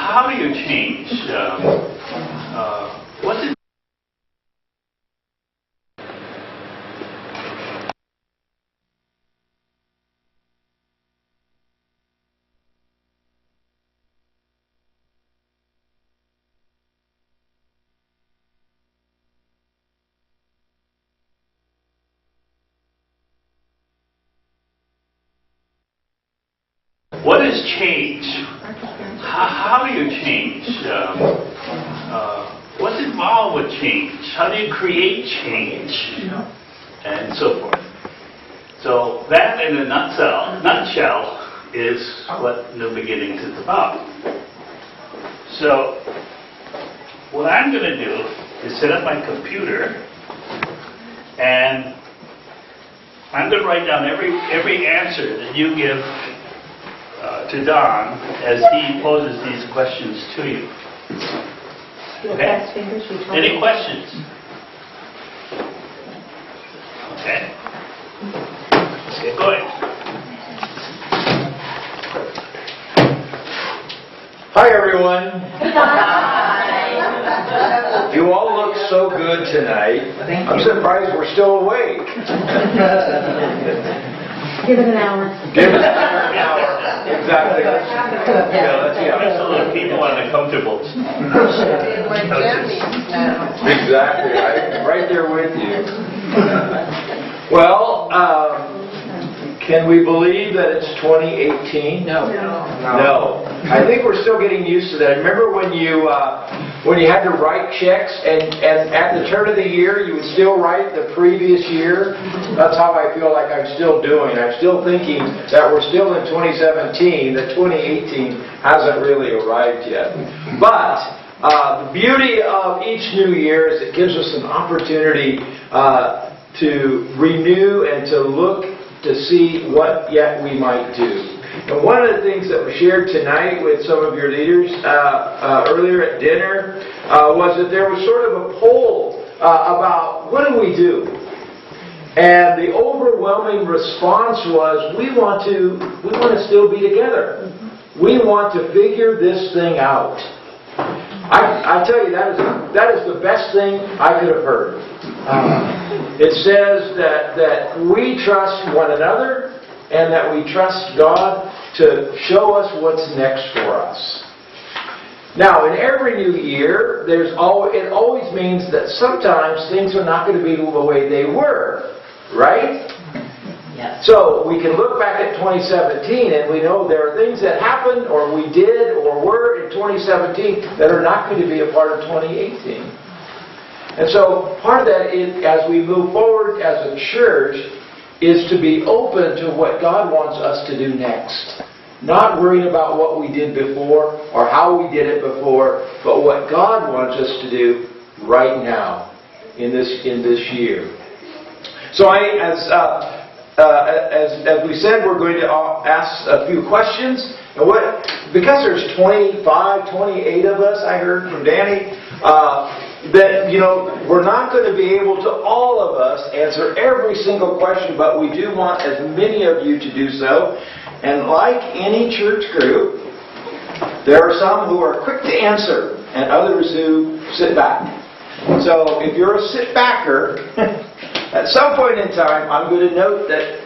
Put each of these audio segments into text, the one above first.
how do you change? What's it? What is change? How do you change? What's involved with change? How do you create change? And so forth. So that, in a nutshell, is what New Beginnings is about. So what I'm going to do is set up my computer, and I'm going to write down every answer that you give to Don as he poses these questions to you. Okay? Any questions? Okay. Let's get going. Hi, everyone. You all look so good tonight. I'm surprised we're still awake. Give it an hour. Give it an hour. Exactly. So that people are uncomfortable. Exactly. Right there with you. Well, can we believe that it's 2018? No. I think we're still getting used to that. Remember when you had to write checks and at the turn of the year you would still write the previous year? That's how I feel like I'm still doing. I'm still thinking that we're still in 2017, that 2018 hasn't really arrived yet. But the beauty of each new year is it gives us an opportunity to renew and to look to see what yet we might do. And one of the things that was shared tonight with some of your leaders earlier at dinner was that there was sort of a poll about what do we do? And the overwhelming response was we want to still be together. We want to figure this thing out. I tell you, that is the best thing I could have heard. It says that we trust one another and that we trust God to show us what's next for us. Now, in every new year, it always means that sometimes things are not going to be the way they were, right? Yes. So we can look back at 2017 and we know there are things that happened or we did or were in 2017 that are not going to be a part of 2018. And so part of that is, as we move forward as a church, is to be open to what God wants us to do next. Not worrying about what we did before or how we did it before, but what God wants us to do right now in this year. So as we said, we're going to ask a few questions. And because there's 25, 28 of us, I heard from Danny, that, we're not going to be able to, all of us, answer every single question, but we do want as many of you to do so. And like any church group, there are some who are quick to answer and others who sit back. So if you're a sit-backer, at some point in time, I'm going to note that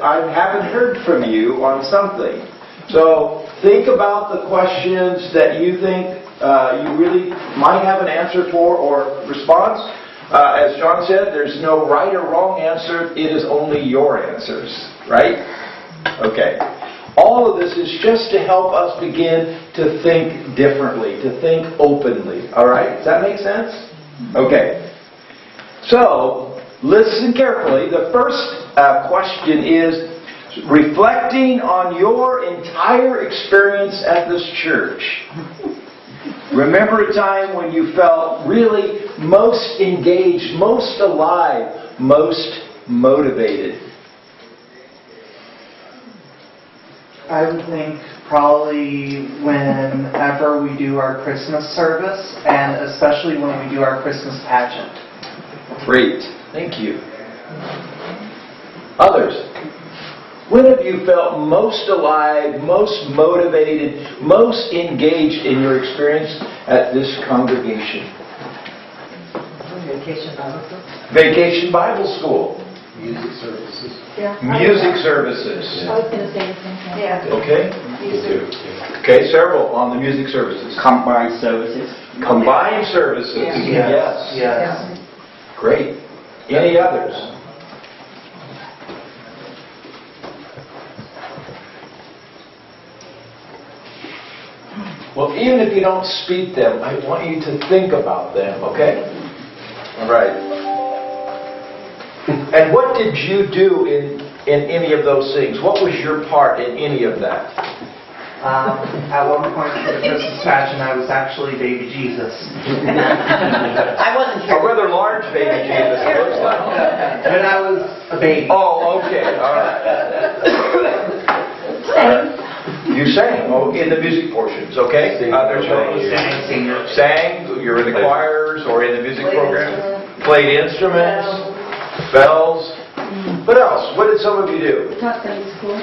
I haven't heard from you on something. So think about the questions that you think you really might have an answer for or response. As John said, there's no right or wrong answer. It is only your answers. Right? Okay. All of this is just to help us begin to think differently, to think openly. All right? Does that make sense? Okay. So, listen carefully. The first question is reflecting on your entire experience at this church. Remember a time when you felt really most engaged, most alive, most motivated? I would think probably whenever we do our Christmas service, and especially when we do our Christmas pageant. Great. Thank you. Others? When have you felt most alive, most motivated, most engaged in your experience at this congregation? Vacation Bible School. Vacation Bible School. Music services. Yeah. Music services. I was going to say the same thing. Yeah. Okay. Okay, several on the music services. Combined services. Combined services. Yeah. Yes. Great. Any others? Well, even if you don't speak them, I want you to think about them, okay? All right. And what did you do in any of those things? What was your part in any of that? At one point for the Christmas pageant, I was actually baby Jesus. I wasn't A sure. rather large baby Jesus, it looks like. When I was a baby. Oh, okay. All right. You sang, in the music portions, okay? Others sang, you were in the choirs or in the music program? Played instruments, bells. What else? What did some of you do? Taught Sunday school.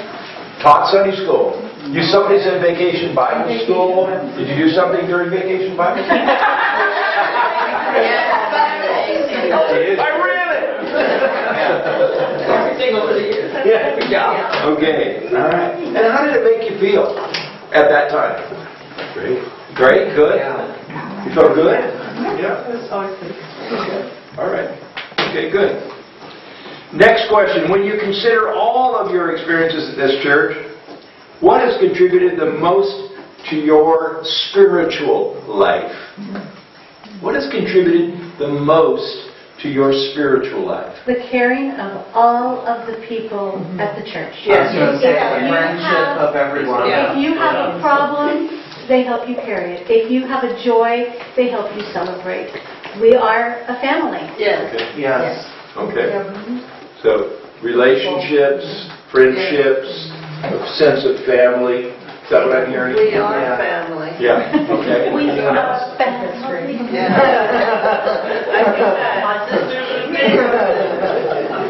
Taught Sunday school. You somebody said vacation Bible school. Did you do something during vacation Bible school? I ran it! Everything over the years. Yeah, good job. Okay, all right. And how did it make you feel at that time? Great. Great, good? Yeah. You felt good? Yeah. It was always pretty good. All right. Okay, good. Next question. When you consider all of your experiences at this church, what has contributed the most to your spiritual life? What has contributed the most to your spiritual life? The caring of all of the people at the church. I was going to say If the you friendship have- of everyone. If you have a problem, they help you carry it. If you have a joy, they help you celebrate. We are a family. Yes. Yes. Okay. So, relationships, friendships, a sense of family. Is that what I'm hearing? We are Yeah. family. Yeah, okay. We are a family. My sisters and me.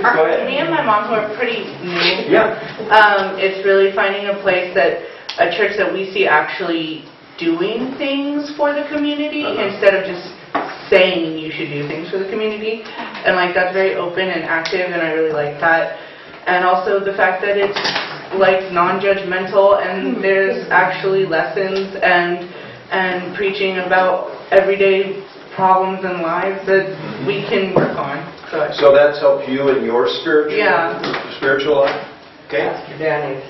Go ahead. Me and my mom who are pretty new, Yeah. it's really finding a place a church that we see actually doing things for the community instead of just saying you should do things for the community. And that's very open and active, and I really like that. And also the fact that it's non-judgmental, and there's actually lessons and preaching about everyday problems in lives that we can work on. So that's helped you in your spiritual life? Okay. Pastor Danny's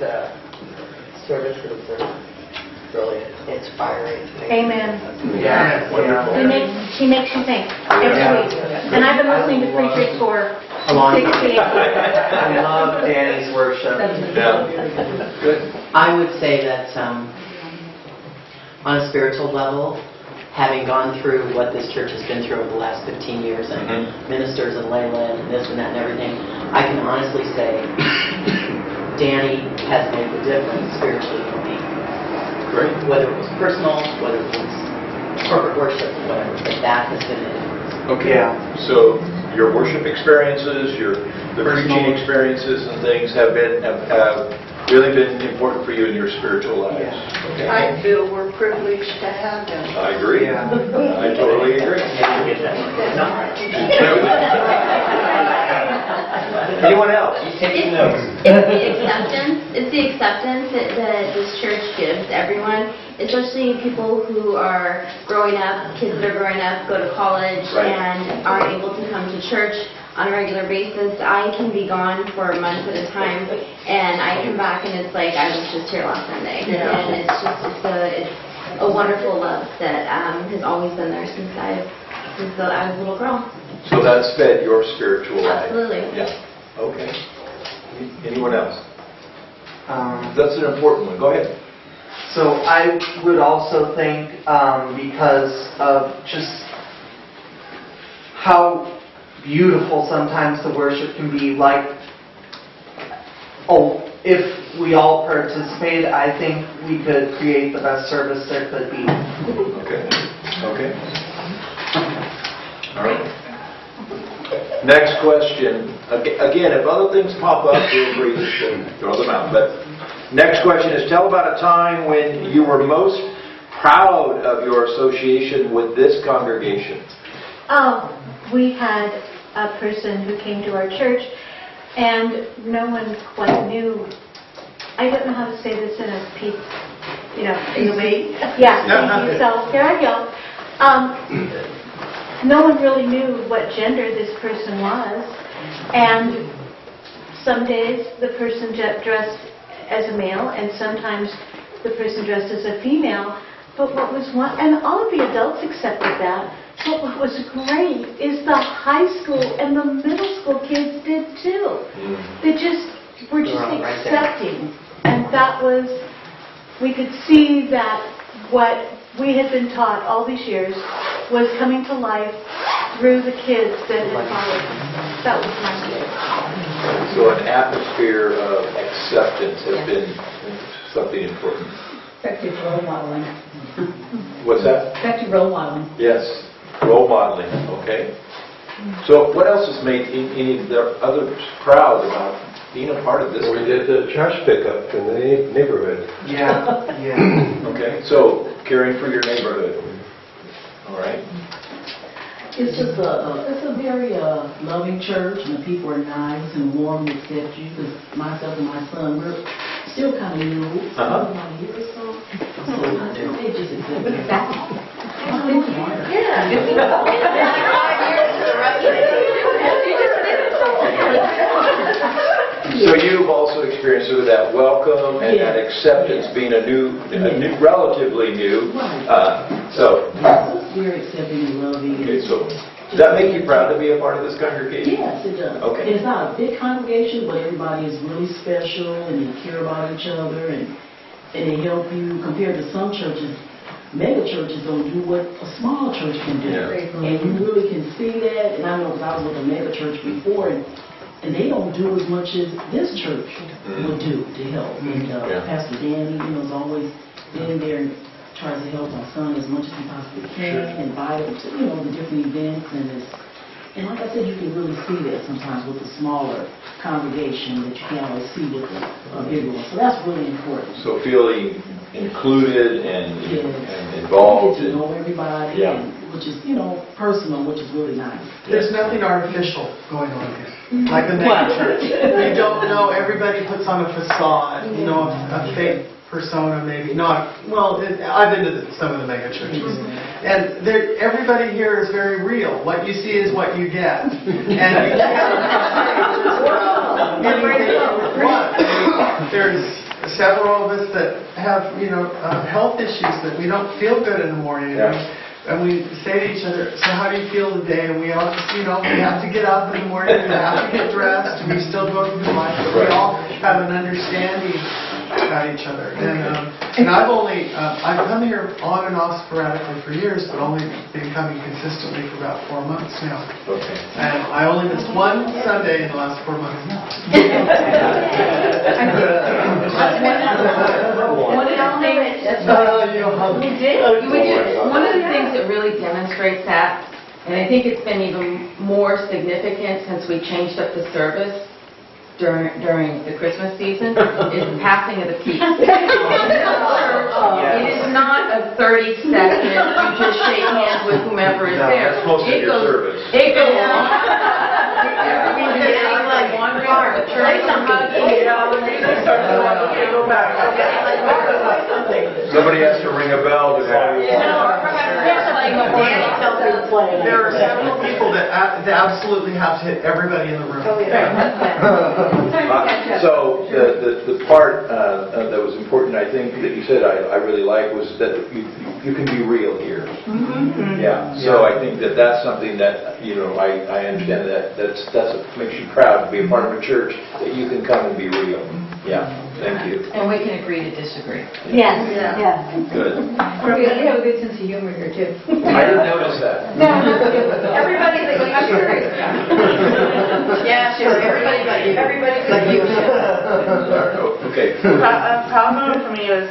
service was really inspiring to me. Amen. Yeah. Wonderful. She makes you think every week. And I've been listening to preachers for 68 years. I love Danny's worship. Yeah. Good. I would say that on a spiritual level, having gone through what this church has been through over the last 15 years, and ministers and lay led and this and that and everything, I can honestly say Danny has made the difference spiritually for me. Great. Whether it was personal, whether it was corporate worship, whatever, but that has been a difference. Okay. Yeah. So your worship experiences, the preaching experiences and things have really been important for you in your spiritual lives. Okay. I feel we're privileged to have them. I agree. Yeah. I totally agree. Anyone else? It's the acceptance that this church gives everyone, especially people who are growing up, kids that are growing up, go to college, and aren't able to come to church on a regular basis. I can be gone for months at a time, and I come back and it's like I was just here last Sunday. And it's a wonderful love that has always been there since I was a little girl. So that's fed your spiritual life. Absolutely. Yeah. Okay. Anyone else? Um, That's an important one. Go ahead. So I would also think because of just how beautiful sometimes the worship can be, if we all participated, I think we could create the best service there could be. Okay. All right. Next question. Again, if other things pop up, feel free to throw them out. But next question is, tell about a time when you were most proud of your association with this congregation. We had a person who came to our church, and no one quite knew. I don't know how to say this in a way. Yeah, thank you. So here I go. No one really knew what gender this person was, and some days the person dressed as a male, and sometimes the person dressed as a female. But what was and all of the adults accepted that. But what was great is the high school and the middle school kids did too. They were just accepting, and that was, we could see that what we had been taught all these years was coming to life through the kids that had followed them. That was my gift. So an atmosphere of acceptance has been something important. Effective role modeling. What's that? Effective role modeling. Yes, role modeling, okay. So what else has made any of the others proud about being a part of this? We did the trash pickup in the neighborhood. Yeah, yeah. Okay, so caring for your neighborhood. All right. It's just a very loving church, and the people are nice and warm and accept you. Because myself and my son, we're still kind of new, about a year or so. So they just accept me. So you've also experienced sort of that welcome and that acceptance being a new, relatively new. We're accepting and loving. Okay, so does that make you proud to be a part of this congregation? Yes, it does. Okay. And it's not a big congregation, but everybody is really special, and they care about each other, and they help you. Compared to some churches, mega churches don't do what a small church can do. Yeah. And you really can see that. And I know because I was with a mega church before, and they don't do as much as this church would do to help. And Pastor Danny, is always in there and tries to help my son as much as he possibly can, invite him to, the different events. And like I said, you can really see that sometimes with a smaller congregation that you can't always see with a bigger one. So that's really important. So feeling included and You involved. get to know everybody, which is, personal, which is really nice. There's nothing artificial going on here. Like the mega church. You don't know, everybody puts on a facade, a fake persona maybe. I've been to some of the mega churches. And everybody here is very real. What you see is what you get. And you can't There's several of us that have, health issues that we don't feel good in the morning. And we say to each other, so how do you feel today? And we all just, we have to get up in the morning, we have to get dressed, and we still go through life. But we all have an understanding about each other. And I've come here on and off sporadically for years, but only been coming consistently for about 4 months now. Okay. And I only missed one Sunday in the last 4 months. One of the things that really demonstrates that, and I think it's been even more significant since we changed up the service during the Christmas season, is the passing of the peace. It is not a 30-second, you just shake hands with whomever is there. That's most of your service. It goes on. It's like one part. The church is hugging, Somebody has to ring a bell to call you. There are several people that absolutely have to hit everybody in the room. So the part that was important, I think, that you said I really like was that you can be real here. Yeah. So I think that's something that I understand that makes you proud to be a part of a church that you can come and be real. Yeah. Thank you. And we can agree to disagree. Yes. Good. We have a good sense of humor here, too. I didn't notice that. Everybody's like, yeah, sure. Everybody but you. Okay. Proud moment for me was,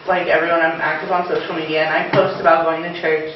like everyone, I'm active on social media, and I post about going to church.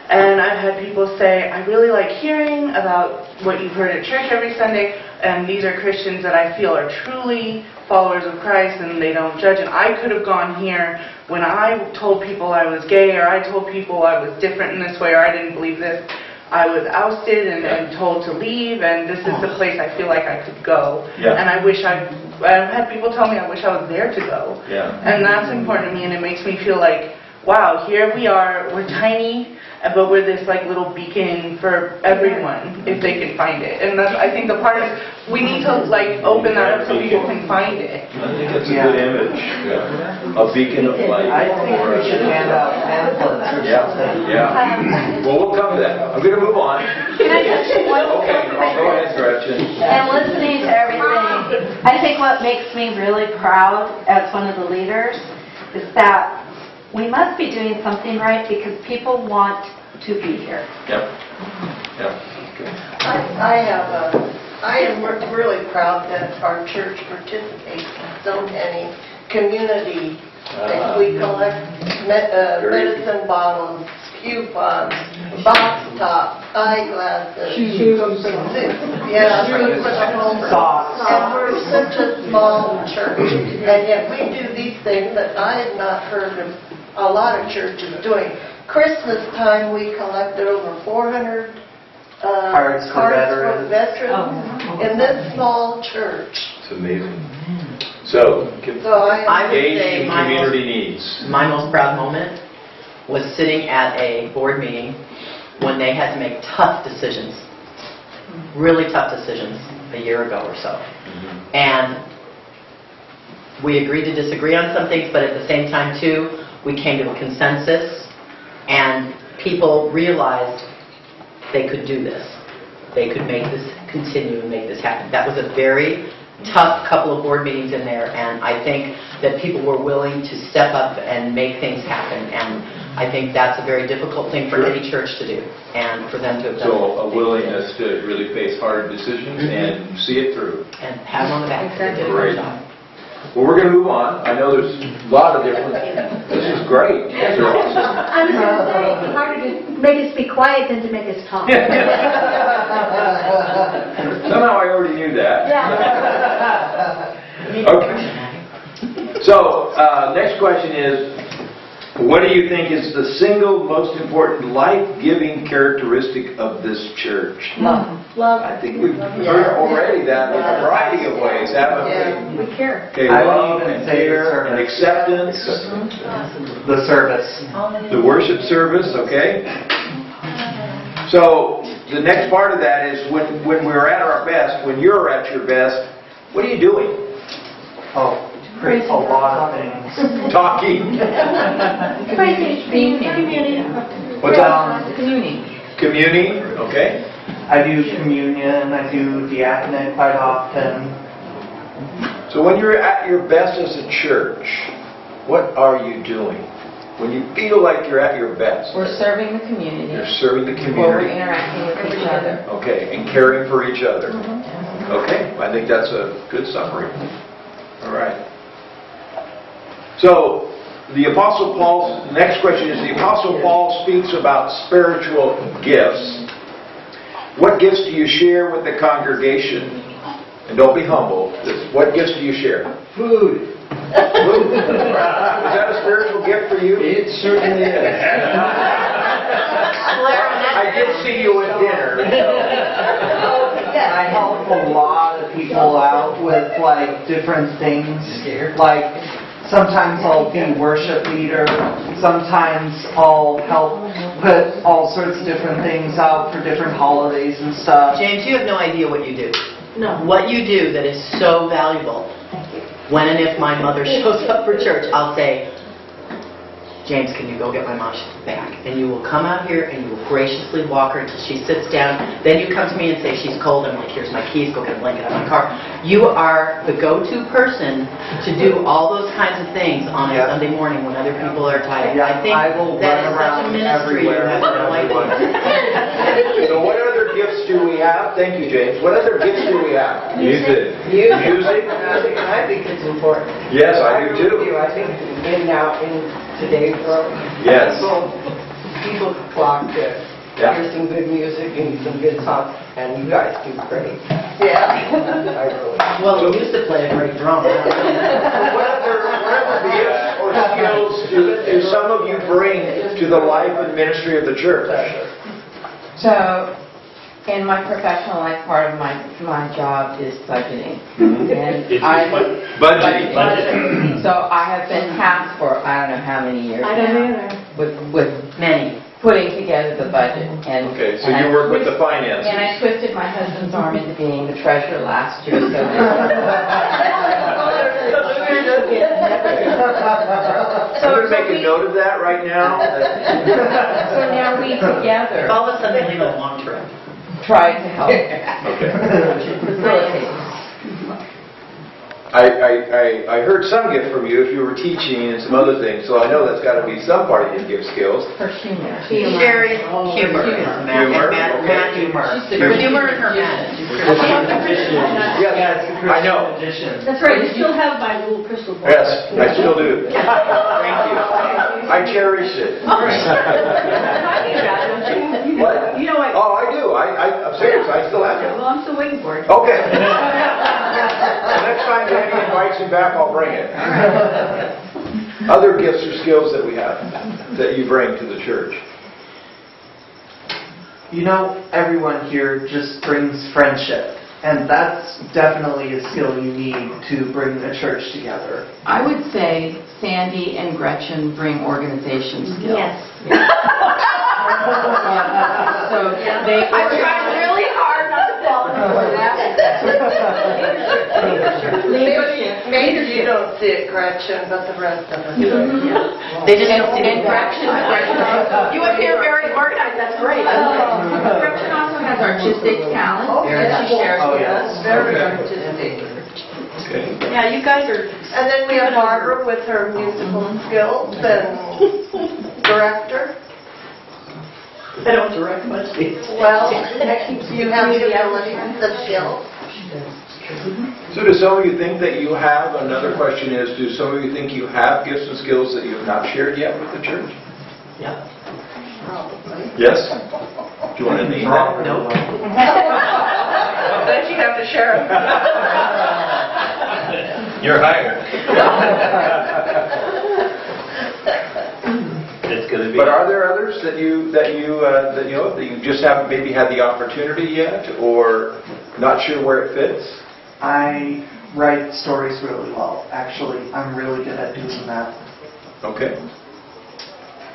And I've had people say, I really like hearing about what you've heard at church every Sunday, and these are Christians that I feel are truly followers of Christ and they don't judge. And I could have gone here when I told people I was gay, or I told people I was different in this way, or I didn't believe this. I was ousted and told to leave, and this is the place I feel like I could go. Yeah. And I've had people tell me I wish I was there to go. Yeah. And that's important to me, and it makes me feel like, wow, here we are, we're tiny, but we're this like little beacon for everyone if they can find it. And that's, I think the part is we need to like open that up so people can find it. I think that's a good image. Yeah. A beacon of light. I think we should hand out pamphlets or something. Yeah. Well, we'll come to that. I'm going to move on. Can I just say one Okay, go ahead, Gretchen. And listening to everything, I think what makes me really proud as one of the leaders is that we must be doing something right because people want to be here. Yep. Yep. I am really proud that our church participates in so many community things. We collect medicine bottles, coupons, box tops, eyeglasses, shoes, yeah, food for the homeless. And we're such a small church, and yet we do these things that I have not heard of a lot of churches doing. Christmas time, we collected over 400 Cards for veterans. In this small church. It's amazing. So, I would say engaging community needs. My most proud moment was sitting at a board meeting when they had to make tough decisions, really tough decisions, a year ago or so. And we agreed to disagree on some things, but at the same time, too, we came to a consensus, and people realized they could do this. They could make this continue and make this happen. That was a very tough couple of board meetings in there, and I think that people were willing to step up and make things happen, and I think that's a very difficult thing for any church to do, and for them to have done. So a willingness to really face hard decisions and see it through. And pat them on the back. Exactly. They did a Great. good job. Well, we're going to move on. I know there's a lot of different... This is great. These are awesome. I was going to say, it's harder to make us be quiet than to make us talk. Somehow I already knew that. Yeah. Okay. So, next question is, what do you think is the single most important life-giving characteristic of this church? Love. I think we've heard already that in a variety of ways, haven't we? We care. Okay, I love would and even say care and acceptance. The service. The worship service, okay? So, the next part of that is when we're at our best, when you're at your best, what are you doing? Oh, a lot of things. Talking. What's that? Communing, okay. I do communion, I do diaconate quite often. So when you're at your best as a church, what are you doing? When you feel like you're at your best. We're serving the community. You're serving the Or we're community. interacting with each other. Okay, and caring for each other. Okay, I think that's a good summary. All right. So, the Apostle Paul's, next question is, the Apostle Paul speaks about spiritual gifts. What gifts do you share with the congregation? And don't be humble. What gifts do you share? Food. Food. Is that a spiritual gift for you? It certainly is. I did see you at dinner. I help a lot of people out with like different things. Like sometimes I'll be worship leader. Sometimes I'll help put all sorts of different things out for different holidays and stuff. James, you have no idea what you do. No. What you do that is so valuable. When and if my mother shows up for church, I'll say, James, can you go get my mom? She's back. And you will come out here and you will graciously walk her until she sits down. Then you come to me and say, she's cold. I'm like, here's my keys. Go get a blanket out of my car. You are the go-to person to do all those kinds of things on a Sunday morning when other people are tired. Yeah, I think I will that run is such a around ministry. You everywhere have for no everyone. idea. So what other gifts do we have? Thank you, James. What other gifts do we have? Music. Music? I think it's important. Yes, I do too. I think in today's world. Yes. People people flock to hear some good music and some good songs, and you guys do great. Yeah. I really. Well, we used to play a great drum. What other gifts or skills do some of you bring to the life and ministry of the church? So, in my professional life, part of my job is budgeting. And Budgeting. So I have been tasked for I don't know how many years I don't now either. with many putting together the budget. And Okay, so you work with the finances. and I twisted my husband's arm into being the treasurer last year. So I'm going to make a note of that right now. So now we together All of a sudden, they leave a long trip. try to help Okay. facilitate. I heard some gift from you if you were teaching and some other things, so I know that's got to be some part of your gift skills. Her humor. Sherry, humor. Humor, Matt, humor. Her Humor and her Matt. Yes, I know. That's right, you still have my little crystal ball. Yes, I still do. Thank you. I cherish it. What? You know, Oh, I do. I'm serious. I still have it. well, I'm still waiting for it. Okay. The next time Danny invites him back, I'll bring it. Other gifts or skills that we have that you bring to the church. You know, everyone here just brings friendship. And that's definitely a skill you need to bring a church together. I would say Sandy and Gretchen bring organization skills. Yes. So they. I tried really hard not to tell them Maybe you don't see it, Gretchen, but the rest of us do. They just don't see And Gretchen You appear very organized, that's great. Gretchen also has artistic talent. She shares with us. Very artistic. Okay. Yeah, you guys are. And then we have Barbara with her musical skills and director. I don't direct much these. Well, you have the ability, the skills. So do some of you think that you have, another question is, do some of you think you have gifts and skills that you have not shared yet with the church? Yeah. Probably. Yes? Do you want to name that? No. Then you have to share them. You're hired. It's going to be. But are there others that you just haven't maybe had the opportunity yet, or not sure where it fits? I write stories really well. Actually, I'm really good at doing that. Okay.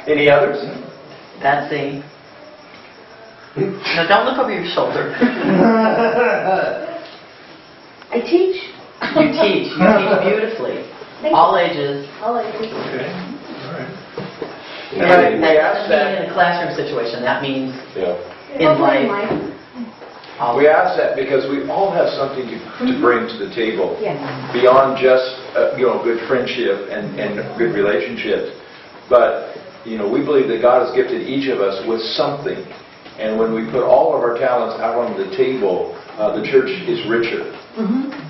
Any others? That's a. No, don't look over your shoulder. I teach. You teach. You teach beautifully. All ages. All ages. Okay. All right. And that doesn't mean in a classroom situation. That means in Hopefully life. We ask that because we all have something to bring to the table Yes. beyond just good friendship and good relationships. But we believe that God has gifted each of us with something, and when we put all of our talents out on the table, the church is richer.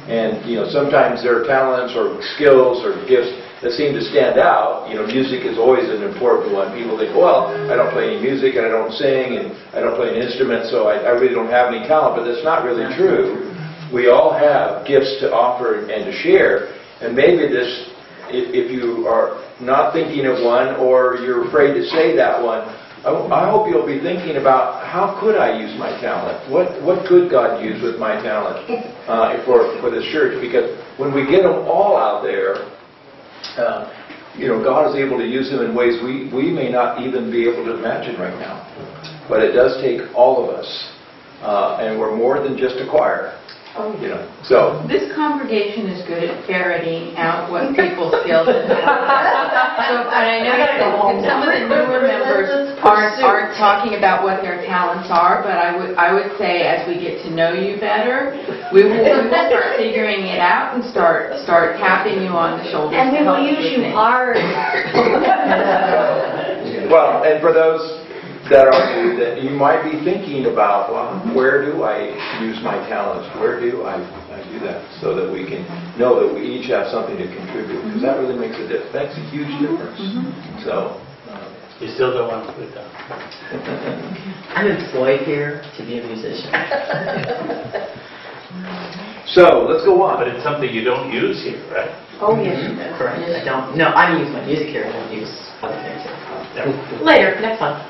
And sometimes there are talents or skills or gifts that seem to stand out. Music is always an important one. People think, well, I don't play any music and I don't sing and I don't play an instrument, so I really don't have any talent. But that's not really true. We all have gifts to offer and to share. And maybe this, if you are not thinking of one or you're afraid to say that one, I hope you'll be thinking about how could I use my talent? What could God use with my talent for this church? Because when we get them all out there, God is able to use them in ways we may not even be able to imagine right now. But it does take all of us, and we're more than just a choir. So This congregation is good at ferreting out what people's skills are. And I know that some of the newer members aren't talking about what their talents are, but I would say as we get to know you better, we will start figuring it out and start tapping you on the shoulders. And we will use you hard. well, and for those that are new, that you might be thinking about, well, where do I use my talents? Where do I do that? So that we can know that we each have something to contribute, because that really makes a difference. That's a huge difference. So You still don't want to put it down. I'm employed here to be a musician. So, let's go on. But it's something you don't use here, right? Oh, yes, correct. I don't. No, I use my music here. I don't use other things here. Yeah. Later, next time.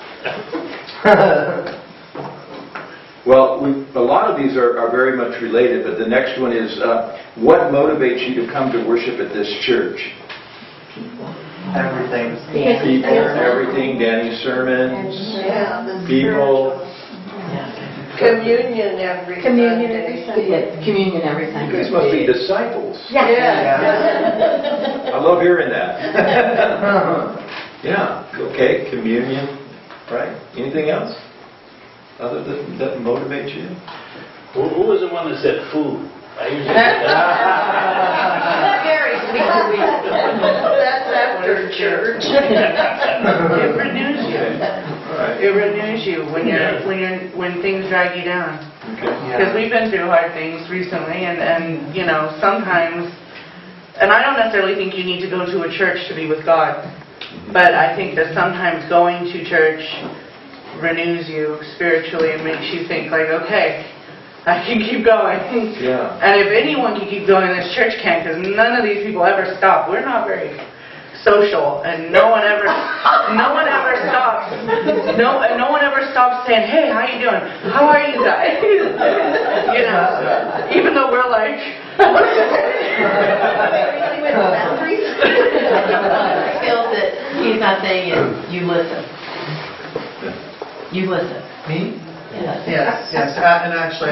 Well, a lot of these are very much related, but the next one is, what motivates you to come to worship at this church? Everything. People, everything, Danny's sermons, Yeah, the people. communion every Communion Sunday. every Sunday. Communion every You Sunday. guys must be disciples. Yeah. I love hearing that. Yeah, okay, communion, right? Anything else other than that motivates you? Who was the one that said food? I usually say That varies week to week. That's after church. It renews you. All right. It renews you when things drag you down. Okay. Because we've been through hard things recently, and you know, sometimes, and I don't necessarily think you need to go to a church to be with God, but I think that sometimes going to church renews you spiritually and makes you think like, okay, I can keep going. Yeah. And if anyone can keep going, this church can, because none of these people ever stop. We're not very social, and no one ever stops. No one ever stops saying, "Hey, how you doing? How are you guys?" You know, even though we're like. The skills that he's not saying is you listen. You listen. Me? Yes. Yes. And actually,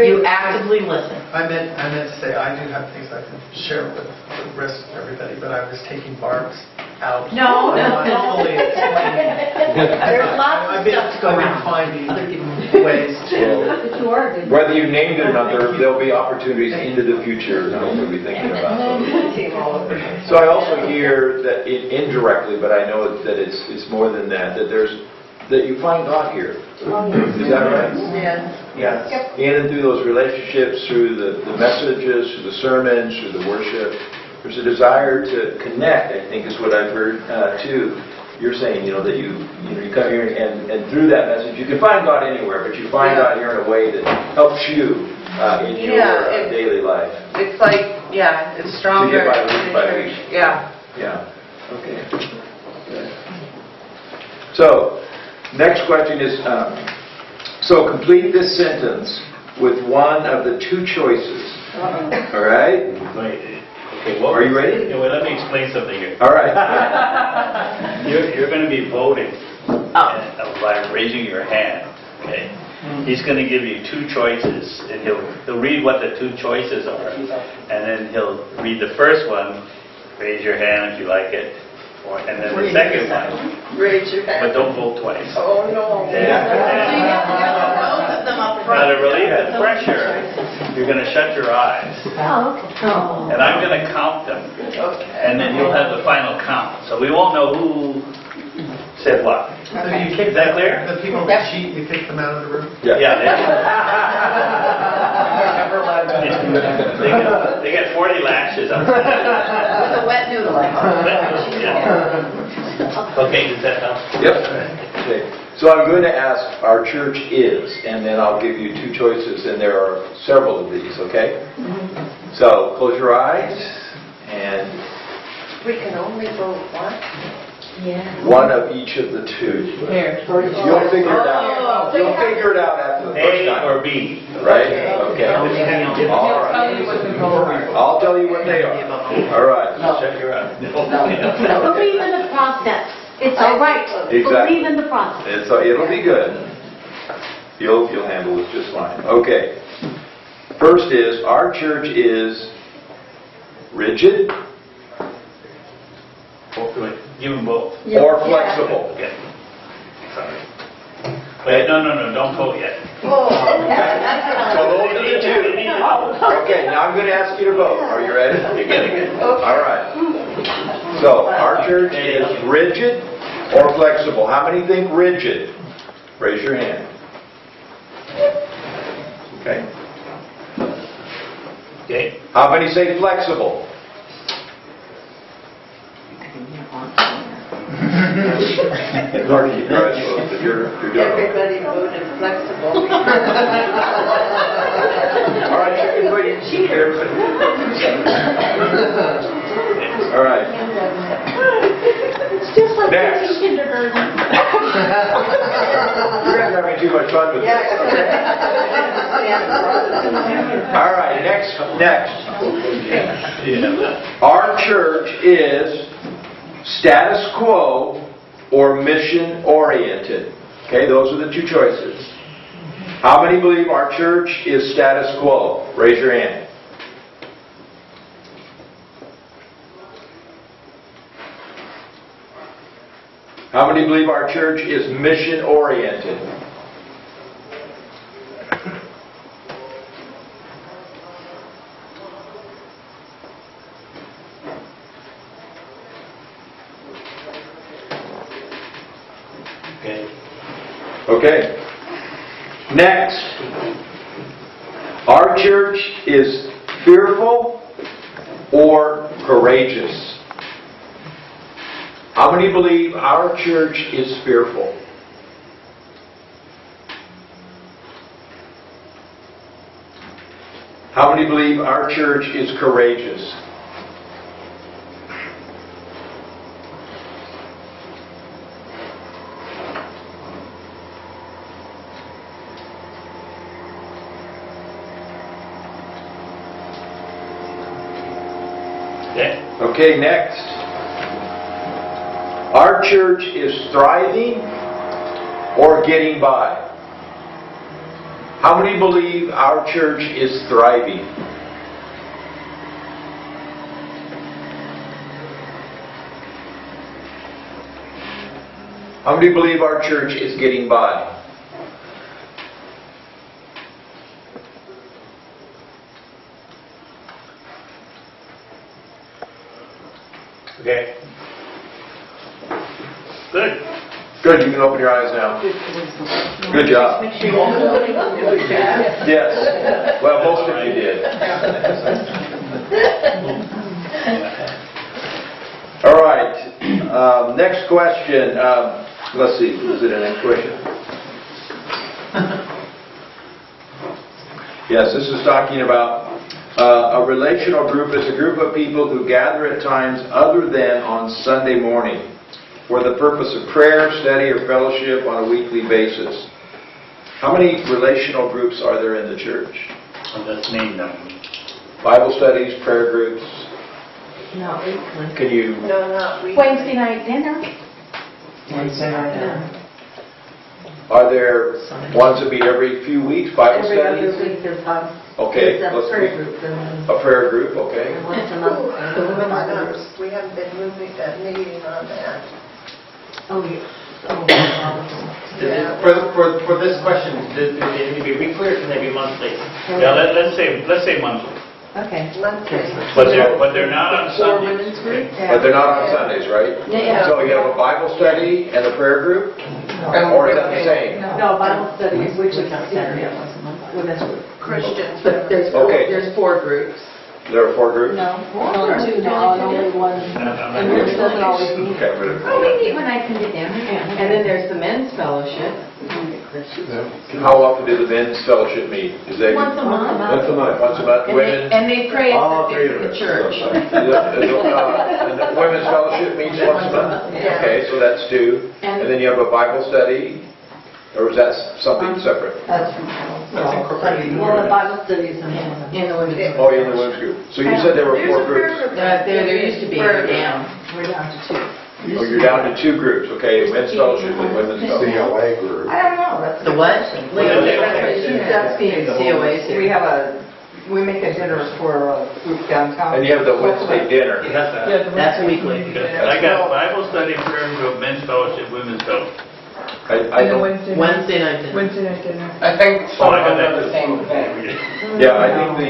You actively listen. I meant to say I do have things I can share with the rest of everybody, but I was taking Barb's out. No. Fully explaining. There's lots of I've been stuff to go around. finding Other people. ways to. But you are a good. Whether you named it or not, there'll be opportunities into the future that we'll be thinking about. So I also hear that indirectly, but I know that it's more than that, that you find God here. Is that right? Yes. Yes. In and through those relationships, through the messages, through the sermons, through the worship, there's a desire to connect, I think is what I've heard too. You're saying, that you come here and through that message, you can find God anywhere, but you find God here in a way that helps you in your daily life. It's like, it's stronger. To get by week. Yeah. Yeah. Okay. So, next question is, so complete this sentence with one of the two choices. All right? Okay, Are you ready? Yeah, well, let me explain something here. All right. You're going to be voting by raising your hand. Okay. He's going to give you two choices, and he'll read what the two choices are, and then he'll read the first one. Raise your hand if you like it. And then the second one, Raise your hand. but don't vote twice. Oh, no. Now to relieve the pressure, you're going to shut your eyes, Oh, okay. and I'm going to count them, and then you'll have the final count. So we won't know who said what. So you kick Is that clear? the people that cheat, you kick them out of the room? Yeah. They get 40 lashes on. With a wet noodle. Yeah. Okay, does that help? Yep. Okay. So I'm going to ask, our church is, and then I'll give you two choices, and there are several of these, okay? So close your eyes, and We can only vote once. one of each of the two. You'll figure it out. You'll figure it out after the first A time. or B. Right? Okay. All right. I'll tell you what they are. All right. Shut your eyes. Believe in the process. It's all right. Exactly. Believe in the process. It'll be good. You'll handle it just fine. Okay. First is, our church is rigid Give them both. or flexible. Okay. Sorry. Wait, no, don't vote yet. So those are the two. Okay, now I'm going to ask you to vote. Are you ready? You're getting it. All right. So, our church is rigid or flexible. How many think rigid? Raise your hand. Okay. Okay. How many say flexible? It's hard to keep your eyes closed, but you're doing okay. Everybody voted flexible. All right, chicken, what do you cheat? All right. It's just like Next. teaching kindergarten. You guys are having too much fun with this. All right, next. Our church is status quo or mission oriented. Okay, those are the two choices. How many believe our church is status quo? Raise your hand. How many believe our church is mission oriented? Okay. Next. Our church is fearful or courageous? How many believe our church is fearful? How many believe our church is courageous? Okay, next. Our church is thriving or getting by? How many believe our church is thriving? How many believe our church is getting by? Okay. Good. Good, you can open your eyes now. Good job. Yes. Well, most of you did. All right. Next question. Let's see. Is it a next question? Yes, this is talking about a relational group is a group of people who gather at times other than on Sunday morning for the purpose of prayer, study, or fellowship on a weekly basis. How many relational groups are there in the church? Let's name them. Bible studies, prayer groups. No, weekly. Can you? No, not weekly. Wednesday night dinner. Wednesday night dinner. Are there ones that meet every few weeks? Bible Every other studies? week there's Okay. a Let's prayer meet. group. And A prayer group. Okay. once a month. The women are not- We haven't been meeting on that. Oh, yeah. Yeah. For this question, do they need to be weekly or can they be monthly? Yeah, let's say monthly. Okay. Monthly. But they're not on Sundays. Women's group? But they're not on Sundays, right? Yeah. So you have a Bible study and a prayer group? Or is that the same? No, Bible studies, which is Saturday once a month. Women's group. Christians. But there's Okay. four groups. There are 4 groups? No, two now, and only one. And yours doesn't always meet. Okay, we're I can meet when I can get down. And then there's the men's fellowship. How often do the men's fellowship meet? Is they Once a month. Once a month. once a month? Women? And they pray All at three of the us. church. And the women's fellowship meets once a month? Yeah. Okay, so that's 2. And then you have a Bible study? Or is that something separate? That's incorporated. Well, the Bible studies in the women's group. Oh, in the women's group. So you said there were 4 groups? There used to be, we're down. We're down to 2. Oh, you're down to 2 groups, okay, men's fellowship and women's fellowship. COA group. I don't know, that's. The what? That's being COAs. We have we make a dinner for a group downtown. And you have the Wednesday dinner. That's weekly. I got Bible study, prayer group, men's fellowship, women's fellowship. I don't, Wednesday night dinner. Wednesday night dinner. I think Oh, some I got of them that. are the same thing. yeah, I think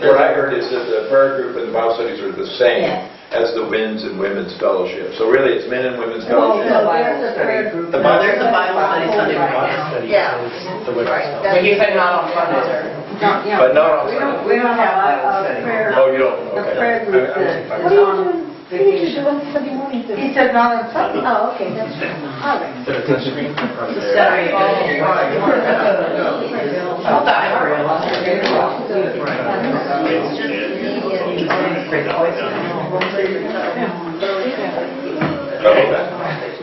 what I heard is that the prayer group and the Bible studies are the same as the men's and women's fellowship. So really it's men and women's fellowship. There's a prayer group. There's a Bible study Sunday morning. Yeah. Right. But he said not on Sundays. But not on Sunday. We don't have a prayer. Oh, you don't? A Okay. prayer group that is on vacation. Sunday morning. He said not on Sunday. Oh, okay, that's true. All right. Instead of touchscreen. Saturday. Hold on, I realized.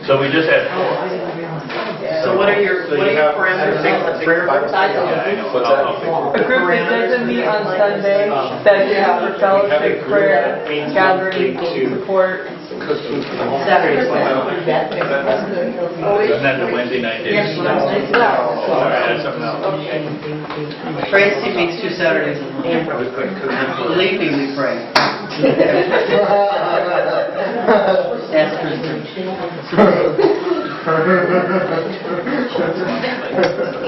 So we just had 4. So what are your parameters? What's A group that doesn't meet on Sunday, that you have for fellowship, prayer, gathering, support. Saturday. And then the Wednesday night is. All right, that's something else. Praise team meets 2 Saturdays a month. Believe me, we pray. As Christians.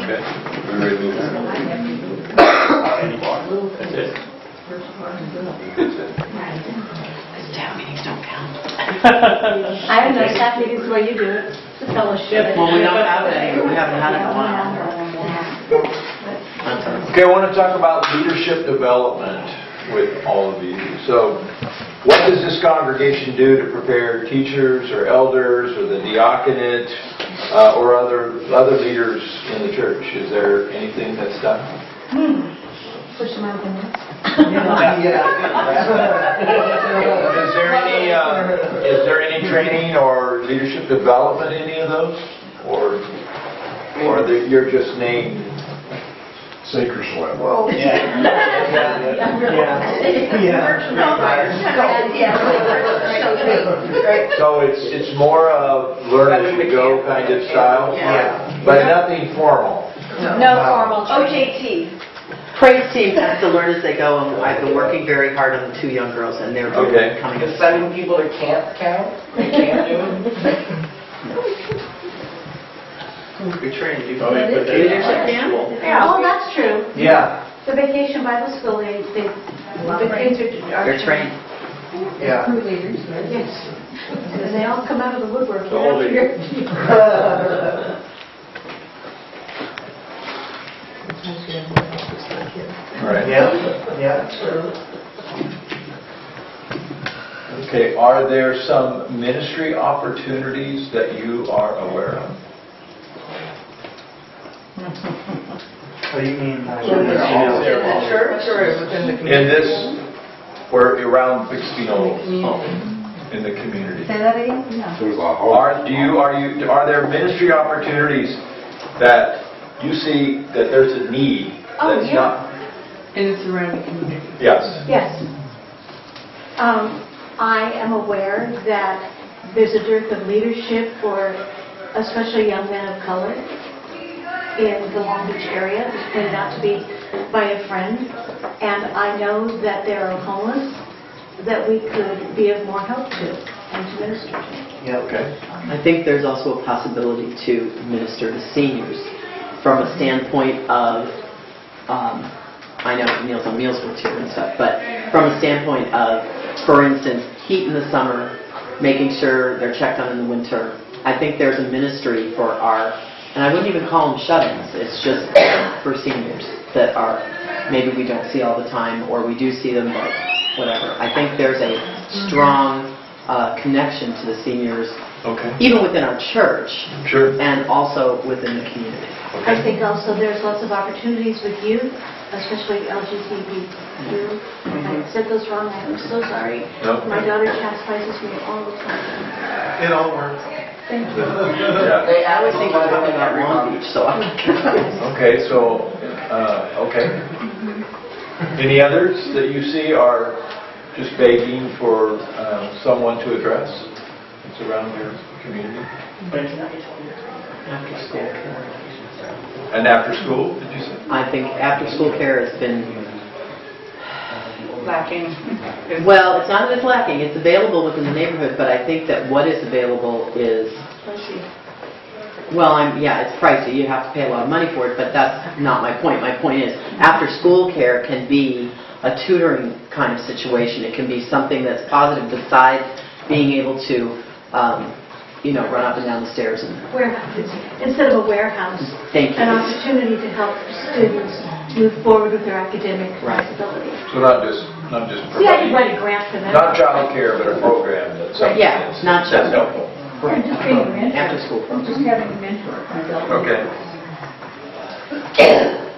Okay. Any more? That's it. Staff meetings don't count. I have no staff meetings the way you do it. It's a fellowship. Well, we don't have any, but we haven't had it in a while. I'm sorry. Okay, I want to talk about leadership development with all of you. So, what does this congregation do to prepare teachers or elders or the diaconate or other leaders in the church? Is there anything that's done? Push them out of the nest. Is there any training or leadership development in any of those, or you're just named? Sink or swim. Well, So it's more of learn as you go kind of style, but nothing formal. No formal OJT. Praise team has to learn as they go, and I've been working very hard on the 2 young girls, and they're coming. Is sending people to camp count? They can't do it? Good training. You Leadership camp? Oh, that's true. Yeah. The Vacation Bible School, the kids are They're trained. Yeah. crew leaders. Yes. And they all come out of the woodwork. All the- Right. Yeah, true. Okay, are there some ministry opportunities that you are aware of? What do you mean by In the church or within the community? In this, we're around Bixby-Knoll, in the community. Say that again? Are there ministry opportunities that you see that there's a need that's not? In the surrounding community. Yes. Yes. I am aware that there's a dearth of leadership for especially young men of color in the Long Beach area. It was pointed out to me by a friend. And I know that there are homeless that we could be of more help to and to minister to. Yeah. Okay. I think there's also a possibility to minister to seniors from a standpoint of, I know Meals on Wheels works here and stuff, but from a standpoint of, for instance, heat in the summer, making sure they're checked on in the winter. I think there's a ministry for our, and I wouldn't even call them shut-ins, it's just for seniors that are, maybe we don't see all the time, or we do see them, but whatever. I think there's a strong connection to the seniors, even within our church, and also within the community. I think also there's lots of opportunities with youth, especially LGBT youth. I said those wrong, I'm so sorry. No. My daughter chastises me all the time. It all works. Thank you. They I always think we're talking about Long Beach, so I'm Okay, so, okay. Any others that you see are just begging for someone to address? It's around your community? after school care. And after school, did you say? I think after school care has been, Lacking. well, it's not that it's lacking, it's available within the neighborhood, but I think that what is available is, well, it's pricey, you have to pay a lot of money for it, but that's not my point. My point is, after school care can be a tutoring kind of situation. It can be something that's positive besides being able to, run up and down the stairs. And Warehouses, instead of a warehouse. Thank you. An opportunity to help students move forward with their academic Right. responsibilities. So not just Not just See, I could providing, write a grant for that. not childcare, but a program that's something Yeah, not that's just- helpful. And just being a mentor. After school program. Just having a mentor. Okay.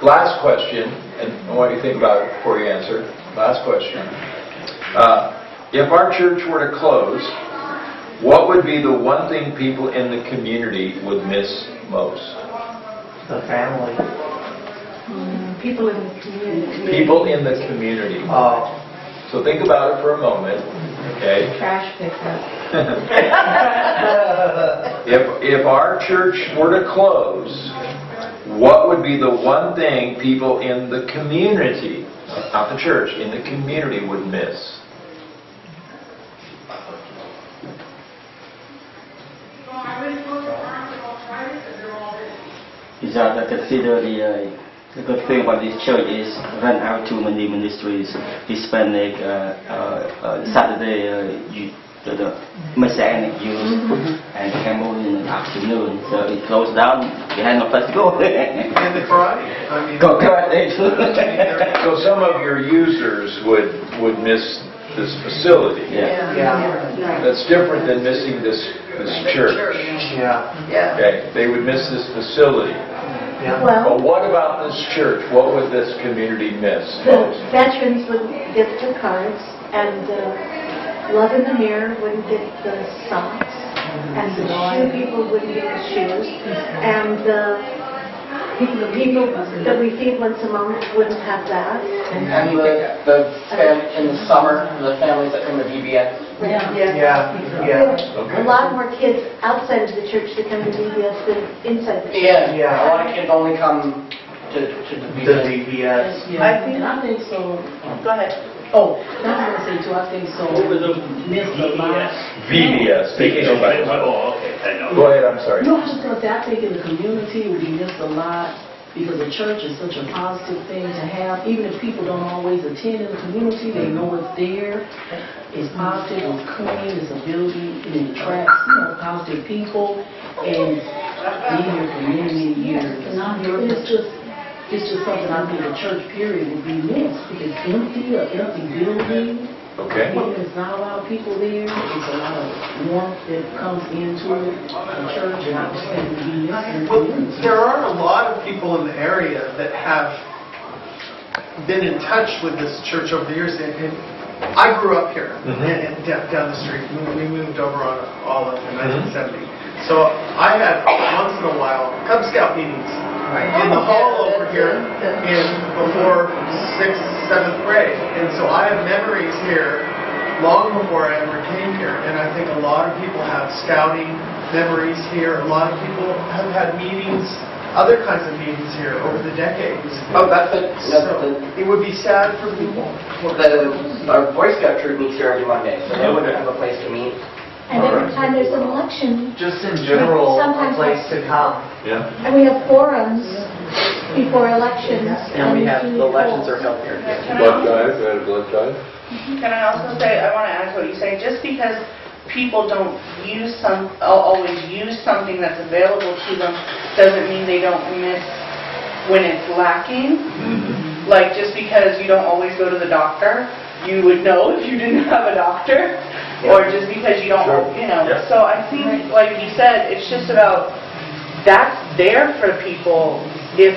Last question, and I want you to think about it before you answer. Last question. If our church were to close, what would be the one thing people in the community would miss most? The family. People in the community. People in the community. Oh. So think about it for a moment, okay? Trash pickup. If our church were to close, what would be the one thing people in the community, not the church, in the community would miss? Is that I consider the good thing about this church is run out too many ministries, Hispanic, Saturday, the Messianic Jews, and Cambodian afternoon. So it closed down. You had no place to go. And the karate. I mean, Karate. So some of your users would miss this facility. Yeah. That's different than missing this church. Yeah. Okay, they would miss this facility. Yeah. Well, But what about this church? What would this community miss the most? veterans would get the cards, and Love in the Mirror wouldn't get the socks, and the shoe people wouldn't get the shoes, and the people that we feed once a month wouldn't have that. And in the summer, the families that come to VBS. A lot more kids outside of the church that come to VBS than inside the church. Yeah. A lot of kids only come to the VBS. Yeah, I think so. Go ahead. Oh, that's what I say too. I think so. What was the Missed a lot. VBS, Vacation Bible School. Oh, okay, I know. Go ahead, I'm sorry. No, I was just going to say, I think in the community we missed a lot because the church is such a positive thing to have. Even if people don't always attend in the community, they know it's there. It's positive, it's clean, it's a building, it attracts, positive people. And being here for many, many years, it's just something I think the church period would be missed because an empty building. Okay. There's not a lot of people there. There's a lot of warmth that comes into the church, and I just think it would be missing. well, there aren't a lot of people in the area that have been in touch with this church over the years. And I grew up here down the street. We moved over on Olive in 1970. So I had once in a while Cub Scout meetings in the hall over here before 6th, 7th grade. And so I have memories here long before I ever came here. And I think a lot of people have scouting memories here. A lot of people have had meetings, other kinds of meetings here over the decades. Oh, It would be sad for people. Our Boy Scout troop meets here every Monday, so they wouldn't have a place to meet. And every time there's an election, Just in general, a Sometimes place to come. Yeah. and we have forums before elections. And we have, the elections are held here. Blood drive, we had a blood drive. Can I also say, I want to add to what you say, just because people don't always use something that's available to them, doesn't mean they don't miss when it's lacking. Like, just because you don't always go to the doctor, you would know if you didn't have a doctor, or just because you don't, So I think, like you said, it's just about, that's there for people if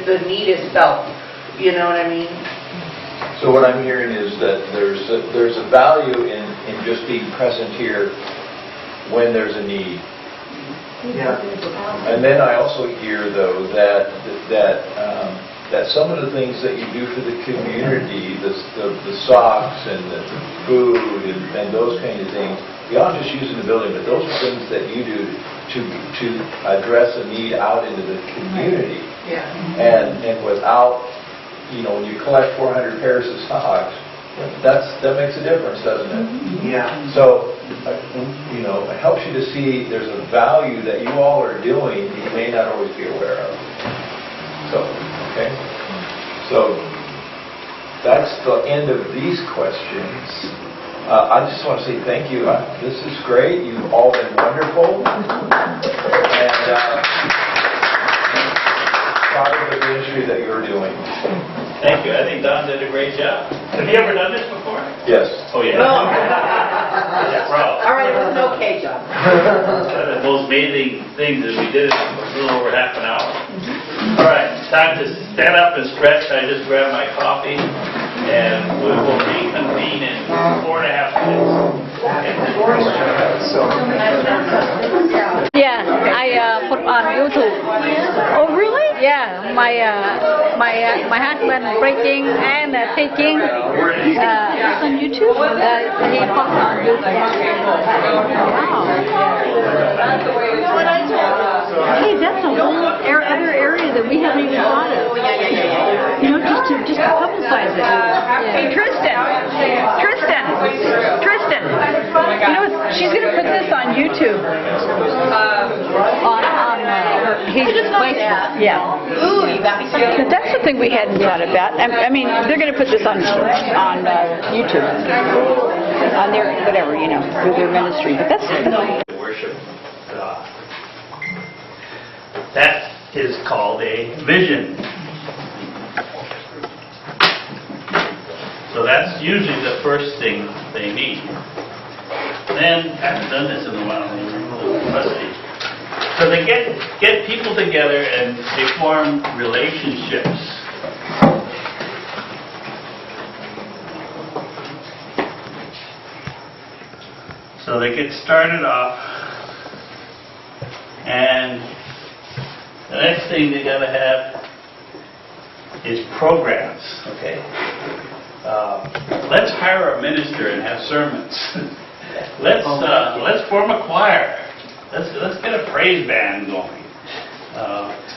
the need is felt. You know what I mean? So what I'm hearing is that there's a value in just being present here when there's a need. Yeah. And then I also hear, though, that some of the things that you do for the community, the socks and the food and those kind of things, beyond just using the building, but those are things that you do to address a need out into the community. Yeah. And without, when you collect 400 pairs of socks, that makes a difference, doesn't it? Yeah. So, it helps you to see there's a value that you all are doing that you may not always be aware of. So, okay. So, that's the end of these questions. I just want to say thank you. This is great. You've all been wonderful. And proud of the ministry that you're doing. Thank you. I think Don did a great job. Have you ever done this before? Yes. Oh, yeah. No. Yeah, bro. All right, it was an okay job. One of the most amazing things is we did it in a little over half an hour. All right, time to stand up and stretch. I just grabbed my coffee, and we will reconvene in 4.5 minutes. Yeah, I put on YouTube. Oh, really? Yeah, my husband preaching and teaching. It's on YouTube. He posts on YouTube. Wow. Hey, that's a whole other area that we haven't even thought of. You know, just to publicize it. Hey, Tristan. You know, she's going to put this on YouTube. He's Facebook. Yeah. Ooh, you got me scared. But that's something we hadn't thought about. I mean, they're going to put this on YouTube, on their whatever, you know, through their ministry. But that's Worship God. That is called a vision. So that's usually the first thing they need. Then, I haven't done this in a while, I'm a little rusty. So they get people together and they form relationships. So they get started off, and the next thing they gotta have is programs, okay? Let's hire a minister and have sermons. Let's form a choir. Let's get a praise band going.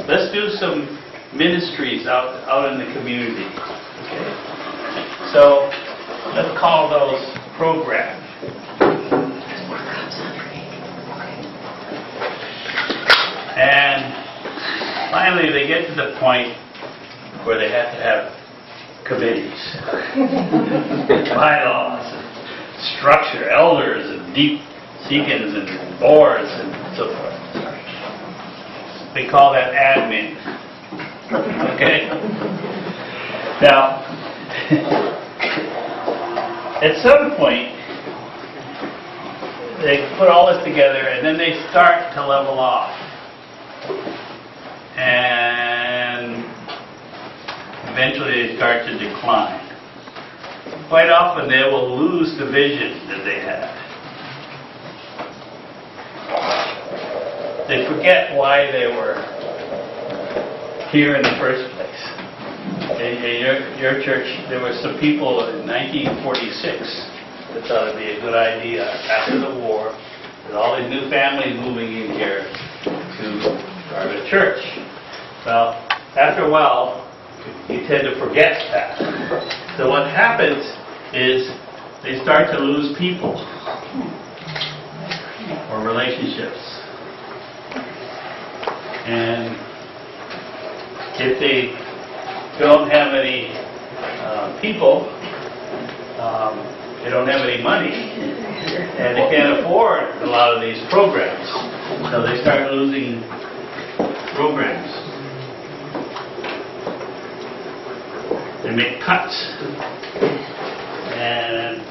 Let's do some ministries out in the community. Okay? So let's call those programs. And finally, they get to the point where they have to have committees, bylaws, and structure, elders, and deep deacons, and boards, and so forth. They call that admin. Okay? Now, at some point, they put all this together, and then they start to level off. And eventually they start to decline. Quite often they will lose the vision that they had. They forget why they were here in the first place. In your church, there were some people in 1946 that thought it'd be a good idea after the war, with all these new families moving in here, to start a church. Well, after a while, you tend to forget that. So what happens is they start to lose people or relationships. And if they don't have any people, they don't have any money, and they can't afford a lot of these programs. So they start losing programs. They make cuts. And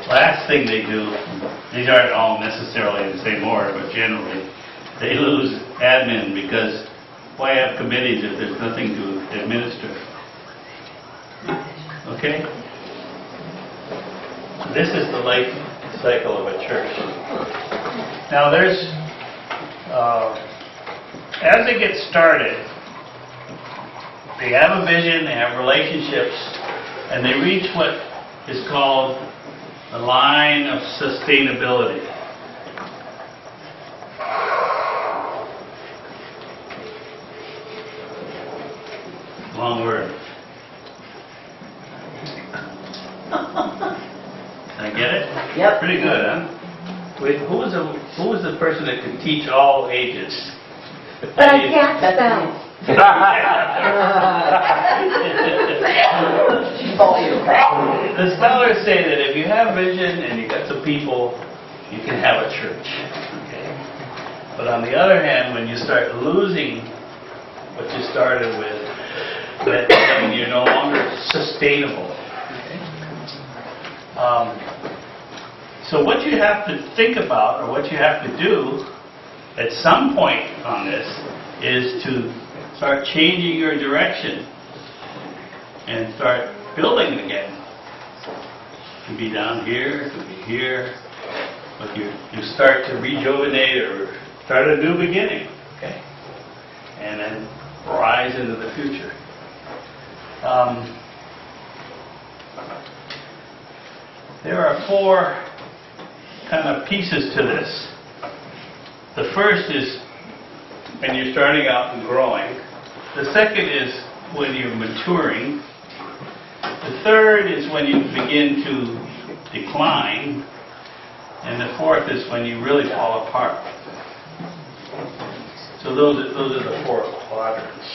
last thing they do, these aren't all necessarily in the same order, but generally, they lose admin because why have committees if there's nothing to administer? Okay? This is the life cycle of a church. Now there's, as they get started, they have a vision, they have relationships, and they reach what is called the line of sustainability. Long word. Did I get it? Yep. Pretty good, huh? Wait, who was the person that could teach all ages? But I can't spell. The scholars say that if you have vision and you got some people, you can have a church. Okay? But on the other hand, when you start losing what you started with, that you're no longer sustainable. So what you have to think about, or what you have to do at some point on this, is to start changing your direction and start building again. It could be down here, it could be here, but you start to rejuvenate or start a new beginning, okay? And then rise into the future. There are 4 kind of pieces to this. The first is when you're starting out and growing. The second is when you're maturing. The third is when you begin to decline. And the fourth is when you really fall apart. So those are the 4 quadrants.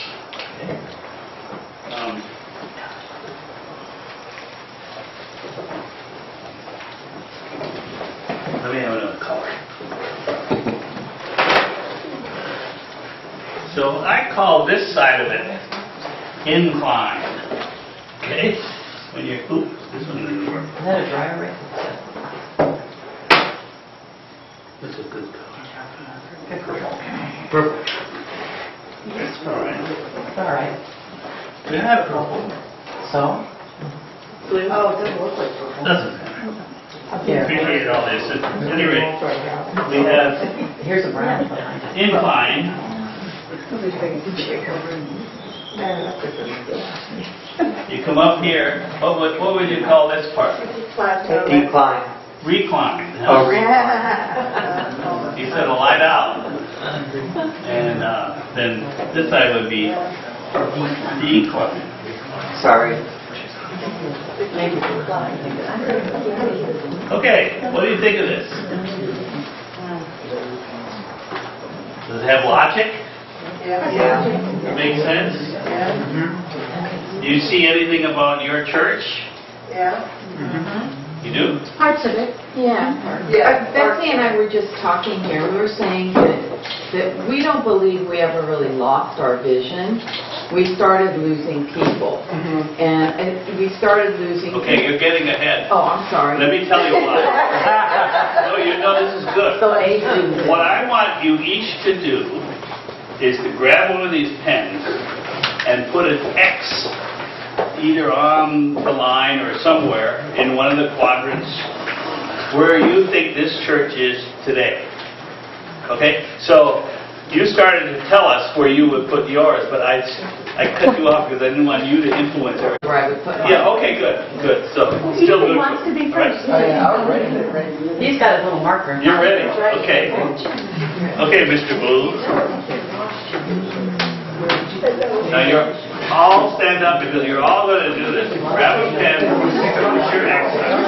Let me have another color. So I call this side of it incline. Okay? When you're, oops, this one didn't work. Is that a dry erase? That's a good color. Purple. That's all right. It's all right. We have purple. So? Blue. Oh, it doesn't look like purple. Doesn't matter. Yeah. Appreciate all this. At any rate, we have Here's a brown. incline. You come up here. What would you call this part? Decline. Recline. Oh, He said a light out. And then this side would be decline. Sorry. Okay, what do you think of this? Does it have logic? Yeah. Make sense? Yeah. Do you see anything about your church? Yeah. You do? Parts of it, yeah. Betsy and I were just talking here. We were saying that we don't believe we ever really lost our vision. We started losing people. And we started losing Okay, you're getting ahead. Oh, I'm sorry. Let me tell you why. No, you know this is good. What I want you each to do is to grab one of these pens and put an X either on the line or somewhere in one of the quadrants where you think this church is today. Okay? So you started to tell us where you would put yours, but I cut you off because I didn't want you to influence everything. Where I would put Yeah, okay, good. So still good. wants to be first. All right. He's got a little marker. You're ready? Okay. Okay, Mr. Blue. Now you're all stand up because you're all going to do this. Grab a pen, put your X on.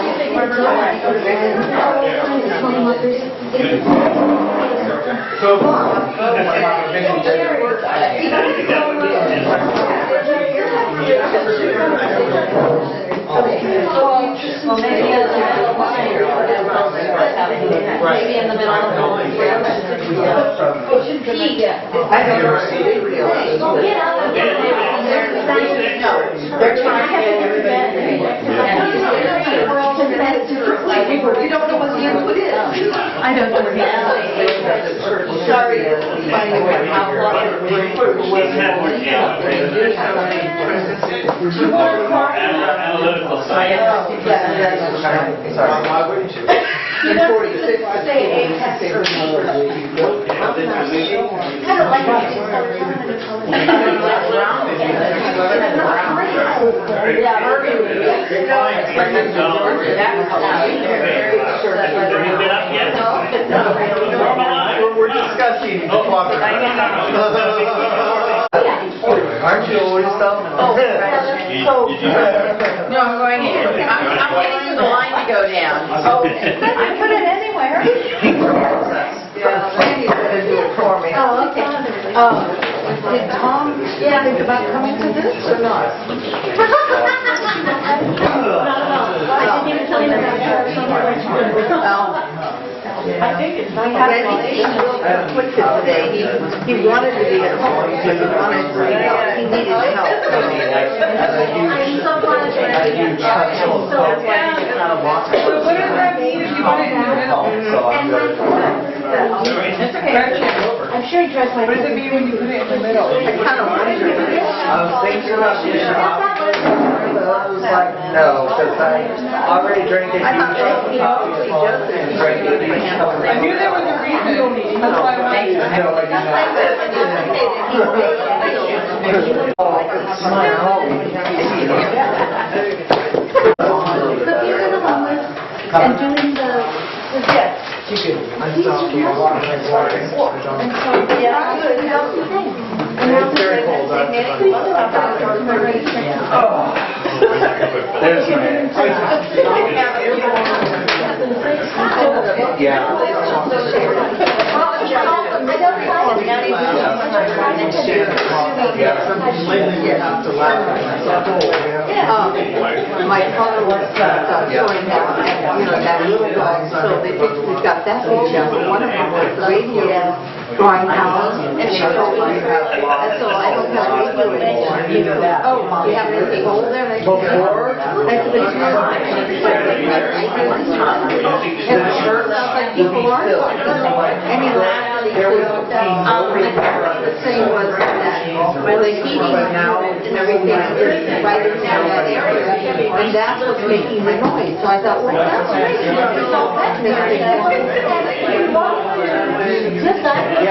Well, maybe in the middle of the They're trying to get everybody. You don't know what the input is. I don't know. Sorry. Analytical science. Why wouldn't you? You know, say apex or kind of like We're discussing quadrant. Aren't you always stuff? No, I'm going in. I'm waiting for the line to go down. Oh, I put it anywhere. Yeah, Randy's gonna do it for me. Oh, okay. Did Tom think about coming to this or not? I didn't even tell you that. I think it's nice. Quick today, he wanted to be at home, he needed help. I'm sure he tries my... What does it mean when you put it in the middle? I kind of wondered. I was thinking about this, but I was like, no, because I already drank a huge cup of coffee this morning and drank a huge cup of I knew there was a reason. That's why I wanted to know. No, I And doing the gift. I'm so cute. And so, yeah, good. That's the thing. And now Very cold. There's My father was showing that little dog, so they basically got that picture, but one of them was the radio drawing house, and they told me, and so I don't have radio anymore. Oh, you have anything old there? And I said, it's not. And the shirt sounds like people aren't talking. And he laughed, and he said, the thing was that when the heating and everything is right in that area, and that's what's making the noise. So I thought, well, that's great. It's all that missing. Just that.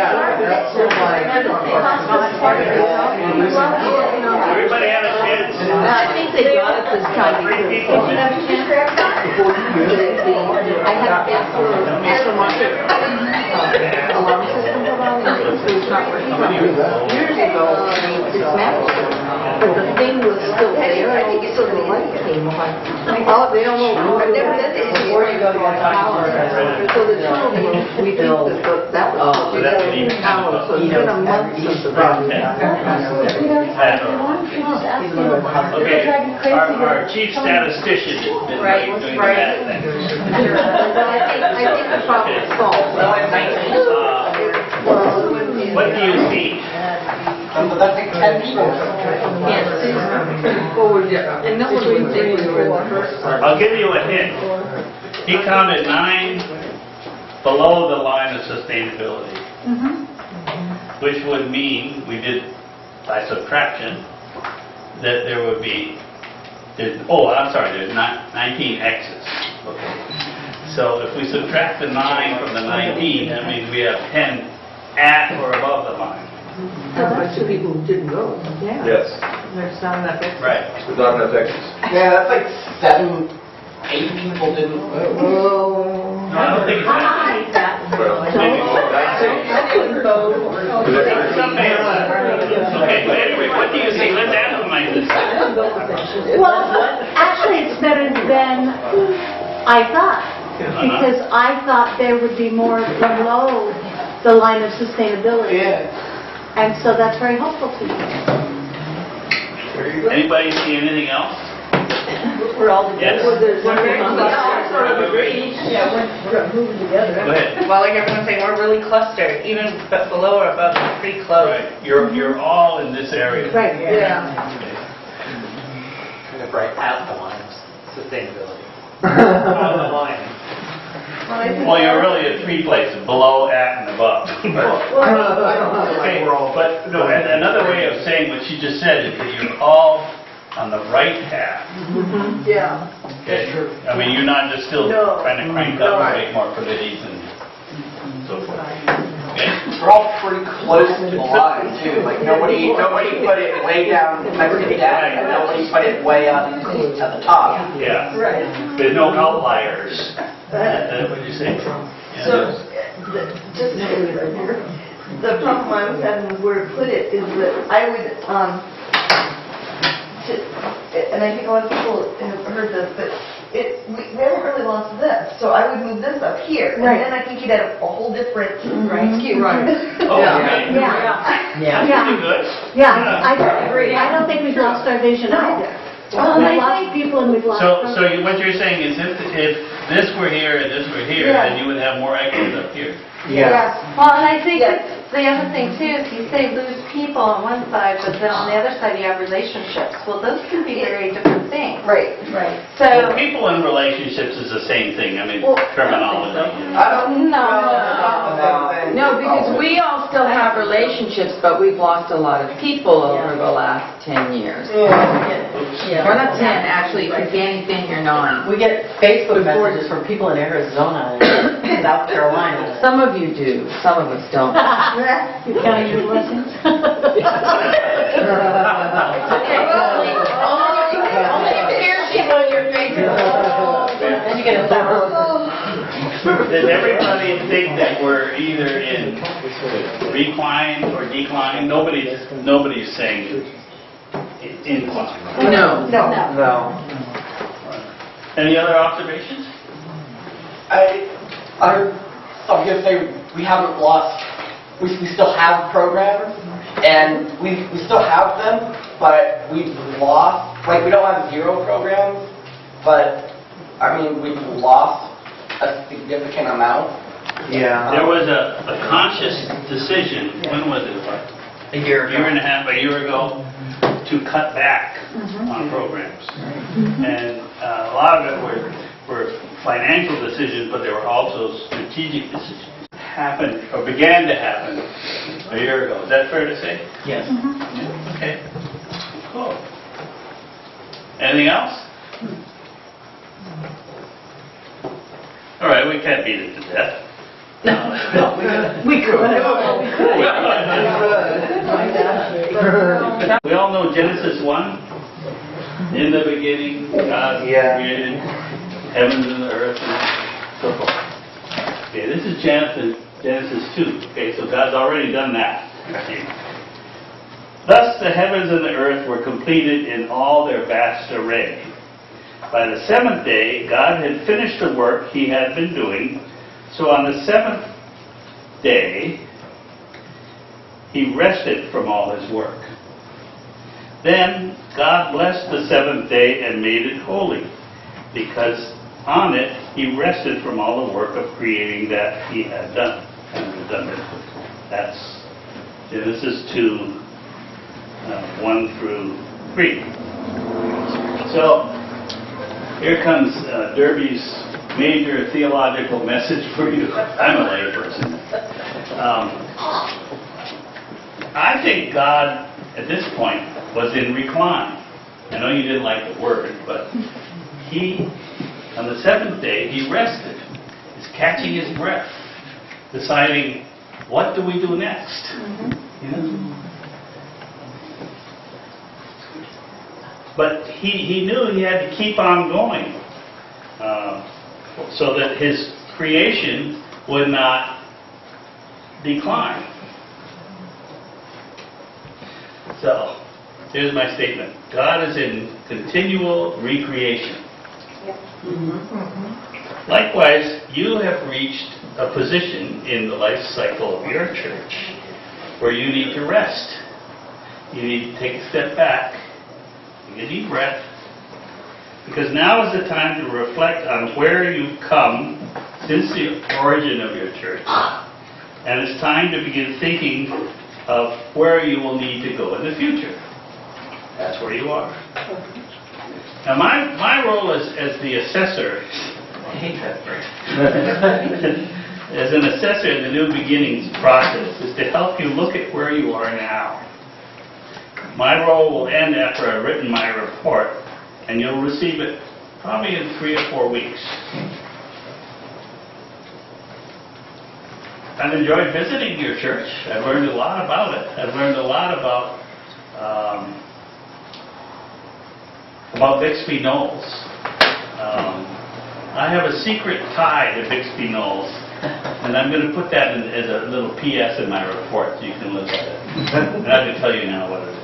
Everybody have a chance? I think they got it this time. I had to ask for aftermarket alarm system put on, so it's not working. Years ago, they dismantled it, but the thing was still there. I think it's so the light came on. Oh, they don't know. I've never done this before. Power. So the two of them, we think that was power. So it's been a month since the problem. Okay, our chief statistician has been doing that thing. I think the problem is solved. What do you see? And that was what we did before. I'll give you a hint. He counted 9 below the line of sustainability, which would mean, we did by subtraction, that there would be, there's 19 X's. Okay. So if we subtract the 9 from the 19, that means we have 10 at or above the line. A bunch of people who didn't go. Yeah. Yes. There's not enough extra. Right. There's not enough X's. Yeah, that's like 7, 8 people didn't. No, I don't think it's that. Well, maybe more. Okay, but anyway, what do you see? Let's analyze this. Well, actually, it's better than I thought, because I thought there would be more below the line of sustainability. Yeah. And so that's very helpful to me. Anybody see anything else? We're all together. Yes. Well, there's one thing on that. Sort of agree. Yeah, we're moving together. Go ahead. Well, like everyone's saying, we're really clustered, even below or above, we're pretty close. Right. You're all in this area. Right, yeah. Kind of right at the line of sustainability. On the line. Well, you're really at 3 places, below, at, and above. Okay, but no, and another way of saying what she just said is that you're all on the right half. Yeah. Okay? I mean, you're not just still trying to crank up and make more committees and so forth. Okay? We're all pretty close to the line too. Like nobody put it way down next to that, and nobody put it way up at the top. Yeah. Right. There's no outliers. That's what you're saying. Yeah. So, just the problem I was having with where to put it is that I would, and I think a lot of people have heard this, but we haven't really lost this, so I would move this up here, and then I think you'd have a whole different skew. Oh, okay. Yeah. That's pretty good. Yeah, I agree. I don't think we've lost our vision either. We've lost people and we've lost... So what you're saying is if this were here and this were here, then you would have more echoes up here. Yes. Well, and I think the other thing too is you say lose people on one side, but then on the other side you have relationships. Well, those can be very different things. Right. So. Well, people in relationships is the same thing. I mean, terminology. No, because we all still have relationships, but we've lost a lot of people over the last 10 years. We're not 10, actually, because Danny's been here 9. We get Facebook messages from people in Arizona and South Carolina. Some of you do, some of us don't. You counting your blessings? Does everybody think that we're either in recline or decline? Nobody's saying incline. No. Any other observations? I'm going to say we haven't lost, we still have programs, and we still have them, but we've lost, like we don't have 0 programs, but I mean we've lost a significant amount. Yeah. There was a conscious decision, when was it? A year and a half, a year ago, to cut back on programs. And a lot of it were financial decisions, but there were also strategic decisions. Happened, or began to happen, a year ago. Is that fair to say? Yes. Okay. Cool. Anything else? All right, we can't beat it to death. We could. We all know Genesis 1. In the beginning, God created heavens and the earth and so forth. Okay, this is Genesis 2. Okay, so God's already done that. Okay. Thus the heavens and the earth were completed in all their vast array. By the 7th day, God had finished the work He had been doing. So on the 7th day, He rested from all His work. Then God blessed the 7th day and made it holy, because on it He rested from all the work of creating that He had done. And we've done this. That's Genesis 2, 1 through 3. So here comes Derby's major theological message for you. I'm a lay person. I think God, at this point, was in recline. I know you didn't like the word, but He, on the 7th day, He rested. He's catching His breath, deciding, what do we do next? You know? But he knew He had to keep on going so that His creation would not decline. So, here's my statement. God is in continual recreation. Likewise, you have reached a position in the life cycle of your church where you need to rest. You need to take a step back, take a deep breath, because now is the time to reflect on where you've come since the origin of your church. And it's time to begin thinking of where you will need to go in the future. That's where you are. Now my role as the assessor, I hate that word, as an assessor in the New Beginnings process is to help you look at where you are now. My role will end after I've written my report, and you'll receive it probably in 3 or 4 weeks. I've enjoyed visiting your church. I've learned a lot about it. I've learned a lot about Bixby Knolls. I have a secret tie to Bixby Knolls, and I'm going to put that as a little PS in my report so you can look at it. And I can tell you now what it is.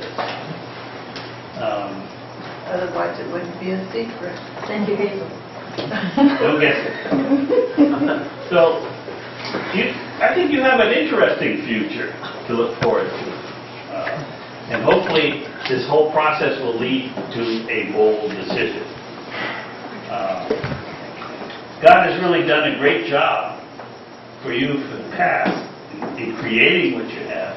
Otherwise it wouldn't be a secret. Thank you, Hazel. Don't guess it. So, I think you have an interesting future to look forward to. And hopefully this whole process will lead to a bold decision. God has really done a great job for you for the past in creating what you have.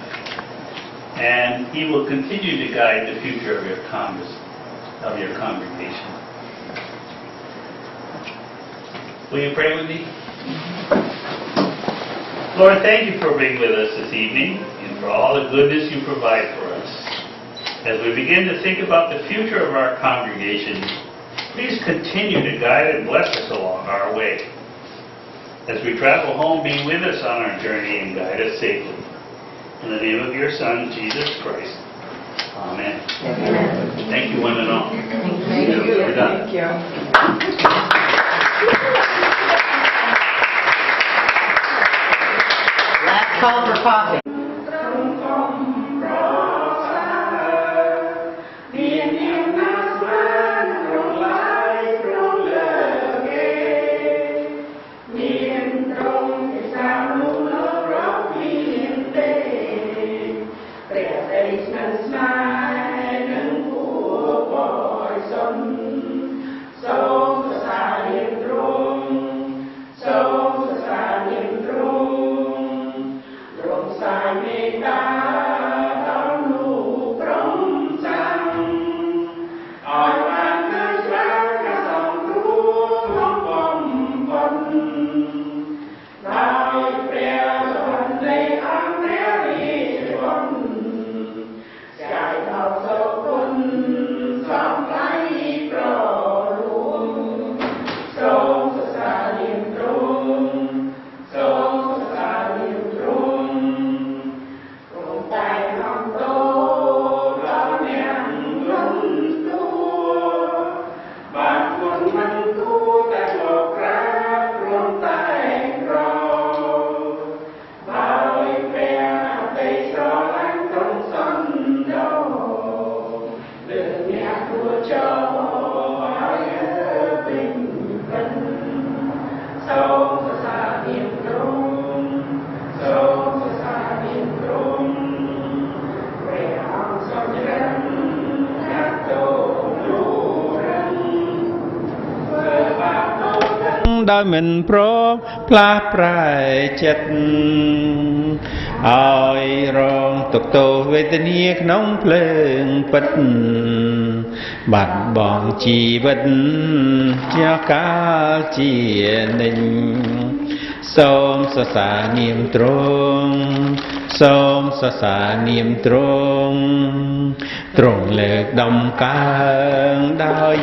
And He will continue to guide the future of your congregation. Will you pray with me? Lord, thank you for being with us this evening and for all the goodness you provide for us. As we begin to think about the future of our congregation, please continue to guide and bless us along our way. As we travel home, be with us on our journey and guide us safely. In the name of your Son, Jesus Christ. Amen. Amen. Thank you, one and all. Thank you. We're done. Thank you. Last call for coffee.ដោយមិនព្រមផ្លាស់ប្រែចិត្តឲ្យរងទុក្ខទោសវេទនាក្នុងភ្លើងពិតបាត់បង់ជីវិតជាកាលជានិញសូមសរសើរនាមទ្រង់សូមសរសើរនាមទ្រង់ទ្រង់លើកដំកើងដោយ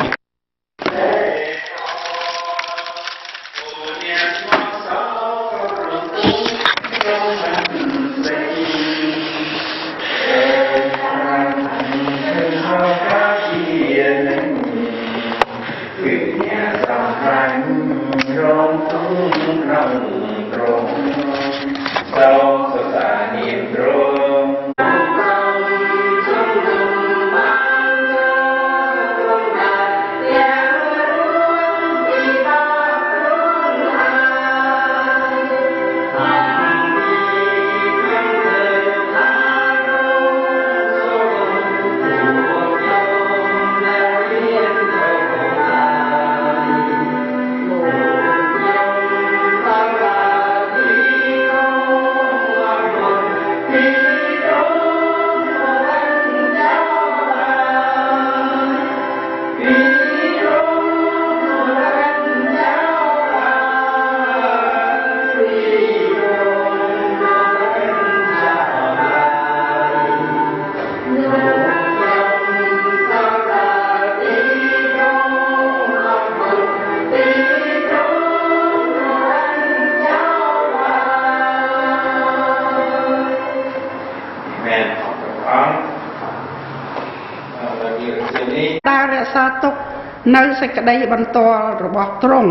នៅសេចក្តីបន្ទាល់របស់ទ្រង់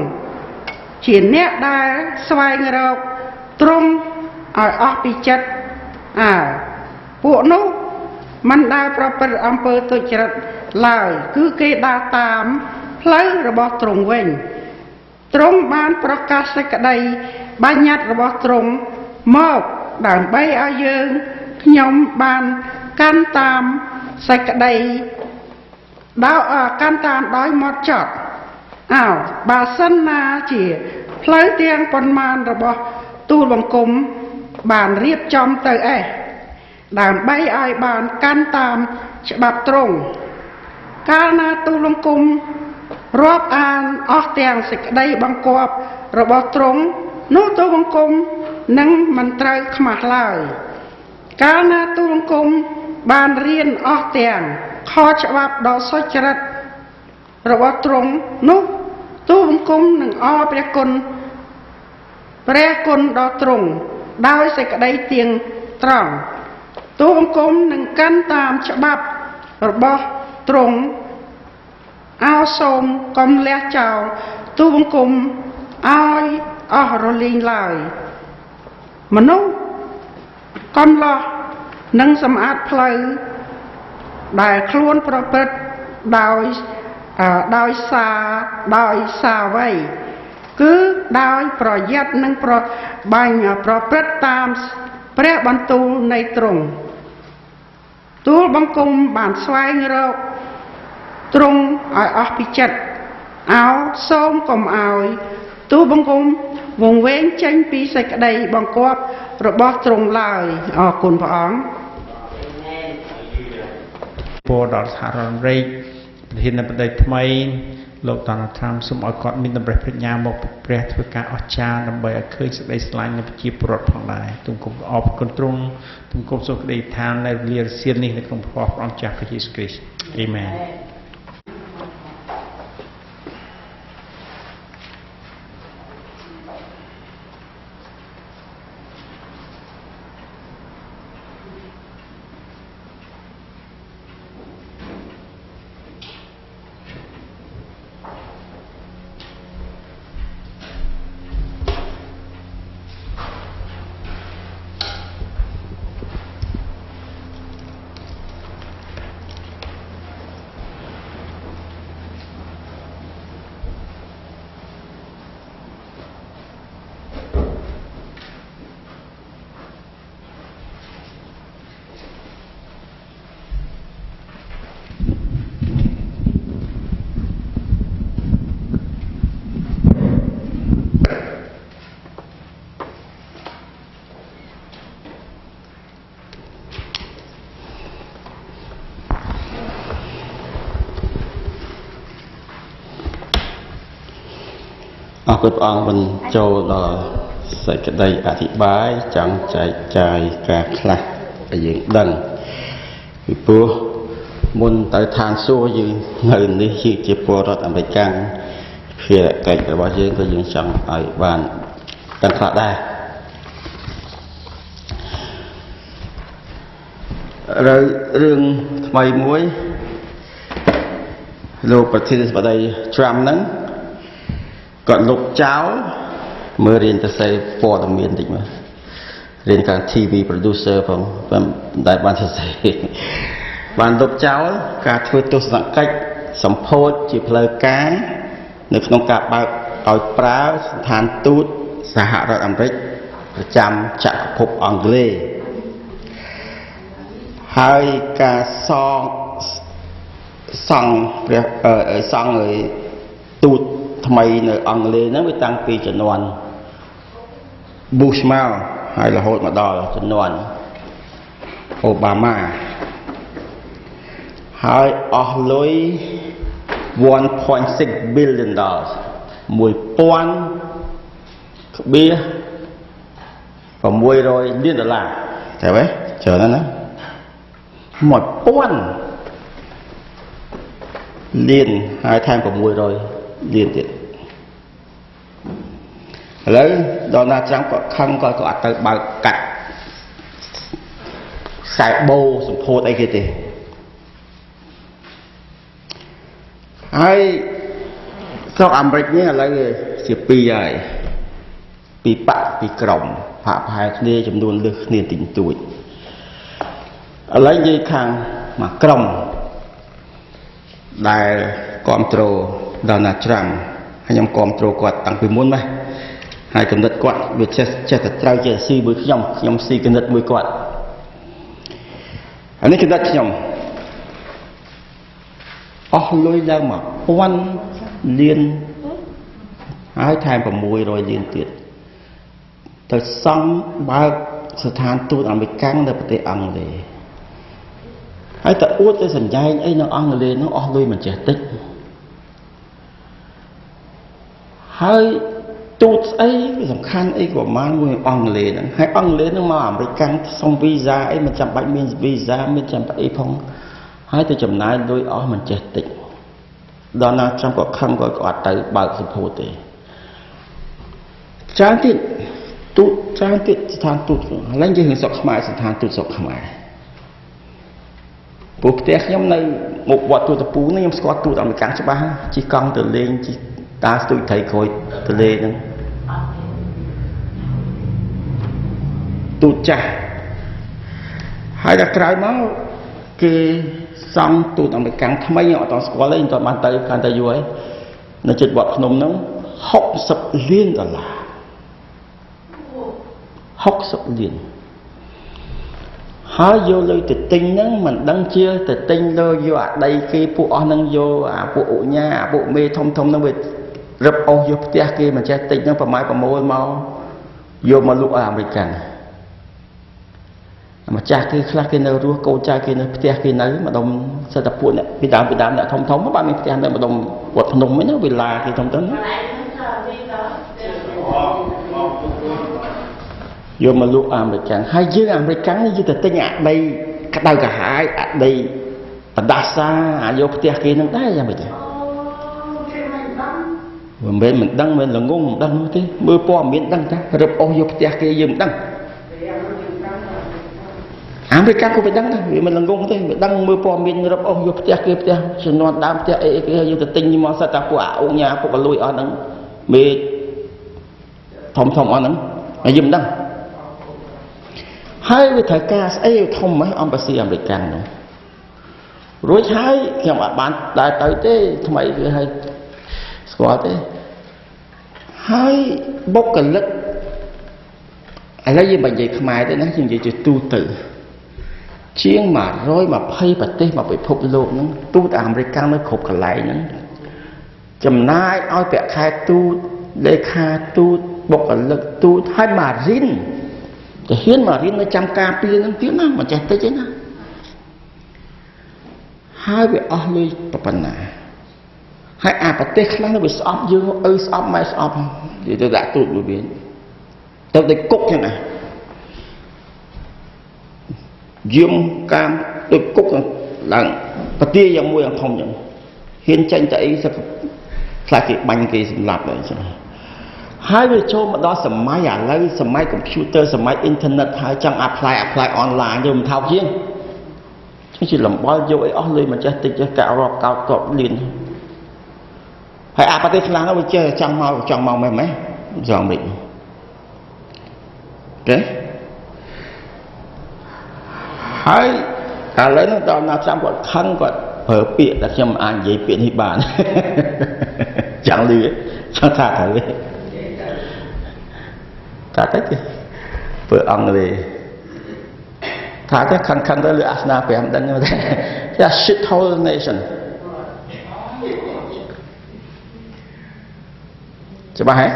ជាអ្នកដែលស្វែងរកទ្រង់ឲ្យអស់ពីចិត្តពួកនោះមិនដែលប្រព្រឹត្តអំពើទុច្ចរិតឡើយគឺគេដើរតាមផ្លូវរបស់ទ្រង់វិញទ្រង់បានប្រកាសសេចក្តីបញ្ញត្តិរបស់ទ្រង់មកដើម្បីឲ្យយើងខ្ញុំបានកាន់តាមសេចក្តីកាន់តាមដោយមកចត់ bà sân na chỉ lấy tiếng con man rồi bỏ tu bằng cung bàn riêng trong tới ấy đàn bay ai bàn can tam bạp trùng ca na tu bằng cung rót an ớt tiếng xịt đây bằng cọp rồi bỏ trùng nô tu bằng cung nâng mình trời khmạc lời ca na tu bằng cung bàn riêng ớt tiếng khó chạ bạp đó xót chật rồi bỏ trùng nô tu bằng cung nâng o bè con đó trùng đôi xịt đây tiếng tròn tu bằng cung nâng can tam chạ bạp rồi bỏ trùng ao sôm con lẽ chào tu bằng cung ai rồi linh lời mà nó con lo nâng xâm át phơi đại khuôn prophet đòi xa vậy cứ đòi project nâng bánh prophet tam pre bản tu này trùng tu bằng cung bản xoay ngơ trùng ở bị chật áo xôm cầm áo tu bằng cung vùng vén tranh pi sạch đây bằng cọp rồi bỏ trùng lại ở cồn phẳng ពរដល់សហរដ្ឋអាមេរិកប្រធានាធិបតីថ្មីលោកតាណាត្រាំសូមឲ្យគាត់មានតម្រេះប្រាជ្ញាមកព្រះធ្វើការអស្ចារ្យដើម្បីឲ្យឃើញសេចក្តីស្រឡាញ់នៃប្រជាពលរដ្ឋផងដែរទូលគុំអរគុណទ្រង់ទូលគុំសូមក្តីឋាននៅវេលារសៀលនេះនៅក្នុងព្រះអង្គចាស់ព្រះយេស៊ូវគ្រីស្ទអេមែន អរគុណព្រះអង្គមិនចូលដល់សេចក្តីអធិប្បាយចង់ចែកចាយការខ្លះដែលយើងដឹងពីព្រោះមុនទៅឋានសួគ៌យើងនៅនេះជាពលរដ្ឋអាមេរិកភារកិច្ចរបស់យើងក៏យើងចង់ឲ្យបានកាន់ខ្លះដែររឿងថ្មីមួយលោកប្រធានាធិបតីត្រាំហ្នឹង គាត់លុបចោលមើលរៀនទៅសេព័ត៌មានតិចមើលរៀនខាង TV producer ផងដែលបានសរសេរបានលុបចោលការធ្វើទស្សនកិច្ចសម្ពោធជាផ្លូវការនៅក្នុងការបើកឲ្យប្រើស្ថានទូតសហរដ្ឋអាមេរិកប្រចាំចក្រភពអង់គ្លេសហើយការសង់ទូត ថ្មីនៅអង់គ្លេសហ្នឹងវាតាំងពីជំនាន់ Bush មកហើយរហូតមកដល់ជំនាន់ Obama ហើយអស់លុយ $1.6 billion 1000 $600 លានដុល្លារតែវិញច្រើនណាស់1000 លានហើយថែម600 លានទៀត ឥឡូវដល់ណាចាំគាត់ខឹងគាត់អត់ទៅបើកកាត់ខ្សែបូសម្ពោធអីគេទេហើយស្រុកអាមេរិកនេះឥឡូវជាពីរហើយពីបកពីក្រុមផាកផែគ្នាចំនួនលើសគ្នាតិចតួចឥឡូវនិយាយខាងមួយក្រុមដែលគ្រប់គ្រងដល់ណាច្រាំងហើយខ្ញុំគ្រប់គ្រងគាត់តាំងពីមុនណា ហើយគំនិតគាត់វាចេះតែត្រូវជាស៊ីមួយខ្ញុំស៊ីគំនិតមួយគាត់អានេះគំនិតខ្ញុំអស់លុយឡើង1000 លាន ហើយថែម600លានទៀតទៅសំបើកស្ថានទូតអាមេរិកនៅប្រទេសអង់គ្លេសហើយតើអួតទៅសញ្ញែងអីនៅអង់គ្លេសនោះអស់លុយមិនចេះតិចហើយទូតស្អីសំខាន់អីក៏បានមួយអង់គ្លេសហ្នឹងហើយអង់គ្លេសហ្នឹងមកអាមេរិកសុំវីសាអីមិនចាំបាច់មានវីសាមានចាំបាច់អីផងហើយទៅចំណាយលុយអស់មិនចេះតិចដល់ណាចាំក៏ខឹងក៏អត់ទៅបើកសម្ពោធទេច្រើនទៀតទូតច្រើនទៀតស្ថានទូតឥឡូវយើងស្រុកខ្មែរស្ថានទូតស្រុកខ្មែរពួកផ្ទះខ្ញុំនៅមុខវត្តទូតពូនេះខ្ញុំស្គាល់ទូតអាមេរិកច្បាស់ជិះកង់ទៅលេងជិះតាស្ទូចត្រីក្រូចទលេហ្នឹងទូតចាស់ហើយដល់ក្រោយមកគេសង់ទូតអាមេរិកថ្មីអត់តស្គាល់ទេមិនតបានទៅកាន់តែយូរហើយនៅជិតវត្តភ្នំហ្នឹង$60 លាន$60 លានហើយយកលុយទៅទិញហ្នឹងមិនដឹងជាទៅទិញលើយកអាដីគេពួកអស់ហ្នឹងយកអាពួកអុញ៉ាអាពួកមេធំហ្នឹងវារឹបអស់យកផ្ទះគេមិនចេះទិញហ្នឹងប្រម៉ែប្រមូលមកយកមកលក់ឲ្យអាមេរិកម្ចាស់គេខ្លះគេនៅរស់កូនចៅគេនៅផ្ទះគេនៅម្ដុំសិតតែពួកអ្នកពីដើមអ្នកធំបានមានផ្ទះនៅម្ដុំវត្តភ្នំហ្នឹងវិឡាគេធំយកមកលក់អាមេរិកហើយយើងអាមេរិកនេះយើងទៅទិញអាដីក្តៅក្រហាយអាដីបដាសាយកផ្ទះគេនឹងដែរយ៉ាងម៉េចមិនដឹងមិនល្ងងមិនដឹងទេមើលព័ត៌មានដឹងតែរឹបអស់យកផ្ទះគេយើងមិនដឹងអាមេរិកក៏មិនដឹងដែរវាមិនល្ងងទេវាដឹងមើលព័ត៌មានរឹបអស់យកផ្ទះគេផ្ទះជំនាន់ដើមផ្ទះអីគេយើងទៅទិញមកសិតតែពួកអុញ៉ាពួកកលួយអស់ហ្នឹងមេធំអស់ហ្នឹងហើយយើងមិនដឹងហើយវាត្រូវការស្អីធំហ្នឹងអំបាស៊ីអាមេរិកហ្នឹងរួចហើយខ្ញុំអត់បានដើរទៅទេថ្មីវាឲ្យស្គាល់ទេហើយបុគ្គលិកឥឡូវយើងមិននិយាយខ្មែរទេណាយើងនិយាយជាទូទៅជាង120ប្រទេសមកពិភពលោកហ្នឹងទូតអាមេរិកនៅគ្រប់កន្លែងហ្នឹងចំណាយឲ្យប្រាក់ខែទូតលេខាទូតបុគ្គលិកទូតហើយម៉ារីនទៅហ៊ានមករៀននៅចាំការពារហ្នឹងទៀតណាមិនចេះតិចទេណាហើយវាអស់លុយប៉ុណ្ណាហើយអាប្រទេសខ្លះវាស្អប់យើងស្អប់ម៉ែស្អប់និយាយទៅដាក់ទូតមួយវិញទៅតែគុកចឹងណាយាមកាមដូចគុកឡើងប្រទាយ៉ាងមួយយ៉ាងធំចឹងហ៊ានចេញតែអីសិតខ្លះគេបាញ់គេសម្លាប់អីចឹងហើយវាចូលមកដល់សម័យឥឡូវសម័យកុំព្យូទ័រសម័យអ៊ីនធឺណិតហើយចង់ apply online យកមិនថោកជាងជាលំបល់យកអីអស់លុយមិនចេះតិចចេះកាក់រាប់កោតកប់លានហើយអាប្រទេសខ្លះនោះវាចេះចង់មកមែនចង់មិនទេហើយឥឡូវនោះដល់ណាចាំគាត់ខឹងគាត់ប្រើពាក្យតែខ្ញុំអាចនិយាយពាក្យនេះបានចង់លឺចង់ថាទៅថាទៅធ្វើអង់គ្លេសថាទៅខឹងទៅលើអាសនា5ដឹងទេ shit hole nation ច្បាស់ហ៎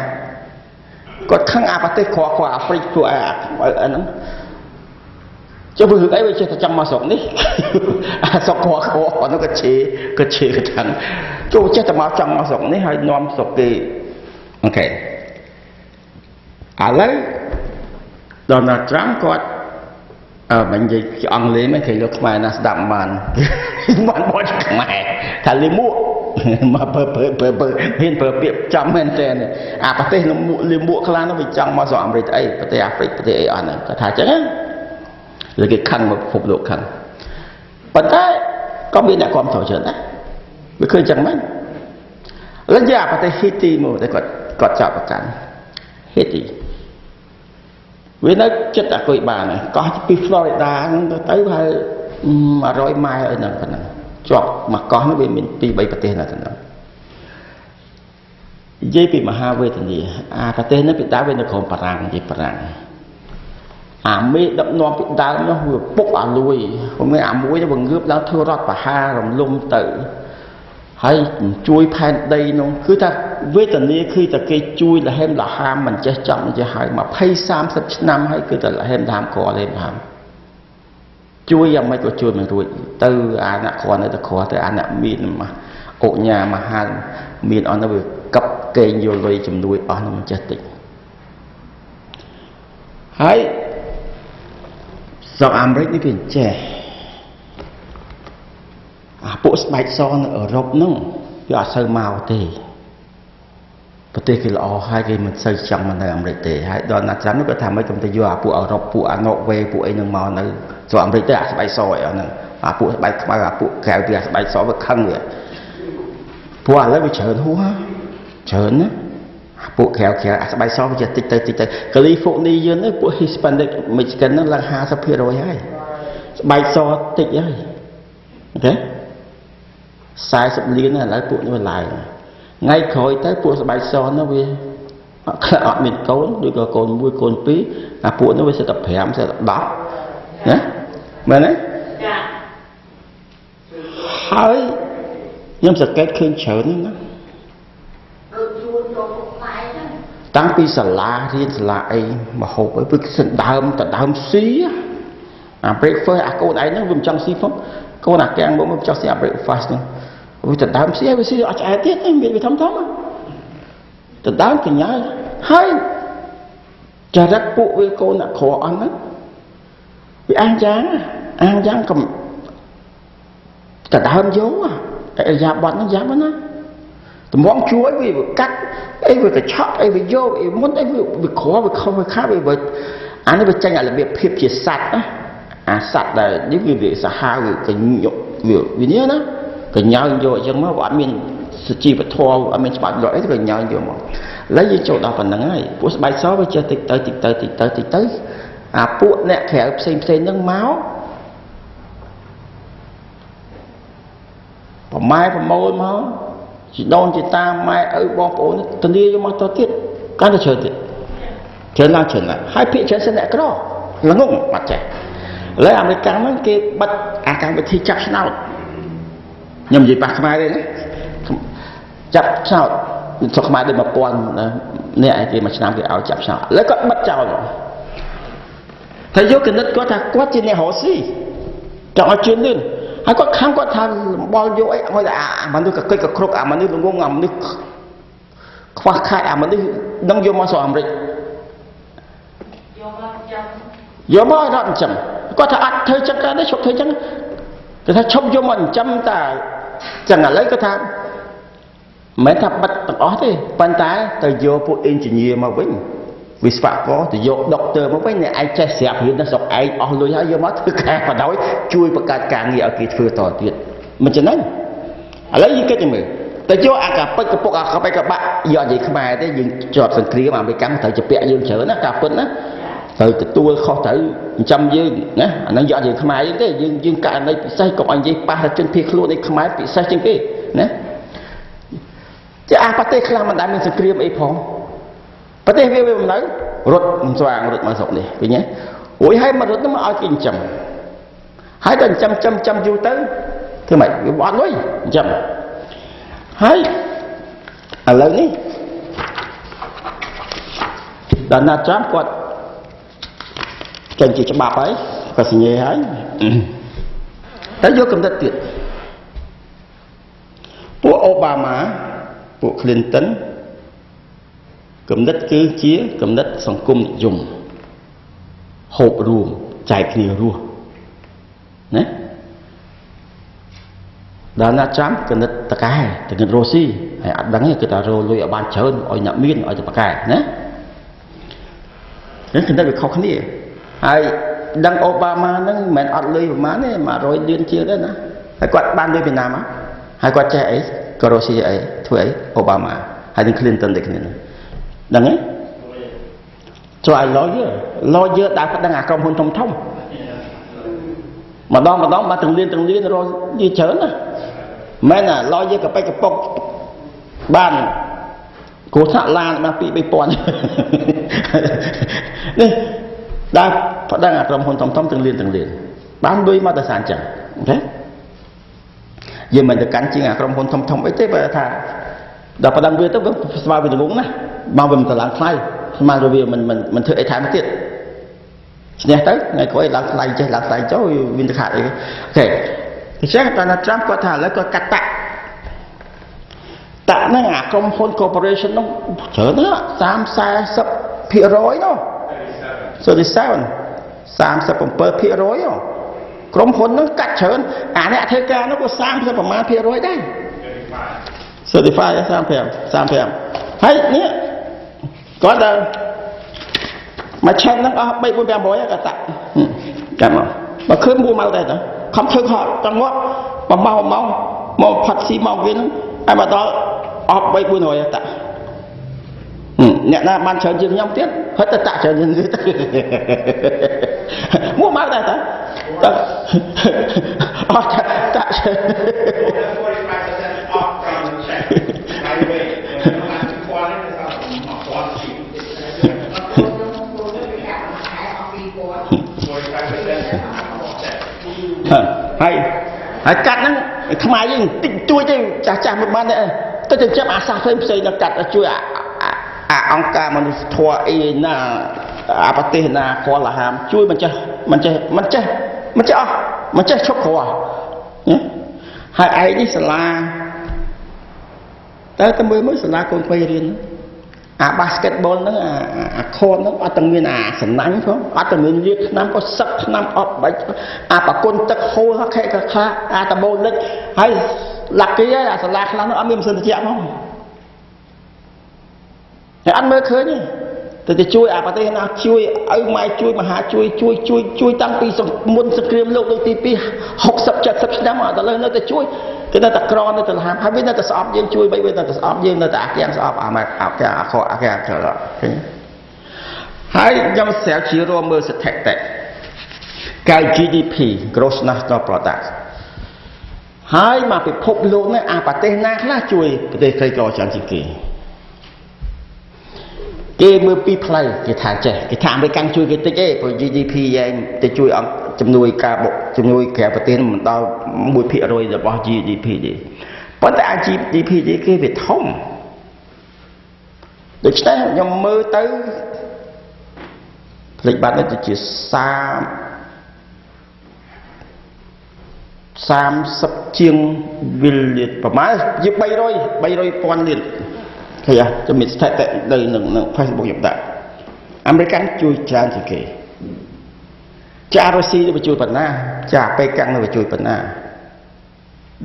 គាត់ខឹងអាប្រទេសក្រអាហ្វ្រិកពួកអាហ្នឹងចុះរឿងអីវាចេះតែចាំមកស្រុកនេះអាស្រុកក្រនោះក៏ជេរខឹងចុះចេះតែមកចង់មកស្រុកនេះហើយនាំស្រុកគេអូខេឥឡូវDonald Trump គាត់មិននិយាយអង់គ្លេសមិនគេលោកខ្មែរណាស្ដាប់បានបានបោះខ្មែរថាលីមួកមកប្រើហ៊ានប្រើពាក្យចំមែនតើអាប្រទេសលីមួកខ្លះនោះវាចង់មកស្រុកអាមេរិកអីប្រទេសអាហ្វ្រិកប្រទេសអីអស់ហ្នឹងគាត់ថាអញ្ចឹងលើគេខឹងមកពិភពលោកខឹងប៉ុន្តែក៏មានអ្នកគាំទ្រច្រើនដែរវាឃើញអញ្ចឹងមែនឥឡូវយកប្រទេសហេទីមកតែគាត់ចាប់ប្រកាន់ហេទីវានៅចិត្តអាគុយបានកោះពី Florida ហ្នឹងទៅហើយ100 ម៉ាយលអីហ្នឹងប៉ុណ្ណឹងជាប់មកកោះនោះវាមាន2-3ប្រទេសនៅក្នុងនិយាយពីមហាវេទនាអាប្រទេសនេះពីដើមវានៅក្រោមបារាំងនិយាយបារាំងអាមេដឹកនាំពីដើមនោះវាពុកអាលួយព្រោះមានអាមួយទៅងើបឡើងធ្វើរដ្ឋប្រហាររំលំទៅ hay chui pan đây nó cứ ta với tậnนี้คือแต่cái chui là hem là ham mìnhจะจับมันจะหายมาให้30 năm hay cứแต่là hem tham cỏ lên tham chuiยังไม่ก็chuiมันรู้từ anh nè cỏ này từ cỏ từ anh nè miền mà ổ nhà mà han miền anh nó bị cặp kênh vô lôi chùm đuôi anh nó chết tịnh hay do America này biển trẻ bộ bạch son ở rộng nông ở sơ màu thìประเทศคือเราให้cái mình xây trong mình ở America hay đó là chắn nó có tham mấy công ty vừa bộ ở rộng bộ ở nội về bộ ấy nông màu nữa do America bạch sỏi ở nè bộ bạch mà bộ kẹo thì bạch sỏi vật khăn vậy bộ ở lấy bị chởn húa chởn á bộ kẹo bạch sỏi bây giờ tịch California dưới nó bộ Hispanic Michigan nó là 50% rồi hay bạch sỏi tịch ấy ok sai sập liên là lấy bộ như lại ngay khỏi tới bộ bạch son nó về ở miền cốn đôi có cồn vui cồn pí bộ nó sẽ tập hẻm sẽ tập đắp nhé mà đấy hơi nhưng sẽ kết khơi chớn nó tăng pi sả la thiên là ấy mà hộp với sự đam xí breakfast cô ấy nó vùng trong xí phong cô nào càng bố cho xe breakfast vì thật đám xe với xe ở chạy tiết em bị thấm thật đám thì nhai hay chả rất bộ với cô là khó ăn á vì ăn chán cầm thật đám dấu giá bọn nó giá bọn nó tụi món chuối vì cắt ấy vì cái chót ấy vì vô ấy muốn ấy vì khó vì không phải khác vì anh ấy bị tranh là việc phiếp chỉ sạch á sạch là những việc xã hai cái nhộn vì nhớ đó cái nhau vô chẳng mà bọn mình chỉ phải thua bọn mình bạn gọi cái nhau vô mà lấy gì chỗ đó còn nắng này bố bài sáu với chơi tịch tới bố nè khéo xem nâng máu và mai và môi máu chỉ đón chỉ ta mai ở bom ổn tình đi cho mà to tiết cái là chơi tiết chơi lang chơi lại hai phía chơi sẽ lại cái đó là ngông mặt trẻ lấy làm cái cám cái bắt càng bị thi chắc nào nhầm gì bạc mai đây đấy chập sao cho mai đây mà quan nè thì mà làm cái áo chập sao lấy con bắt chào rồi thầy vô cái đất có thằng quá trên này họ xí chọn chuyên lên hay có không có thằng bao vô ấy ngồi là mà nước cái khúc mà nước ngông ngầm nước khoa khai mà nước nông vô mà sòm rồi vô mà đó chậm có thằng ăn thời chắc cái đấy chụp thời chắc cái thằng chụp vô mình chăm ta chẳng là lấy cái thằng mấy thằng bắt đó thì ban tay từ vô phụ engineer mà vĩnh vì sao có từ vô doctor mà vĩnh này ai che sẹp hiện nó sọc ai ở lối hay vô mất thứ cả và đói chui và càng nghĩa ở kỳ thừa tỏ tuyệt mình chỉ nói lấy gì cái gì mình từ vô cả cái bộ cái bạn giờ gì không ai đấy dừng chọt phần kia mà bị cắn thời chụp bẹ dương chở nó cà phê á từ cái tua khó tới trăm dương nhé nó dọn gì không ai thế dương cả đây xây cộng anh gì ba trên phía luôn đây không ai bị xây trên kia nhé chứ ai bắt tay làm mà đã mình sẽ kia ấy phong bắt tay về mình nói rốt xoàng rốt mà rộng đi vậy nhé ôi hay mà rốt nó mà ai kinh chậm hai lần trăm du tới thế mày bỏ lối chậm hay lớn đi đàn na chám quạt chân chỉ cho bạp ấy có gì nhé ấy tới vô cầm đất tuyệt của Obama của Clinton cầm đất cứ chia cầm đất sòng cung dùng hộp ruộng chạy kia rùa nè đó là chám cầm đất ta cái từ cái Rosie hay ăn đắng cái ta rồi lui ở ban chơn ở nhà miên ở chỗ cái nè đến khi ta bị khó khăn đi hay đăng Obama nó mẹ ăn lưới má này mà rồi liên chia đấy nè hay quạt ban lưới Việt Nam á hay quạt trẻ ấy Rosie ấy thôi ấy Obama hay đến Clinton đấy cái này đằng ấy cho ai lo dơ đã phát đang công hôn thông mà đó mà từng liên rồi đi chớn à mấy là lo dơ cái bọc bàn của thạ lan mà bị pòn đã phát đang công hôn thông từng liên bán đuôi mà tài sản chẳng ok យើងមិនទៅកាន់ជាងអាក្រុមហ៊ុនធំអីទេបើថាដល់ប៉ុណ្ណឹងវាទៅស្មើវាល្ងងណាមកវាមិនទៅឡើងថ្លៃស្មើវាមិនធ្វើអីថែមទៀតឈ្នះទៅថ្ងៃក្រោយឡើងថ្លៃចេះឡើងថ្លៃចុះវាទៅខាតអីអូខេអញ្ចឹងតើណាត្រាំគាត់ថាឥឡូវគាត់កាត់តាក់ហ្នឹងអាក្រុមហ៊ុន corporation ហ្នឹងច្រើនណា30-40% នោះ37% ក្រុមហ៊ុនហ្នឹងកាត់ច្រើនអាអ្នកធ្វើការនោះក៏30ប្រមាណ%ដែរ certify 35ហើយនេះគាត់ដល់មួយឆានហ្នឹងអស់3 4 500គាត់តាក់ចាំមកបើឃើញមួយម៉ោងដែរតើខំធ្វើខកចង់មកមកផាត់ស៊ីមកវិញហើយមកដល់អស់3 400តាក់អ្នកណាបានច្រើនជាងខ្ញុំទៀតហិតទៅតាក់ច្រើនជាងគេទៅមួយម៉ោងដែរតើអត់តាក់ច្រើនហើយកាត់ហ្នឹងខ្មែរយើងតិចជួយទេចាស់មិនបានទេទៅទៅចាប់អាសាសផ្សេងទៅកាត់ជួយអាអង្គការមនុស្សធម៌អីណាអាប្រទេសណាខលហាមជួយមិនចេះអស់មិនចេះឈប់ក្រហើយឯងនេះសាលាតែមើលសាលាកូនក្មេងរៀនអា basketball ហ្នឹងអាខនហ្នឹងអត់ទាំងមានអាសំណាញ់ផងអត់ទាំងមានលាបថ្នាំក៏សឹកថ្នាំអត់បាច់អាប្រគុណទឹកហូរខែខ្លះអាតបូលិចហើយ lucky ហើយអាសាលាខ្លះហ្នឹងអត់មានម៉ាស៊ីនត្រជាក់ផងតែអត់មើលឃើញទេទៅជួយអាប្រទេសណាជួយឪម៉ែជួយមហាជួយតាំងពីមុនសង្គ្រាមលោកលើកទី2 60-70 ឆ្នាំអត់ដល់នៅតែជួយគេនៅតែក្រនៅតែលហាមហើយវានៅតែស្អប់យើងជួយបីវានៅតែស្អប់យើងនៅតែអាគាំងស្អប់អាម៉ែអាខអាខអាគាំងឃើញហើយខ្ញុំស្រាវជ្រាវរួមមើលស្ថិតិកាយ GDP Gross National Product ហើយមកពិភពលោកនេះអាប្រទេសណាខ្លះជួយប្រទេសក្រីក្រច្រើនជាងគេមើលពីផ្លូវគេថាចេះគេថាអាមេរិកជួយគេតិចទេព្រោះ GDP ឯងទៅជួយអង្គជំនួយការបុកជំនួយក្រៅប្រទេសមិនដល់ 1% របស់ GDP ទេប៉ុន្តែអា GDP នេះគេវាធំដូច្នេះខ្ញុំមើលទៅផ្លេចបាត់នេះទៅជា30ជាង billion ប្រមាណជា300,000 លានឃើញចាំមានស្ថិតិនៅនឹង Facebook ខ្ញុំដាក់អាមេរិកជួយច្រើនជាងគេចារុស្ស៊ីទៅជួយប៉ុណ្ណាចាប៉េកាំងទៅជួយប៉ុណ្ណា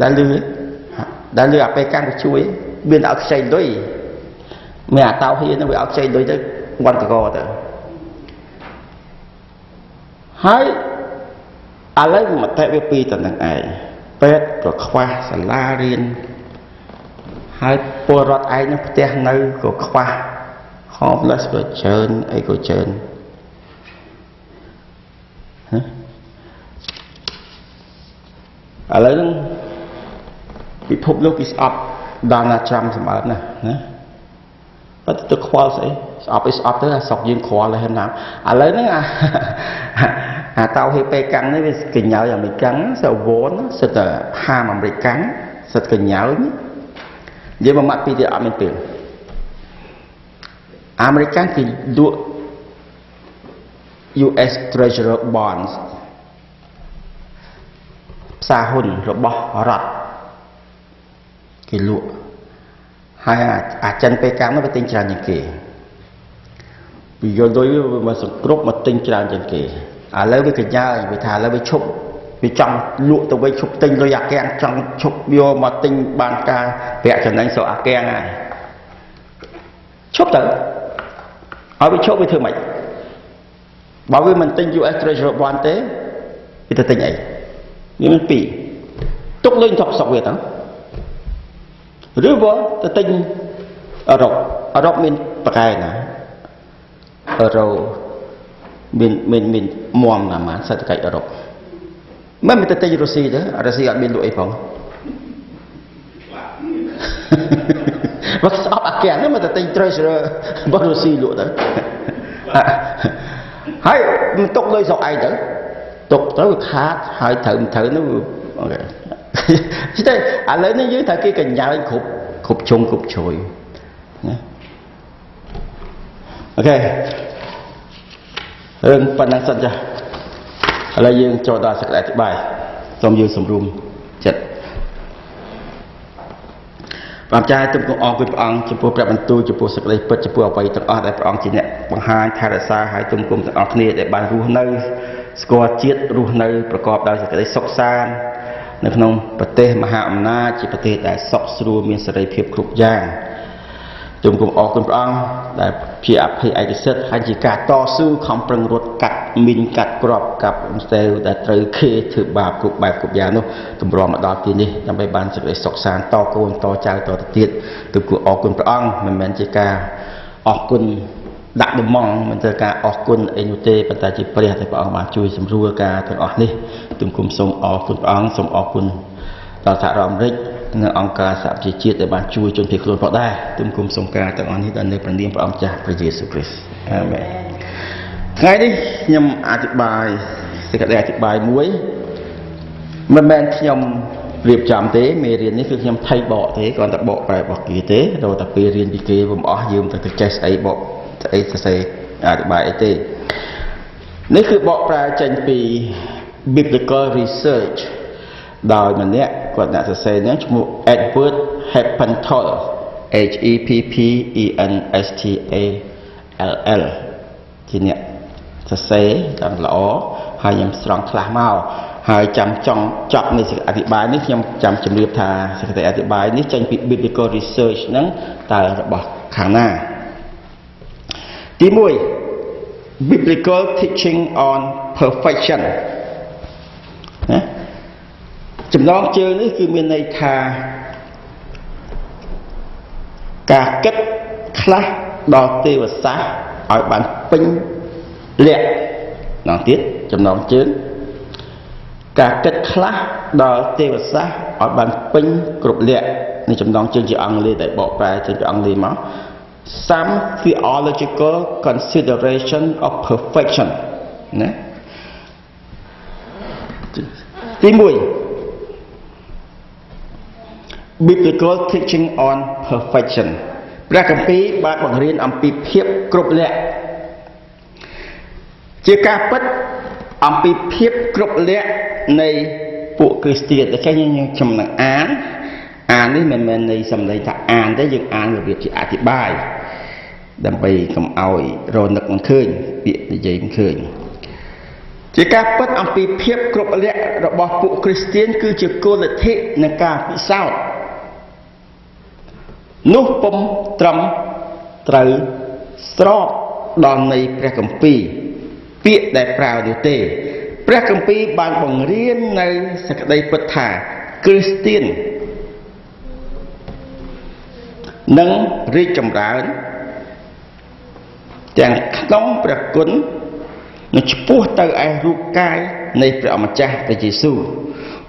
ដែលលឺអាប៉េកាំងទៅជួយមានឲ្យខ្ចីលុយមានអាតោហ៊ានទៅវាឲ្យខ្ចីលុយទៅវ៉ាន់តកទៅហើយឥឡូវមតិវាពីទៅនឹងឯងពេទ្យក៏ខ្វះសាលារៀនហើយពលរដ្ឋឯងនឹងផ្ទះនៅក៏ខ្វះ homeless ក៏ច្រើនអីក៏ច្រើនឥឡូវហ្នឹងពិភពលោកគេស្អប់ដល់ណាចាំសម្បត្តិណាអត់ទៅខ្វល់ស្អីស្អប់ទៅស្រុកយើងខ្វល់ហើយណាឥឡូវហ្នឹងអាតោហេពេកាំងនេះវាកញ្ញើអាមេរិកាំងសិតវ៉នសិតហាមអាមេរិកាំងសិតកញ្ញើនិយាយមកម៉ាត់ពីទៀតអត់មានពេលអាមេរិកាំងគេលក់ US Treasury Bonds ផ្សារហ៊ុនរបស់រដ្ឋគេលក់ហើយអាចិនពេកាំងនោះវាទិញច្រើនជាងគេពីយកលុយមកសង្គ្រប់មកទិញច្រើនជាងគេឥឡូវវាកញ្ញើវាថាឥឡូវវាឈប់វាចង់លក់ទៅវិញឈប់ទិញលុយអាកាំងចង់ឈប់យកមកទិញបានការប្រាក់ចំណេញសូអាកាំងហើយឈប់ទៅឲ្យវាឈប់វាធ្វើម៉េចបើវាមិនទិញ US Treasury Bond ទេវាទៅទិញអីវាមានពីរទុកលុយថប់ស្រុកវាទៅឬក៏ទៅទិញអឺរ៉ុបមានប្រកែណាអឺរ៉ូមានមុំណាស់សេដ្ឋកិច្ចអឺរ៉ុបមិនទៅទិញរុស្ស៊ីទេរុស្ស៊ីអត់មានលក់អីផងបើស្អប់អាកាំងមិនទៅទិញ treasurer របស់រុស្ស៊ីលក់ទៅហើយមិនទុកលុយស្រុកឯងទៅទុកទៅវាខាតហើយត្រូវនោះអូខេ ទេឥឡូវនេះយើងត្រូវគេកញ្ញាគ្រប់ជុំគ្រប់ជ្រុយណាអូខេរឿងប៉ុណ្ណឹងសិនចាឥឡូវយើងចូលដល់សេចក្តីអធិប្បាយសូមយើងសម្រុំចិត្តព្រះចាស់ទុំគង់អរគុណព្រះអង្គចំពោះព្រះបន្ទូលចំពោះសេចក្តីពិតចំពោះអ្វីទាំងអស់ដែលព្រះអង្គជាអ្នកបង្ហាញថែរក្សាឲ្យទុំគុំទាំងអស់គ្នាដែលបានរស់នៅស្គាល់ជាតិរស់នៅប្រកបដោយសេចក្តីសុខសាន្តនៅក្នុងប្រទេសមហាអំណាចជាប្រទេសដែលសុខស្រួលមានសេរីភាពគ្រប់យ៉ាងទុំគុំអរគុណព្រះអង្គដែលជាអភ័យឯកសិទ្ធិហើយជាការតស៊ូខំប្រឹងរត់កាត់មីនកាត់ក្របកាប់ស្ទែវដែលត្រូវខេធ្វើបាបគ្រប់បែបគ្រប់យ៉ាងនោះទម្រាំមកដល់ទីនេះដើម្បីបានសេចក្តីសុខសាន្តតកូនតចៅតទៅទៀតទុំគុំអរគុណព្រះអង្គមិនមែនជាការអរគុណដាក់ដំងមិនទៅការអរគុណអីនោះទេប៉ុន្តែជាព្រះដែលព្រះអង្គបានជួយសម្រួលការទាំងអស់នេះទុំគុំសូមអរគុណព្រះអង្គសូមអរគុណដល់សហរដ្ឋអាមេរិកនិងអង្គការសហប្រជាជាតិដែលបានជួយជនភៀសខ្លួនផងដែរទុំគុំសូមការទាំងអស់នេះដល់នៅព្រះនាមព្រះអង្គចាស់ព្រះយេស៊ូវគ្រីស្ទអាមែនថ្ងៃនេះខ្ញុំអធិប្បាយសេចក្តីអធិប្បាយមួយមិនមែនខ្ញុំរៀបចំទេមេរៀននេះគឺខ្ញុំថៃបកទេគ្រាន់តែបកប្រែរបស់គេទេរហូតតែពេលរៀនពីគេមិនអស់យើងទៅចេះស្អីបកស្អីសរសេរអធិប្បាយអីទេនេះគឺបកប្រែចេញពី biblical research ដោយម្នាក់គាត់អ្នកសរសេរហ្នឹងឈ្មោះ Edward Heppenstall Heppenstall ជាអ្នកសរសេរតាមល្អហើយខ្ញុំស្រង់ខ្លះមកហើយចាំចង់ចប់នៃសេចក្តីអធិប្បាយនេះខ្ញុំចាំជម្រាបថាសេចក្តីអធិប្បាយនេះចេញពី biblical research ហ្នឹងតើរបស់ខាងណាទី1 biblical teaching on perfection ណាចំណងជើងនេះគឺមានន័យថាការគិតខ្លះដល់ទេវសាស្ត្រឲ្យបានពេញលក្ខណៈទៀតចំណងជើងការគិតខ្លះដល់ទេវសាស្ត្រឲ្យបានពេញគ្រប់លក្ខនេះចំណងជើងជាអង់គ្លេសដែលបកប្រែចេញពីអង់គ្លេសមក some theological consideration of perfection ណាទី1 biblical teaching on perfection ព្រះគម្ពីរបានបង្រៀនអំពីភាពគ្រប់លក្ខជាការពិតអំពីភាពគ្រប់លក្ខនៃពួកគ្រីស្ទានតែខ្ញុំនឹងអាននេះមិនមែននៃសម្ដីថាអានទេយើងអានរបៀបជាអធិប្បាយដើម្បីកុំឲ្យរនឹកមិនឃើញពាក្យនិយាយមិនឃើញជាការពិតអំពីភាពគ្រប់លក្ខរបស់ពួកគ្រីស្ទានគឺជាគោលលទ្ធិនៃការពិសោធន៍នោះពុំត្រឹមត្រូវស្របដល់នៃព្រះគម្ពីរពាក្យដែលប្រើនោះទេព្រះគម្ពីរបានបង្រៀននៅសេចក្តីពិតថាគ្រីស្ទាននឹងរីកចម្រើនទាំងក្នុងព្រះគុណនិងឆ្ពោះទៅឯរូបកាយនៃព្រះម្ចាស់ព្រះយេស៊ូវ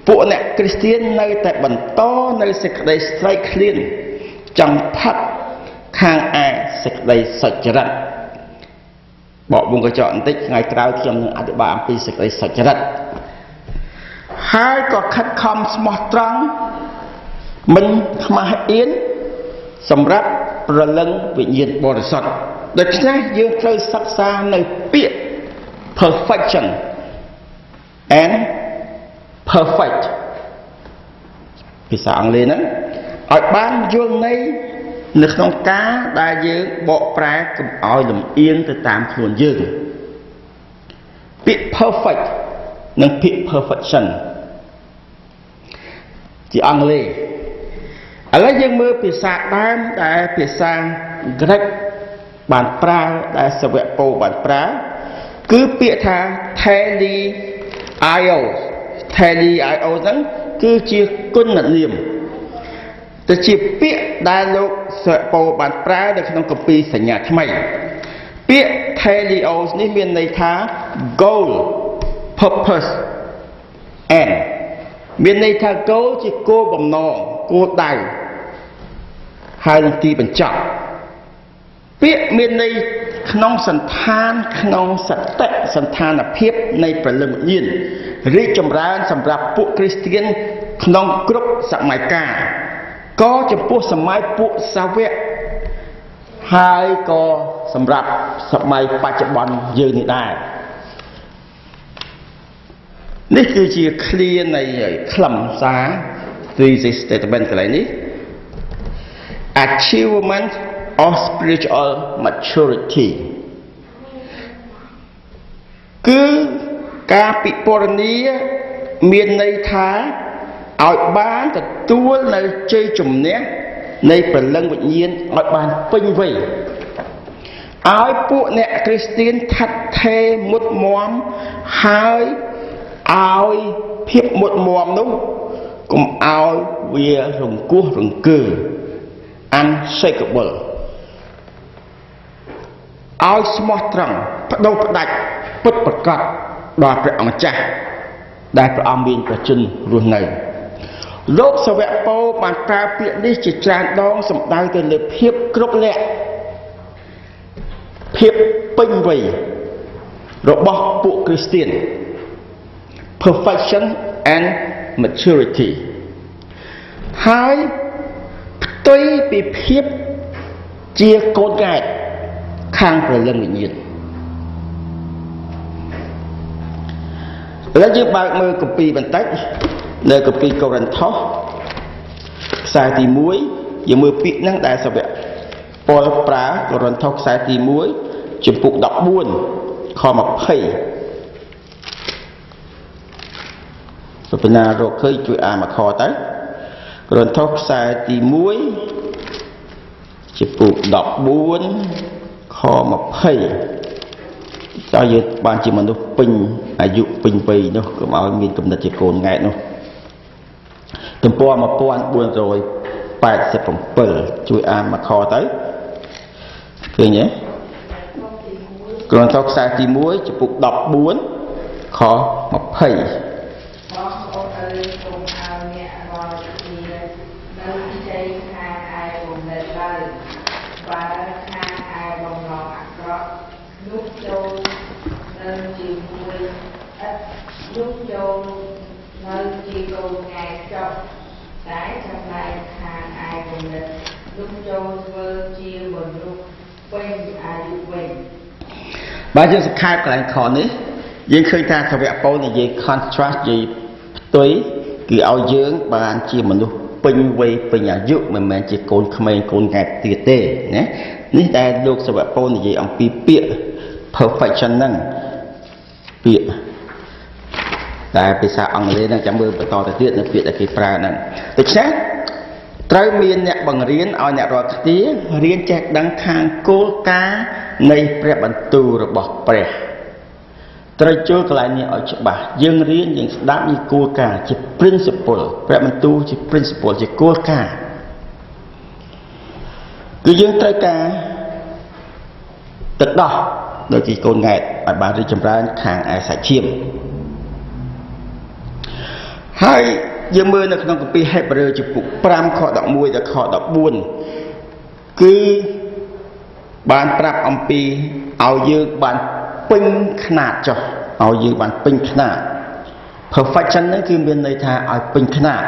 ពួកអ្នកគ្រីស្ទាននៅតែបន្តនៅសេចក្តីស្រែកឃ្លានចង់ផឹកខាងឯសេចក្តីសុចរិតបកវងកញ្ចក់បន្តិចថ្ងៃក្រោយខ្ញុំនឹងអធិប្បាយអំពីសេចក្តីសុចរិតហើយក៏ខិតខំស្មោះត្រង់មិនខ្មាស់អៀនសម្រាប់ប្រលឹងវិញ្ញាណបរិសុទ្ធដូច្នេះយើងត្រូវសិក្សានៅពាក្យ perfection and perfect ភាសាអង់គ្លេសហ្នឹងឲ្យបានយល់ន័យនៅក្នុងការដែលយើងបកប្រែកុំឲ្យលំអៀងទៅតាមខ្លួនយើងពាក្យ perfect និងពាក្យ perfection ជាអង់គ្លេសឥឡូវយើងមើលភាសាដើមដែលភាសាក្រិកបានប្រើដែលសាវកពោបានប្រើគឺពាក្យថា teleios ហ្នឹងគឺជាគុណនាមទៅជាពាក្យដែលលោកសាវកពោបានប្រើនៅក្នុងគម្ពីរសញ្ញាថ្មីពាក្យ teleios នេះមានន័យថា goal purpose and មានន័យថា goal ជាគោលបំណងគោលដៅហើយនឹងទីបញ្ចប់ពាក្យមានន័យក្នុងសន្តានក្នុងសតិសន្តានភាពនៃព្រលឹងវិញ្ញាណរីកចម្រើនសម្រាប់ពួកគ្រីស្ទាន ក្នុងគ្រប់សម័យកាលក៏ចំពោះសម័យពួកសាវកហើយក៏សម្រាប់សម័យបច្ចុប្បន្នយើងនេះដែរនេះគឺជាឃ្លានៃខ្លឹមសារ thesis statement កន្លែងនេះ achievement of spiritual maturity គឺការពិពណ៌នាមានន័យថាឲ្យបានទទួលនៅជ័យជំនះនៃព្រលឹងវិញ្ញាណឲ្យបានពេញវ័យឲ្យពួកអ្នកគ្រីស្ទានឋិតថេរមុតមមហើយឲ្យភាពមុតមមនោះកុំឲ្យវារង្គោះរង្គើ unshakable ឲ្យស្មោះត្រង់បដូរផ្ដាច់ពិតប្រាកដដល់ព្រះអង្គម្ចាស់ដែលព្រះអង្គមានប្រជញ្ញរស់នៅលោកសាវកពោបានប្រើពាក្យនេះជាច្រើនដងសំដៅទៅលើភាពគ្រប់លក្ខភាពពេញវ័យរបស់ពួកគ្រីស្ទាន perfection and maturity ហើយផ្ទុយពីភាពជាកូនកែបខាងព្រលឹងវិញ្ញាណឥឡូវយើងបើកមើលគម្ពីរបន្តិចនៅគម្ពីរកូរិនថូសខ្សែទី1យើងមើលពាក្យហ្នឹងដែលសាវកប៉ុលប្រើកូរិនថូសខ្សែទី1ជំពូក14ខ20សុពិណារកឃើញជួយអានមកខទៅកូរិនថូសខ្សែទី1ជំពូក14ខ20តើយើងបានជាមនុស្សពេញអាយុពេញវ័យនោះកុំឲ្យមានគំនិតជាកូនង៉ែតនោះទំព័រ1487ជួយអានមកខទៅឃើញទេគ្រាន់តែខ្សែទី1ចំពុក14ខ20បើយើងសង្ខេបកន្លែងខនេះយើងឃើញថាសាវកពោលនិយាយ contrast និយាយផ្ទុយគឺឲ្យយើងបានជាមនុស្សពេញវ័យពេញអាយុមិនមែនជាកូនក្មេងកូនកែបទៀតទេណានេះតែលោកសាវកពោលនិយាយអំពីពាក្យ perfection ហ្នឹងពាក្យតែភាសាអង់គ្លេសហ្នឹងចាំមើលបន្តទៅទៀតនៅពាក្យដែលគេប្រើហ្នឹងដូច្នេះត្រូវមានអ្នកបង្រៀនឲ្យអ្នករាល់គ្នារៀនចេះដឹងខាងគោលការណ៍នៃព្រះបន្ទូលរបស់ព្រះត្រូវចូលកន្លែងនេះឲ្យច្បាស់យើងរៀនយើងស្ដាប់នេះគោលការណ៍ជា principle ព្រះបន្ទូលជា principle ជាគោលការណ៍គឺយើងត្រូវការទឹកដោះដូចជាកូនង៉ែតឲ្យបានរីកចម្រើនខាងឯសាច់ឈាមហើយយើងមើលនៅក្នុងគម្ពីរហេព្រើរជំពូក5ខ11ដល់ខ14គឺបានប្រាប់អំពីឲ្យយើងបានពេញខ្នាតចុះឲ្យយើងបានពេញខ្នាត perfection ហ្នឹងគឺមានន័យថាឲ្យពេញខ្នាត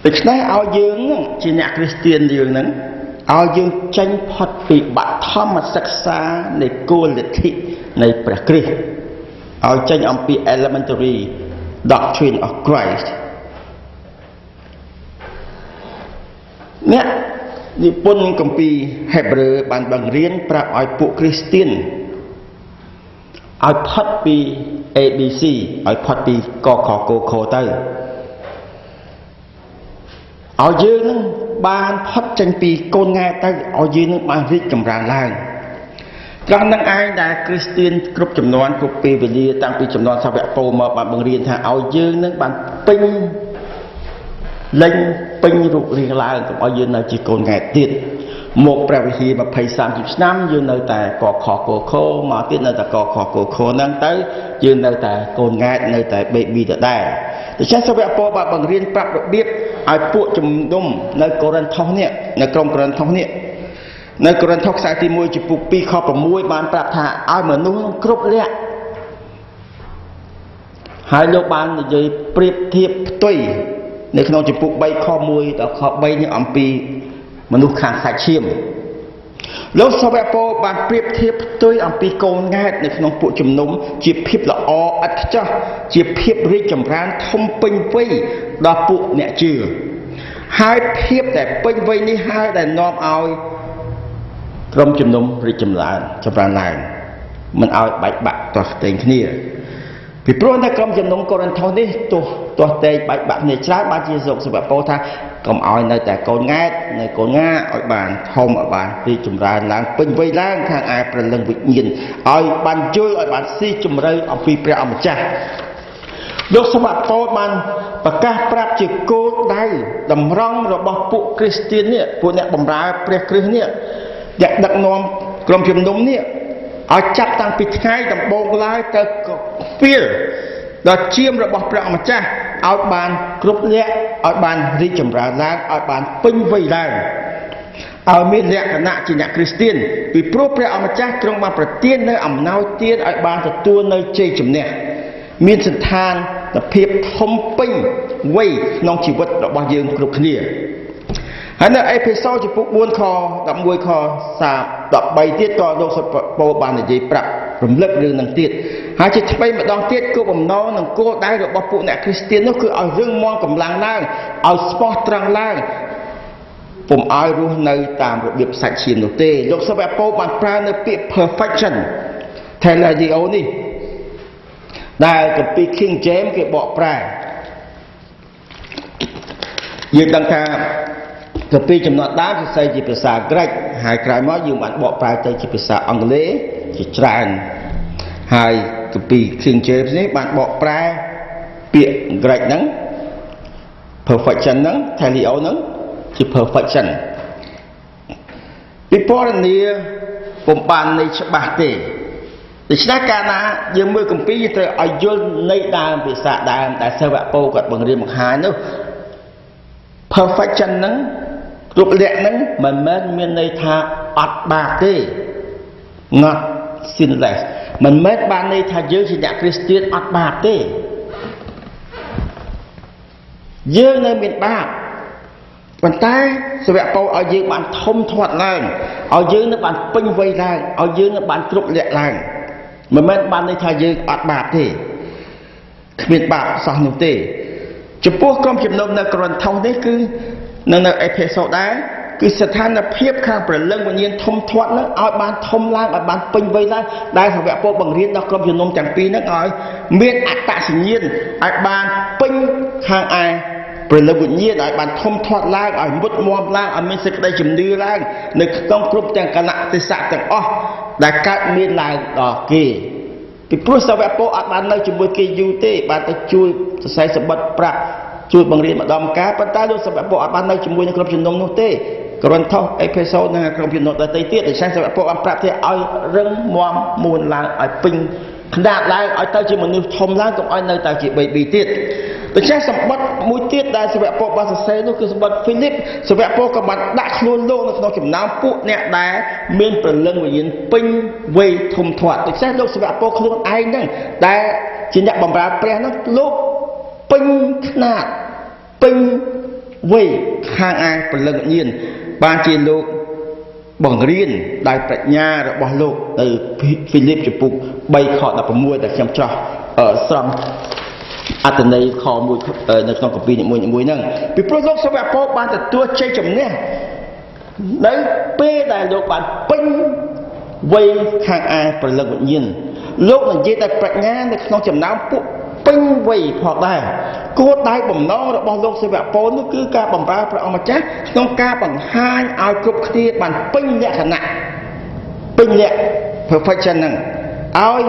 ដូច្នេះឲ្យយើងជាអ្នកគ្រីស្ទានយើងហ្នឹងឲ្យយើងចេញផុតពីបឋមសិក្សានៃគោលលទ្ធិនៃព្រះគ្រីស្ទឲ្យចេញអំពី elementary doctrine of Christ អ្នកនិពន្ធគម្ពីរហេព្រើរបានបង្រៀនប្រាប់ឲ្យពួកគ្រីស្ទានឲ្យផុតពី ABC ឲ្យផុតពីកខកខទៅឲ្យយើងនឹងបានផុតចេញពីកូនង៉ែទៅឲ្យយើងនឹងបានរីកចម្រើនឡើងត្រង់នឹងឯងដែលគ្រីស្ទានគ្រប់ចំនួនគ្រប់ពេលវេលាតាំងពីចំនួនសាវកពោមកបានបង្រៀនថាឲ្យយើងនឹងបានពេញលេញពេញរូបរាងឡើងកុំឲ្យយើងនៅជាកូនង៉ែទៀតមកព្រះវិហារ20-30ឆ្នាំយើងនៅតែកខកខមកទៀតនៅតែកខកខហ្នឹងទៅយើងនៅតែកូនង៉ែនៅតែ baby ដដែលដូច្នេះសាវកពោបានបង្រៀនប្រាប់របៀបឲ្យពួកជំនុំនៅកូរិនថូសនេះនៅក្រុងកូរិនថូសនេះនៅកូរិនថូសខ្សែទី1ចំពុក2ខ6បានប្រាប់ថាឲ្យមនុស្សគ្រប់លក្ខ ហើយលោកបាននិយាយប្រៀបធៀបផ្ទុយនៅក្នុងចំពុក3ខ1ដល់ខ3នេះអំពីមនុស្សខាងសាច់ឈាមលោកសាវកពោបានប្រៀបធៀបផ្ទុយអំពីកូនង៉ែតនៅក្នុងពួកជំនុំជាភាពល្អឥតខ្ចោះជាភាពរីកចម្រើនធំពេញវ័យដល់ពួកអ្នកជឿហើយភាពដែលពេញវ័យនេះហើយដែលនាំឲ្យក្រុមជំនុំរីកចម្រើនឡើងមិនឲ្យបែកបាក់ទាស់ផ្ទៃគ្នាពីព្រោះនៅក្រុមជំនុំកូរិនថូសនេះទាស់តែបែកបាក់គ្នាច្រើនបានជាលោកសាវកពោថាកុំឲ្យនៅតែកូនង៉ែតនៅកូនងាឲ្យបានធំឲ្យបានរីកចម្រើនឡើងពេញវ័យឡើងខាងឯព្រលឹងវិញ្ញាណឲ្យបានយល់ឲ្យបានស៊ីជម្រៅអំពីព្រះអម្ចាស់លោកសាវកពោបានប្រកាសប្រាប់ជាគោលដៅតម្រង់របស់ពួកគ្រីស្ទាននេះពួកអ្នកបម្រើព្រះគ្រីស្ទនេះអ្នកដឹកនាំក្រុមជំនុំនេះឲ្យចាប់តាំងពីថ្ងៃដំបូងឡើយទៅពីលដល់ជាមរបស់ព្រះអម្ចាស់ឲ្យបានគ្រប់លក្ខឲ្យបានរីកចម្រើនឡើងឲ្យបានពេញវ័យឡើងឲ្យមានលក្ខណៈជាអ្នកគ្រីស្ទានពីព្រោះព្រះអម្ចាស់ទ្រង់បានប្រទាននៅអំណោយទានឲ្យបានទទួលនៅជ័យជំនះមានសន្តានភាពធំពេញវ័យក្នុងជីវិតរបស់យើងគ្រប់គ្នាហើយនៅអេភេសូចំពុក4ខ11ខ13ទៀតក៏លោកសាវកពោបាននិយាយប្រាប់រំលឹករឿងនឹងទៀតហើយជាថ្មីម្ដងទៀតគោលបំណងនិងគោលដៅរបស់ពួកអ្នកគ្រីស្ទាននោះគឺឲ្យរឹងមាំកម្លាំងឡើងឲ្យស្មោះត្រង់ឡើងពុំឲ្យរស់នៅតាមរបៀបសាច់ឈាមនោះទេលោកសាវកពោបានប្រើនៅពាក្យ perfection teleios នេះដែលគម្ពីរ King James គេបកប្រែយើងដឹងថាគម្ពីរចំណត់ដើមសរសេរជាភាសាក្រិកហើយក្រោយមកយើងបានបកប្រែទៅជាភាសាអង់គ្លេសជាច្រើនហើយគម្ពីរ King James នេះបានបកប្រែពាក្យក្រិកហ្នឹង perfection ហ្នឹង teleios ហ្នឹងជា perfection ពីពណ៌នាពុំបានន័យច្បាស់ទេដូច្នេះកាលណាយើងមើលគម្ពីរយើងត្រូវឲ្យយល់ន័យដើមភាសាដើមដែលសាវកពោគាត់បង្រៀនបង្ហាញនោះ perfection ហ្នឹងរូបលក្ខហ្នឹងមិនមែនមានន័យថាអត់បាបទេ not sinless មិនមែនបានន័យថាយើងជាអ្នកគ្រីស្ទានអត់បាបទេយើងនៅមានបាបប៉ុន្តែសាវកពោឲ្យយើងបានធំធាត់ឡើងឲ្យយើងនៅបានពេញវ័យឡើងឲ្យយើងនៅបានគ្រប់លក្ខឡើងមិនមែនបានន័យថាយើងអត់បាបទេគ្មានបាបសោះនោះទេចំពោះក្រុមជំនុំនៅកូរិនថូសនេះគឺនៅអេភេសូដែរគឺស្ថានភាពខាងព្រលឹងវិញ្ញាណធំធាត់នឹងឲ្យបានធំឡើងឲ្យបានពេញវ័យឡើងដែលសាវកពោបង្រៀនដល់ក្រុមជំនុំទាំងពីរនឹងឲ្យមានអត្តសញ្ញាណឲ្យបានពេញខាងឯព្រលឹងវិញ្ញាណឲ្យបានធំធាត់ឡើងឲ្យមុតមាំឡើងឲ្យមានសេចក្តីជំនឿឡើងនៅក្នុងគ្រប់ទាំងគណៈទេសៈទាំងអស់ដែលកើតមានឡើងដល់គេពីព្រោះសាវកពោអត់បាននៅជាមួយគេយូរទេបានទៅជួយសរសេរសម្បត្តិប្រាប់ជួយបង្រៀនម្ដងម្កាលប៉ុន្តែលោកសាវកពោអត់បាននៅជាមួយនឹងក្រុមជំនុំនោះទេកូរិនថូសអេភេសូនិងក្រុមជំនុំដទៃទៀតដូច្នេះសាវកពោបានប្រាប់ថាឲ្យរឹងមាំមួនឡើងឲ្យពេញខ្នាតឡើងឲ្យទៅជាមនុស្សធំឡើងកុំឲ្យនៅតែជា baby ទៀតដូច្នេះសម្បត្តិមួយទៀតដែលសាវកពោបានសរសេរនោះគឺសម្បត្តិ Philip សាវកពោក៏បានដាក់ខ្លួនលោកនៅក្នុងចំណោមពួកអ្នកដែលមានព្រលឹងវិញ្ញាណពេញវ័យធំធាត់ដូច្នេះលោកសាវកពោខ្លួនឯងហ្នឹងដែលជាអ្នកបម្រើព្រះហ្នឹងលោកពេញខ្នាតពេញវ័យខាងឯព្រលឹងវិញ្ញាណបានជាលោកបង្រៀនដោយប្រាជ្ញារបស់លោកទៅ Philip ចំពុក3ខ16ដែលខ្ញុំចោះស្រង់អត្ថន័យខមួយនៅក្នុងគម្ពីរនីមួយៗហ្នឹងពីព្រោះលោកសាវកពោបានទទួលជ័យជំនះនៅពេលដែលលោកបានពេញវ័យខាងឯព្រលឹងវិញ្ញាណលោកនិយាយតែប្រាជ្ញានៅក្នុងចំណោមពួកពេញវ័យផងដែរគោលដៅបំណងរបស់លោកសាវកពោនោះគឺការបម្រើព្រះអង្គម្ចាស់ក្នុងការបង្ហាញឲ្យគ្រប់គ្នាបានពេញលក្ខណៈពេញលក្ខ perfection ហ្នឹងឲ្យ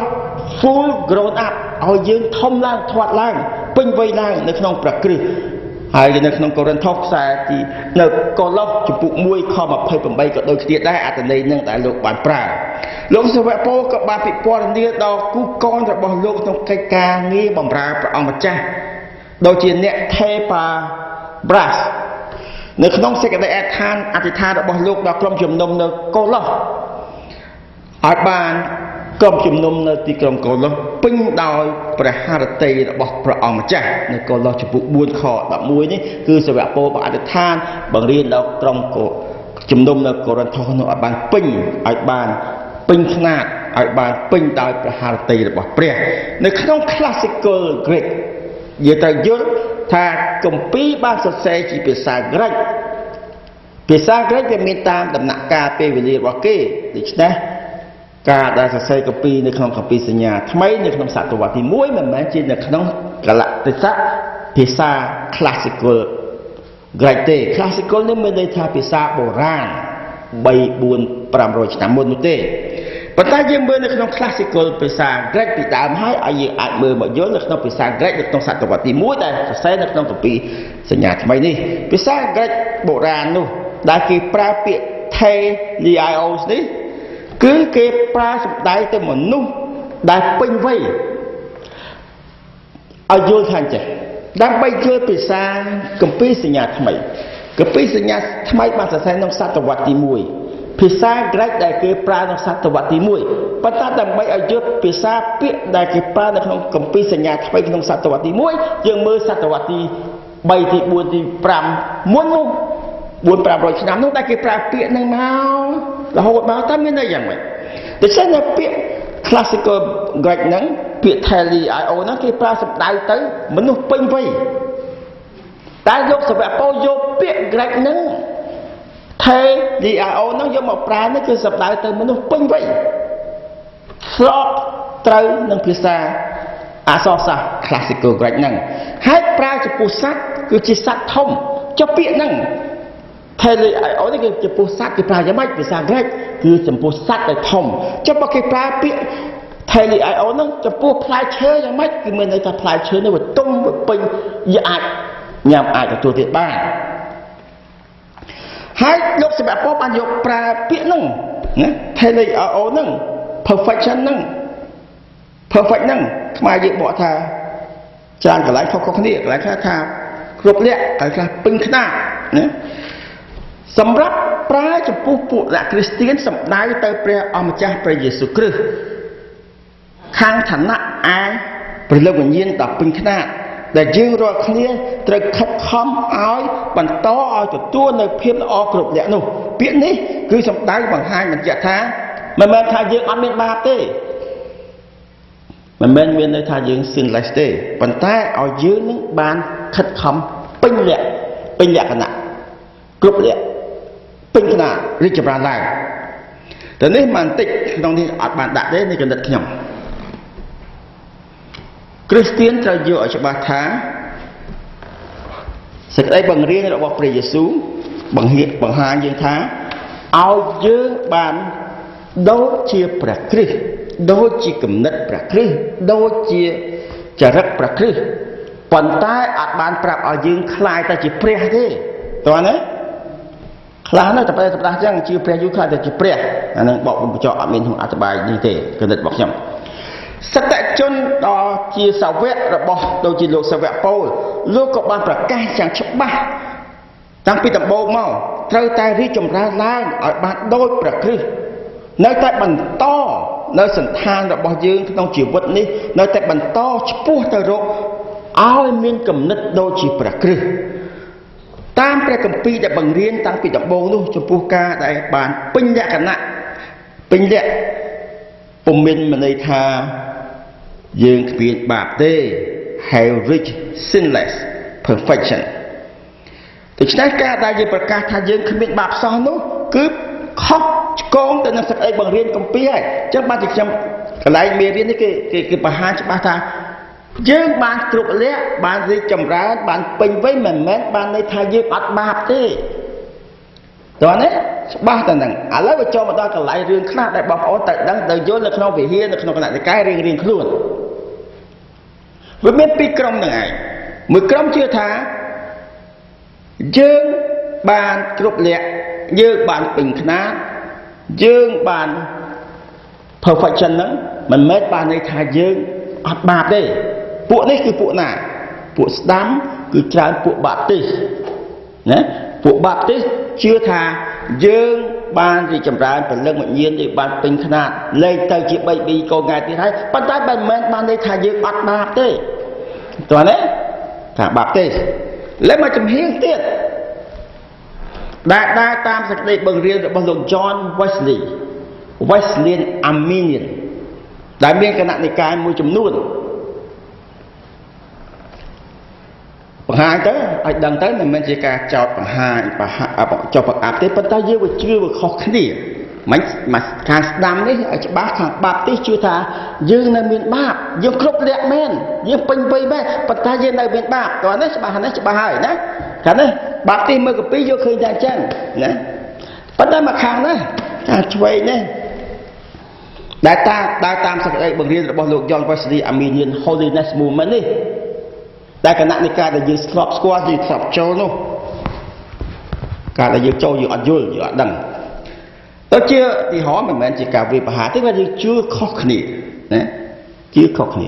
full grown up ឲ្យយើងធំឡើងធាត់ឡើងពេញវ័យឡើងនៅក្នុងព្រះគ្រីស្ទហើយនៅក្នុងកូរិនថូសខ្សែទីនៅកូឡូសចំពុក1ខ28ក៏ដូចគ្នាដែរអត្ថន័យនឹងដែលលោកបានប្រើលោកសាវកពោក៏បានពិពណ៌នាដល់គូកនរបស់លោកក្នុងកិច្ចការងារបម្រើព្រះអង្គម្ចាស់ដូចជាអ្នកថេបាប្រាសនៅក្នុងសេចក្តីអធិដ្ឋានរបស់លោកដល់ក្រុមជំនុំនៅកូឡូសឲ្យបាន ក្រុមជំនុំនៅទីក្រុងកូឡូសពេញដោយព្រះハរតីរបស់ព្រះអង្គម្ចាស់នៅកូឡូសចំពោះ4ខ11នេះគឺសាវកពោលបានអធិដ្ឋានបង្រៀនដល់ក្រុមជំនុំនៅកូរិនថូសនោះឲ្យបានពេញឲ្យបានពេញខ្នាតឲ្យបានពេញដោយព្រះハរតីរបស់ព្រះនៅក្នុង classical Greek យើងត្រូវយល់ថាគម្ពីរបានសរសេរជាភាសាក្រិកភាសាក្រិកវាមានតាមដំណាក់កាលពេលវេលារបស់គេដូច្នេះការដែលសរសេរគម្ពីរនៅក្នុងគម្ពីរសញ្ញាថ្មីនៅក្នុងសតវត្សទី1មិនមែនជានៅក្នុងកលៈទេសៈភាសា classical Greek ទេ classical នេះមានន័យថាភាសាបុរាណ 3-4-500 ឆ្នាំមុននោះទេប៉ុន្តែយើងមើលនៅក្នុង classical ភាសា Greek ពីដើមហើយឲ្យយើងអាចមើលមកយល់នៅក្នុងភាសា Greek នៅក្នុងសតវត្សទី1ដែលសរសេរនៅក្នុងគម្ពីរសញ្ញាថ្មីនេះភាសា Greek បុរាណនោះដែលគេប្រើពាក្យ teleios នេះគឺគេប្រើសំដៅទៅមនុស្សដែលពេញវ័យឲ្យយល់ថាអញ្ចឹងដើម្បីយល់ភាសាគម្ពីរសញ្ញាថ្មីគម្ពីរសញ្ញាថ្មីបានសរសេរក្នុងសតវត្សទី1ភាសាក្រិកដែលគេប្រើក្នុងសតវត្សទី1ប៉ុន្តែដើម្បីឲ្យយល់ភាសាពាក្យដែលគេប្រើនៅក្នុងគម្ពីរសញ្ញាថ្មីក្នុងសតវត្សទី1យើងមើលសតវត្សទី3ទី4ទី5មុននោះ4-500 ឆ្នាំនោះដែលគេប្រើពាក្យនឹងមករហូតមកតើមានន័យយ៉ាងម៉េចដូច្នេះពាក្យ classical Greek ហ្នឹងពាក្យ teleio ហ្នឹងគេប្រើសំដៅទៅមនុស្សពេញវ័យតែយកសាវកពោលយកពាក្យ Greek ហ្នឹង teleio ហ្នឹងយកមកប្រើនេះគឺសំដៅទៅមនុស្សពេញវ័យស្របត្រូវនឹងភាសាអក្សរសាស្ត្រ classical Greek ហ្នឹងហើយប្រើចំពោះសត្វគឺជាសត្វធំចុះពាក្យហ្នឹងteleio នេះគឺចំពោះសត្វគេប្រើយ៉ាងម៉េចភាសាក្រិកគឺចំពោះសត្វដែលធំចុះបើគេប្រើពាក្យ teleio ហ្នឹងចំពោះផ្លែឈើយ៉ាងម៉េចគឺមានន័យថាផ្លែឈើនេះវាទុំវាពេញយើងអាចញ៉ាំអាចទទួលទានបានហើយលោកសាវកពោលបានយកប្រើពាក្យហ្នឹងណា teleio ហ្នឹង perfection ហ្នឹង perfect ហ្នឹងខ្មែរយើងបកថាច្រើនកន្លែងខុសៗគ្នាកន្លែងខ្លះថាគ្រប់លក្ខកន្លែងខ្លះពេញខ្នាតណាសម្រាប់ប្រើចំពោះពួកអ្នកគ្រីស្ទានសំដៅទៅព្រះអម្ចាស់ព្រះយេស៊ូវគ្រីស្ទខាងឋានៈឯព្រះលោកវិញ្ញាណដល់ពេញខ្នាតដែលយើងរាល់គ្នាត្រូវខិតខំឲ្យបន្តឲ្យទទួលនៅភាពល្អគ្រប់លក្ខនោះពាក្យនេះគឺសំដៅបង្ហាញបញ្ជាក់ថាមិនមែនថាយើងអត់មានបាបទេមិនមែនមានន័យថាយើង sinless ទេប៉ុន្តែឲ្យយើងនឹងបានខិតខំពេញលក្ខណៈគ្រប់លក្ខពេញខ្នាតរីកចម្រើនឡើងតែនេះមិនតិចក្នុងនេះអត់បានដាក់ទេនេះកណិតខ្ញុំគ្រីស្ទានត្រូវយកឲ្យច្បាស់ថាសេចក្តីបង្រៀនរបស់ព្រះយេស៊ូវបង្ហាញយើងថាឲ្យយើងបានដូចជាព្រះគ្រីស្ទដូចជាគំនិតព្រះគ្រីស្ទដូចជាចរិតព្រះគ្រីស្ទប៉ុន្តែអត់បានប្រាប់ឲ្យយើងคล้ายតែជាព្រះទេតើណាខ្លះនៅតែប្រែសម្ដាស់ចឹងជាព្រះយូរខ្លាចតែជាព្រះអានឹងបកបញ្ចក់អត់មានក្នុងអត្ថបាយនេះទេគណិតរបស់ខ្ញុំសតជនដ៏ជាសាវករបស់ដូចជាលោកសាវកពោលលោកក៏បានប្រកាសយ៉ាងច្បាស់តាំងពីដំបូងមកត្រូវតែរីកចម្រើនឡើងឲ្យបានដូចព្រះគ្រីស្ទនៅតែបន្តនៅសន្តានរបស់យើងក្នុងជីវិតនេះនៅតែបន្តឆ្ពោះទៅរកឲ្យមានគំនិតដូចជាព្រះគ្រីស្ទតាមព្រះគម្ពីរដែលបង្រៀនតាំងពីដំបូងនោះចំពោះការដែលបានពេញលក្ខណៈពេញលក្ខពុំមានន័យថាយើងគ្មានបាបទេ have reached sinless perfection ដូច្នេះការដែលយើងប្រកាសថាយើងគ្មានបាបសោះនោះគឺខុសឆ្គងទៅនឹងសេចក្តីបង្រៀនគម្ពីរហើយអញ្ចឹងបានជាខ្ញុំកន្លែងមេរៀននេះគេបង្ហាញច្បាស់ថាយើងបានគ្រប់លក្ខបានរីកចម្រើនបានពេញវ័យមិនមែនបានន័យថាយើងអត់បាបទេតើណាច្បាស់តែហ្នឹងឥឡូវវាចូលមកដល់កន្លែងរឿងខ្លះដែលបងប្អូនទៅដឹងទៅយល់នៅក្នុងវិហារនៅក្នុងគណៈនិកាយរៀងខ្លួនវាមានពីរក្រុមហ្នឹងឯងមួយក្រុមជឿថាយើងបានគ្រប់លក្ខយើងបានពេញខ្នាតយើងបាន perfection ហ្នឹងមិនមែនបានន័យថាយើងអត់បាបទេពួកនេះគឺពួកណាពួកស្ដាំគឺច្រើនពួកបាបទីសណាពួកបាបទីសជឿថាយើង ban thì chậm rãi phần lưng mình nhiên thì ban pin khăn lên tới chỉ bảy bị cô ngài thì thấy bắt tay ban men ban đây thay dương bắt bạc thế toàn đấy thả bạc thế lấy mà chấm hiên tiết đại tam sạch đây bằng riêng bằng dùng John Wesleyan Arminian đại biên cái nạn này cái môi chấm luôn bằng hai tới ai đăng tới mình chỉ cả chọn bằng hai cho bằng áp tới phần tay vừa chưa vừa khó khăn gì mà càng đam đấy ở bác hàng bạc tí chưa thà dương là miền bạc dương khóc lẹ men dương pin pin men phần tay dương là miền bạc còn đấy bà hai nè cái này bạc tí mới có pi vô khơi ra chân nè phần tay mà hàng đấy càng chơi nè đại tam sạch đây bằng riêng là bao lục John Wesley Arminian Holiness Movement đi đại cái nạn này cả là dương stop squat dương stop châu nó cả là dương châu dương ăn vui dương ăn đằng tôi chưa thì hỏi mình chỉ cả về bà hà tức là dương chưa khó khăn nè chưa khó khăn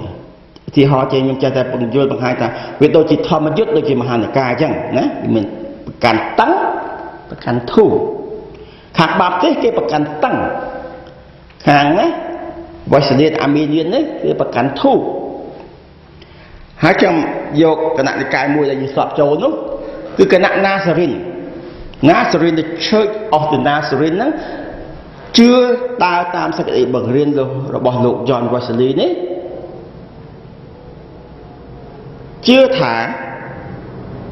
thì họ chỉ mình chơi tại bằng vui bằng hai ta vì tôi chỉ thò một chút tôi chỉ mà hà này cả chẳng nè mình càng tăng càng thu hạt bạc thế cái càng tăng hàng ấy Wesleyan Arminian đấy cái càng thu hai trong vô cái nạn cái mùi là gì sọp châu nó cứ cái nạn Nazarene the Church of the Nazarene đó chưa ta tam sắc để bằng riêng rồi bỏ lục John Wesley đấy chưa thả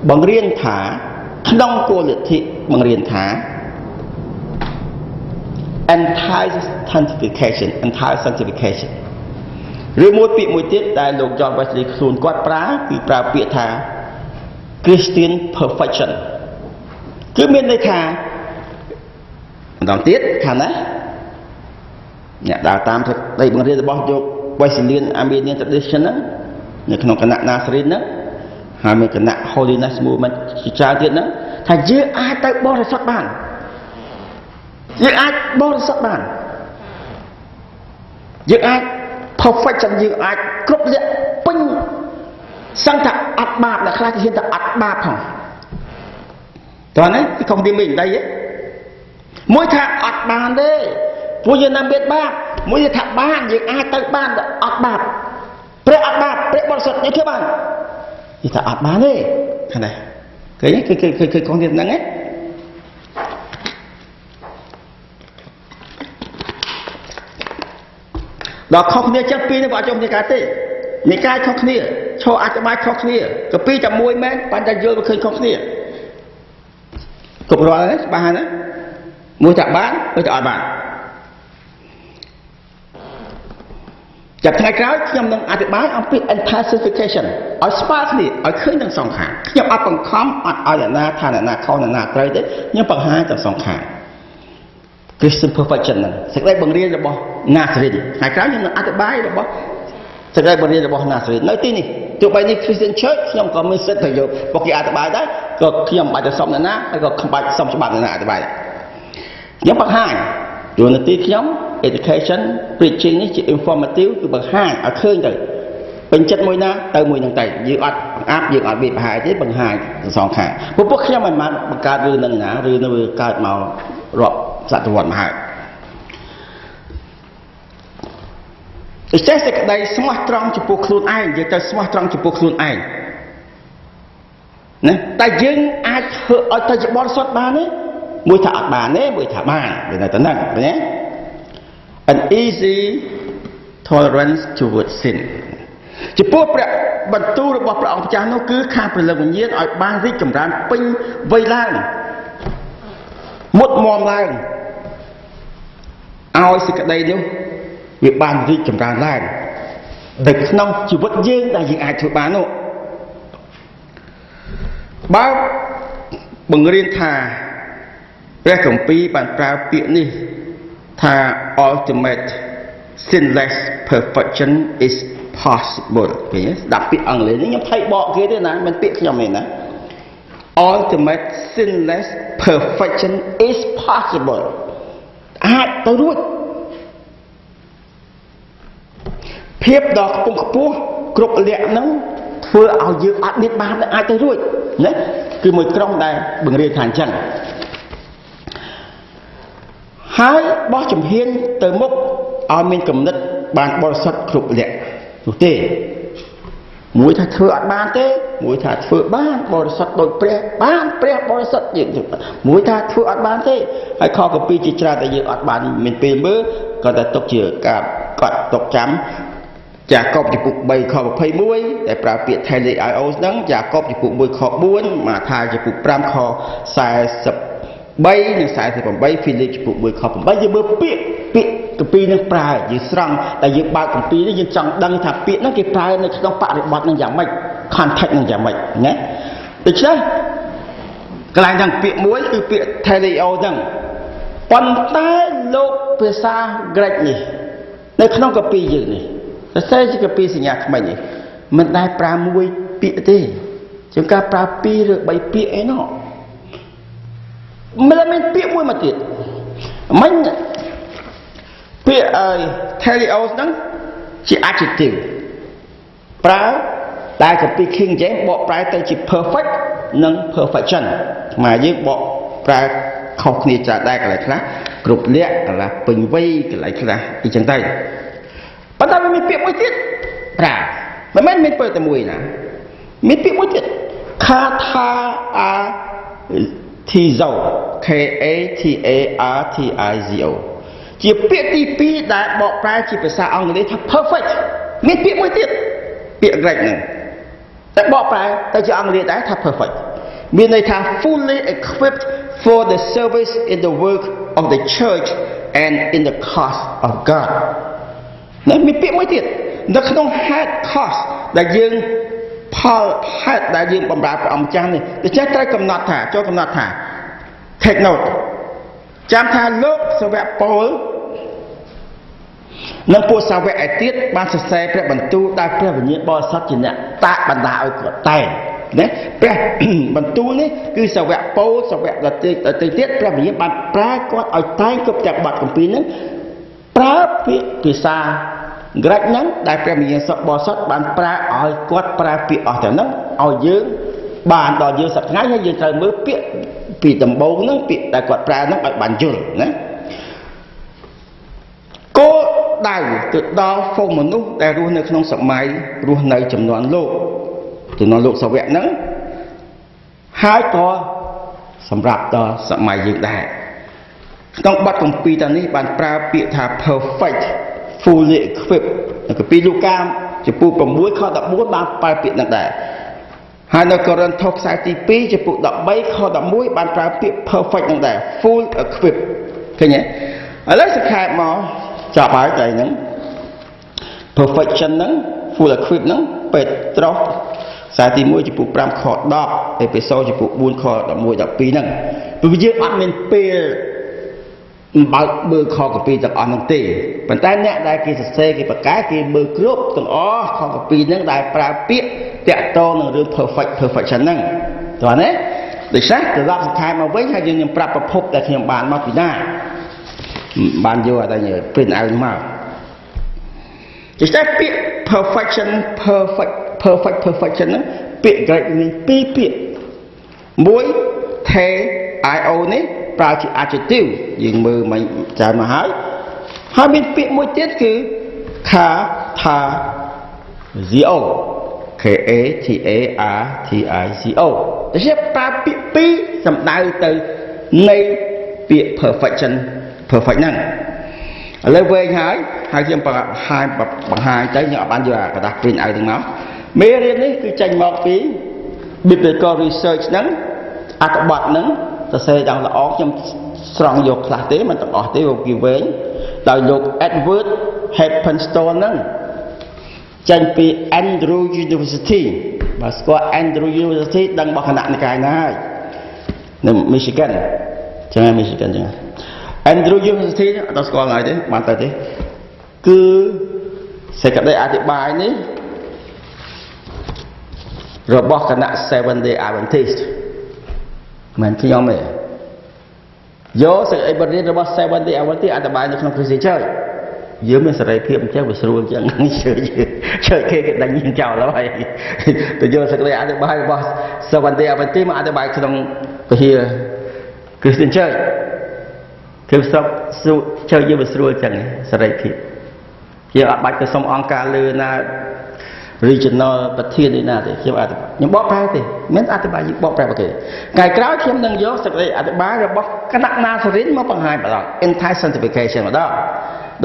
bằng riêng thả không cô liệt thị bằng riêng thả anti-sanctification rồi một tiết đại lục John Wesley xuân quát prá vì prá bịa thà Christian perfection cứ bên đây thà đồng tiết thà đấy nhà đào tam thật đây bằng riêng bao nhiêu Wesleyan Arminian tradition đó như không có nạn Nazarene đó hay mình cái nạn Holiness Movement tra tiết đó thà dễ ai tới bỏ ra sắc bàn dễ ai bỏ ra sắc bàn dễ ai perfection như ai cướp liệt pin sang thật ắt bạc là khai hiện thật ắt bạc không toàn đấy thì không đi mình đây ấy mỗi thằng ắt bàn đấy mỗi giờ năm biết bạc mỗi giờ thằng ban như ai tới ban là ắt bạc pre bớt sốt như thế bạn thì thằng ắt bàn đấy thằng này cái con điện năng ấy đó không nên chấp pi nó vào trong cái cá tê những cái không kia cho ai cái bài không kia cái pi chạm môi men bạn ta dơ khơi không kia cục rồi đấy ba nữa mua chạm bán với chọn bạn chặt thay cáo nhằm nâng ai cái bài ông pi anti-sanctification ở spark này ở khơi nâng sòng hàng nhằm áp bằng khóm ở là na thà là na khâu là na tới đấy nhưng bằng hai tầm sòng hàng Christian perfection này sẽ đây bằng riêng là bỏ Nazarene hai cái nhưng mà ăn bái là bỏ sẽ đây bằng riêng là bỏ Nazarene nói tin đi tụi bay đi Christian church nhưng có mình sẽ thấy được bỏ cái ăn bái đấy có khi mà bài được xong là na hay có không bài xong cho bạn là ăn bái nhóm bằng hai rồi là tí nhóm education preaching này chỉ informative từ bằng hai ở khơi rồi bình chất môi na từ môi nâng tay dự áp dự áp bị hai thế bằng hai song hàng bố bố khi mà bằng ca rư nâng ná rư nó vừa ca màu rọt dạ tụi mà hai It's just đây smart trong chụp buộc luôn ai giờ tới smart trong chụp buộc luôn ai nè ta dưng ai ở ta chỉ bon sót ba đấy mùi thả bà đấy mùi thả ba để này tấn năng nhé an easy tolerance towards sin chỉ buộc bận tu được bỏ ông cha nó cứ khai phần lần nhiên ở ban với chủng rán pin vây lan một mòn lan ao sự cái đây nữa việc ban với chủng rán lan để nông chỉ vẫn dương đại diện ai thử bán đâu bao bằng riêng thà về công ty bạn trao chuyện đi thà ultimate sinless perfection is possible cái đặc biệt ăn lên nhưng thấy bỏ kia thế này mình biết trong này nè ultimate sinless perfection is possible ai tới đuôi phép đó cũng có cục lẹ nắng vừa ao dự áp biết ba ai tới đuôi đấy cứ một trong đây bằng riêng thành chân hai bó chùm hiên từ mốc ở miền cầm nứt bàn bò sắt khục lẹ đủ tê mũi thà thưa ăn ban tê mũi thà thưa ban bò sắt đôi pre bò sắt gì mũi thà thưa ăn ban tê hay kho cái pi chỉ tra tại giờ ăn ban miền tây mưa còn tại tộc chữa cả cọt tộc chấm chả cọp chỉ phục bay kho một phay muối để pra biệt thay lệ ai ô nắng chả cọp chỉ phục muối kho buôn mà thay chỉ phục pram kho xài sập bay nhưng xài thì còn bay phi lệ chỉ phục muối kho bay giờ bơ biệt cái pi nó pra giờ srong tại giờ ba cái pi nó giờ chẳng đăng thà biệt nó cái pra nóต้องปะบอดnóอย่างไม่คันทักnóอย่างไม่เนี่ยแต่ใช่กลายทางเปียมุ้ยคือเปียไทยเลยเอาจังปนใต้โลกภาษาเกรกนี่ในขนมกะปีอยู่นี่แต่ใช่ที่กะปีสัญญาทำไมนี่มันได้ปลามุ้ยเปียดิจงการปลาปีหรือใบเปียไอ้เนาะมันเลยมันเปียมุ้ยมาติดมันเปียไทยเลยเอานั้นchỉ adjective ប្រើតែកពី King James បកប្រែទៅជា perfect និង perfection មកយើងបកប្រែខុសគ្នាចាដែរកន្លែងខ្លះគ្រប់លក្ខកន្លះពេញវ័យកន្លែងខ្លះអីចឹងទៅប៉ុន្តែមានពាក្យមួយទៀតប្រើមិនមែនមានពាក្យតែមួយណាមានពាក្យមួយទៀត kata tizo k a t a r t i z o ជាពាក្យទី2ដែលបកប្រែជាភាសាអង់គ្លេសថា perfect មានពាក្យមួយទៀតពាក្យ Greek ហ្នឹងតែបកប្រែទៅជាអង់គ្លេសដែរថា perfect មានន័យថា fully equipped for the service in the work of the church and in the cause of God នៅមានពាក្យមួយទៀតនៅក្នុងហេតុ cause ដែលយើងផលហេតុដែលយើងបម្រើព្រះអង្គម្ចាស់នេះដូច្នេះត្រូវកំណត់ថាចូលកំណត់ថា take note ចាំថាលោកសាវកប៉ូលនិងពួកសាវកឯទៀតបានសរសេរព្រះបន្ទូលដែលព្រះវិញ្ញាណបរិសុទ្ធជាអ្នកតាក់បណ្ដាឲ្យគាត់តែងណាព្រះបន្ទូលនេះគឺសាវកប៉ូលសាវកដទៃទៀតព្រះវិញ្ញាណបានប្រើគាត់ឲ្យតែងគ្រប់ទាំងបទគម្ពីរហ្នឹងប្រើពាក្យភាសាក្រិចហ្នឹងដែលព្រះវិញ្ញាណបរិសុទ្ធបានប្រើឲ្យគាត់ប្រើពាក្យអស់ទាំងហ្នឹងឲ្យយើងបានដល់យើងសប្តាហ៍ហើយយើងត្រូវមើលពាក្យពីដំបូងហ្នឹងពាក្យដែលគាត់ប្រើហ្នឹងឲ្យបានយល់ណាគោលដៅទៅដល់ហ្វូងមនុស្សដែលរស់នៅក្នុងសម័យរស់នៅចំនួនលោកសាវកហ្នឹងហើយក៏សម្រាប់ដល់សម័យយើងដែរក្នុងបទគម្ពីរតានេះបានប្រើពាក្យថា perfect fully equipped នៅគម្ពីរលូកាចំពោះ6ខ14បានប្រើពាក្យហ្នឹងដែរហើយនៅកូរិនថូសខ្សែទី2ចំពោះ13ខ11បានប្រើពាក្យ perfect ហ្នឹងដែរ full equipped ឃើញទេឥឡូវសង្ខេបមកចាប់ហើយតែហ្នឹង perfection ហ្នឹង full equipped ហ្នឹងពេត្រុសខ្សែទី1ចំពោះ5ខ10អេពីសូចំពោះ4ខ11 12ហ្នឹងព្រោះយើងអត់មានពេលបើកមើលខកពីទាំងអស់ហ្នឹងទេប៉ុន្តែអ្នកដែលគេសរសេរគេប្រកែគេមើលគ្រប់ទាំងអស់ខកពីហ្នឹងដែលប្រើពាក្យតាក់ទងនឹងរឿង perfection ហ្នឹងតោះណាដូច្នេះត្រឡប់សង្ខេបមកវិញហើយយើងប្រាប់ប្រភពដែលខ្ញុំបានមកពីណាបានយកអត់ឲ្យ print out មកដូច្នេះពាក្យ perfection ហ្នឹងពាក្យ Greek មាន2ពាក្យមួយteleios នេះប្រើជា adjective យើងមើលមិនចាំមកហើយមានពាក្យមួយទៀតគឺ katazio k a t a r t i z o ដូច្នេះប្រើពាក្យ2សំដៅទៅនៃពាក្យ perfection perfect ហ្នឹងឥឡូវវែងហើយខ្ញុំបង្ហាញទៅខ្ញុំអត់បានយកអាกระดาษ print out ហ្នឹងមកមេរៀននេះគឺចេញមកពី biblical research ហ្នឹងអត្ថបទហ្នឹងសរសេរយ៉ាងល្អខ្ញុំស្រង់យកខ្លះទេមិនទាំងអស់ទេវាវែងដោយលោក Edward Heppenstall ហ្នឹងចេញពី Andrew University បើស្គាល់ Andrew University ដឹងរបស់គណៈនិកាយណាហើយនៅ Michigan ចឹង Michigan ចឹង Andrew University អត់ស្គាល់ហើយទេបានទៅទេគឺសេចក្តីអធិប្បាយនេះរបស់គណៈ Seventh Day Adventist មិនខ្ញុំទេយកសេចក្តីបទរៀនរបស់ Seventh Day Adventist អធិប្បាយនៅក្នុង Christian Church យើងមានសេរីភាពអញ្ចឹងវាស្រួលអញ្ចឹងជើគេគេដេញយើងចោលហើយទៅយកសេចក្តីអធិប្បាយរបស់ Seventh Day Adventist មកអធិប្បាយក្នុងពហិ Christian Church គឺស្រុកជើយើងវាស្រួលចឹងសេរីភាពយើងអត់បាច់ទៅសុំអង្គការលើណា regional ប្រធាននេះណាទេខ្ញុំអធិប្បាយខ្ញុំបកប្រែទេមិនអធិប្បាយបកប្រែប្រគេថ្ងៃក្រោយខ្ញុំនឹងយកសេចក្តីអធិប្បាយរបស់គណៈណាសរិនមកបង្ហាញម្ដង entire sanctification ម្ដង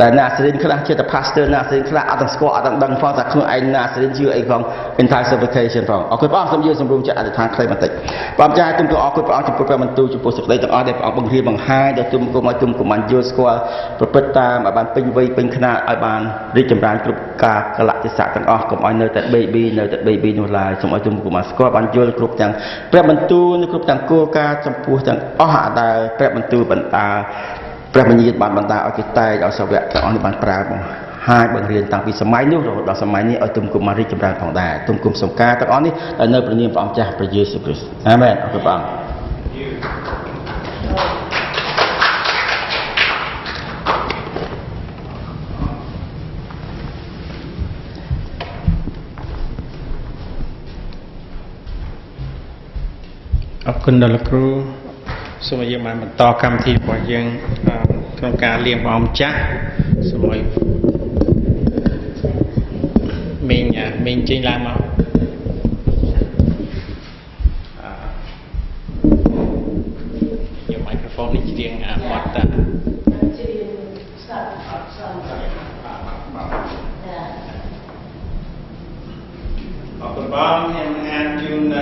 ដែលណាសរិនខ្លះជាតែ pastor ណាសរិនខ្លះអត់ទាំងស្គាល់អត់ទាំងដឹងផងតែខ្លួនឯងណាសរិនជឿអីផង entire sanctification ផងអរគុណព្រះអង្គសូមយើងសម្រុំជាអធិដ្ឋានខ្លីបន្តិចព្រះម្ចាស់ទុំក៏អរគុណព្រះអង្គចំពោះព្រះបន្ទូលចំពោះសេចក្តីទាំងអស់ដែលព្រះអង្គបង្រៀនបង្ហាញដល់ទុំគុំឲ្យទុំគុំបានយល់ស្គាល់ប្រព្រឹត្តតាមឲ្យបានពេញវ័យពេញខ្នាតឲ្យបានរីកចម្រើនគ្រប់ការកលៈទេសៈទាំងអស់កុំឲ្យនៅតែ baby នោះឡើយសូមឲ្យទុំគុំបានស្គាល់បានយល់គ្រប់ទាំងព្រះបន្ទូលគ្រប់ទាំងគោលការណ៍ចំពោះទាំងអស់ដែលព្រះបន្ទូលបណ្ដាព្រះវិញ្ញាណបានបណ្ដាឲ្យគេតែងឲ្យសាវកទាំងអស់នេះបានប្រើមកហើយបង្រៀនតាំងពីសម័យនោះរហូតដល់សម័យនេះឲ្យទុំគុំបានរីកចម្រើនផងដែរទុំគុំសំការទាំងអស់នេះដែលនៅព្រះនាមព្រះអង្គចាស់ព្រះយេស៊ូវគ្រីស្ទអាមែនអរគុណព្រះអង្គអរគុណដល់លោកគ្រូសូមឲ្យយើងបានបន្តកម្មវិធីរបស់យើងក្នុងការលៀងព្រះអង្គចាស់សូមឲ្យមីងចេញឡើងមកយកមីក្រូហ្វូននេះច្រៀងបទតាច្រៀងសាប់អត់សំអរគុណបងខ្ញុំអានជូន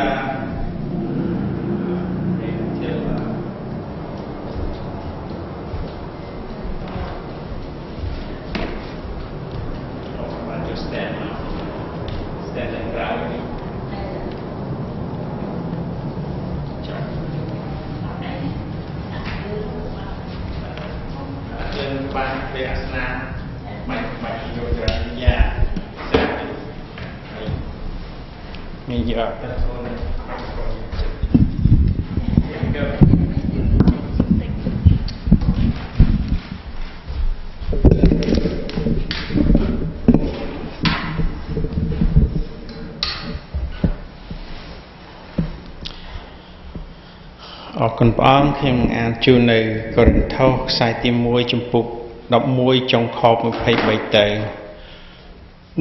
បានពេលអាសនាមិនយកច្រើនយ៉ាមានយកទៅខ្លួនអរគុណព្រះអង្គខ្ញុំអានជូននៅកូរិនថូសខ្សែទី1ចំពុក11ចុងខ23ទៅ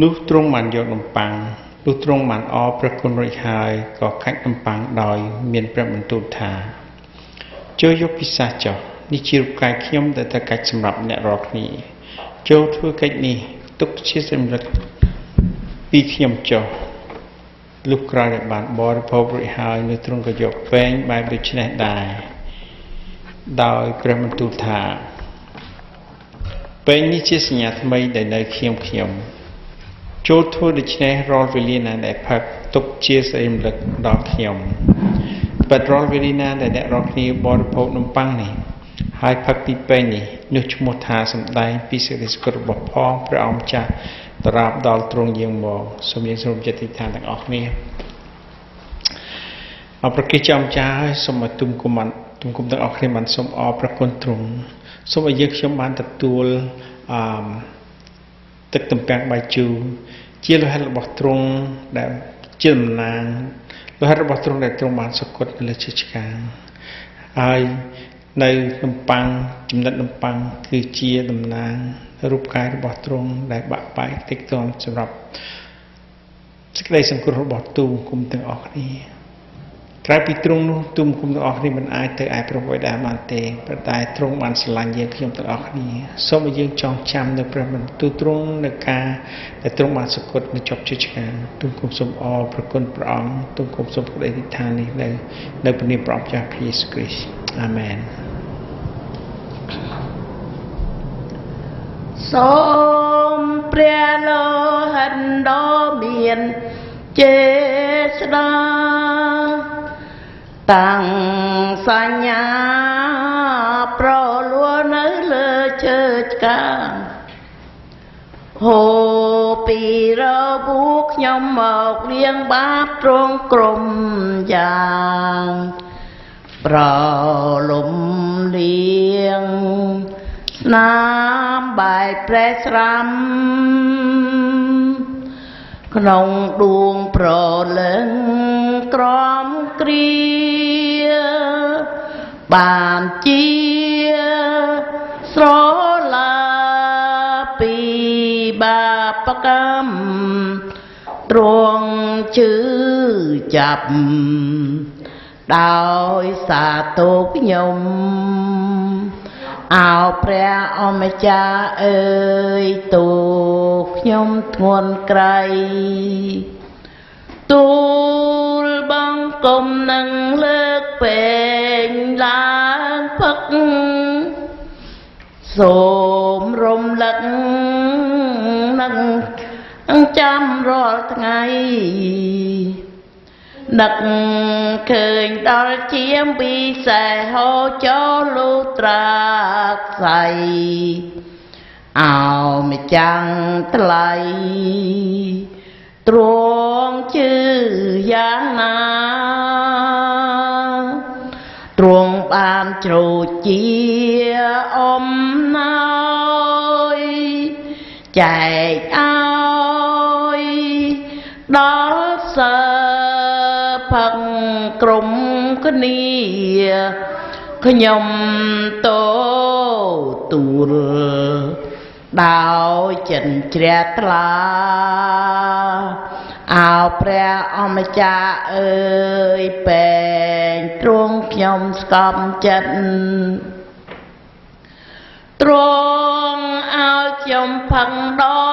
នោះទ្រង់បានយកនំប៉័ងនោះទ្រង់បានអរព្រះគុណរួចហើយក៏កាច់នំប៉័ងដោយមានព្រះបន្ទូលថាចូលយកពិសាចុះនេះជារូបកាយខ្ញុំដែលត្រូវកាច់សម្រាប់អ្នករាល់គ្នាចូលធ្វើកិច្ចនេះទុកជាសម្រិទ្ធពីខ្ញុំចុះលុះក្រោយដែលបានបរិភោគរួចហើយនោះទ្រង់ក៏យកពែងបែបដូចនេះដែរដោយព្រះបន្ទូលថាពែងនេះជាសញ្ញាថ្មីដែលនៅខ្ញុំចូលធ្វើដូច្នេះរាល់វេលាណាដែលផឹកទុកជាស្អីរំលឹកដល់ខ្ញុំប៉ុន្តែរាល់វេលាណាដែលអ្នករាល់គ្នាបរិភោគនំប៉័ងនេះហើយផឹកពីពែងនេះនោះឈ្មោះថាសម្ដែងពីសេចក្តីសុខរបស់ផងព្រះអង្គចាស់តារាបដល់ទ្រង់យាងមកសូមយើងសូមចិត្តទីឋានទាំងអស់គ្នាអរព្រះគិចំចាស់សូមឲ្យទុំគុំទាំងអស់គ្នាបានសូមអរព្រះគុណទ្រង់សូមឲ្យយើងខ្ញុំបានទទួលទឹកទំពាំងបាយជូរជាលោហិតរបស់ទ្រង់ដែលជាតំណាងលោហិតរបស់ទ្រង់ដែលទ្រង់បានសគត់នៅលើឈើឆ្កាងហើយនៅនំប៉័ងចំណិតនំប៉័ងគឺជាតំណាងរូបកាយរបស់ទ្រង់ដែលបាក់បែកតិចតួចសម្រាប់សេចក្តីសង្គ្រោះរបស់ទូគុំទាំងអស់គ្នាក្រៅពីទ្រង់នោះទូគុំទាំងអស់គ្នាមិនអាចទៅឯព្រះបិតាបានទេប៉ុន្តែទ្រង់បានស្រឡាញ់យើងខ្ញុំទាំងអស់គ្នាសូមឲ្យយើងចងចាំនៅព្រះបន្ទូលទ្រង់នៅការដែលទ្រង់បានសគត់នៅចប់ជឿឆ្កាងទូគុំសូមអរព្រះគុណព្រះអង្គទូគុំសូមក្តីអធិដ្ឋាននេះនៅព្រះនាមព្រះអង្គចាស់ព្រះយេស៊ូវគ្រីស្ទអាមែនសូមព្រះលោហិតដ៏មានចេស្តាតាំងសញ្ញាប្រលួនៅលើជើឆ្កាងហូពីរបួខ្ញុំមកលៀងបាបទ្រង់ក្រុមយ៉ាងប្រលំលៀងស្នាមបែកប្រេះស្រាំក្នុងដួងប្រលឹងក្រំគ្រាបានជា ស្រឡាពីបាបកម្មទ្រង់ជឿចាប់ដោយសារទោសខ្ញុំអោព្រះអម្ចាស់អើយទោសខ្ញុំធ្ងន់ក្រៃទូលបង្គំនឹងលើកពេងឡើងផឹកសូមរំលឹកនឹងចាំរាល់ថ្ងៃនឹកឃើញដល់ជាមពិសេសហោចូលលូត្រាខ្សៃអោម្ចាំងថ្លៃទ្រង់ជឿយ៉ាងណាទ្រង់បានជ្រោចជាអំណោយចែកឲ្យដល់សិផឹកក្រុមគ្នាខ្ញុំតទូលដោយចិនជ្រះថ្លាអោព្រះអម្ចាស់អើយពេងទ្រង់ខ្ញុំស្គប់ចិត្តទ្រង់ឲ្យខ្ញុំផឹកដល់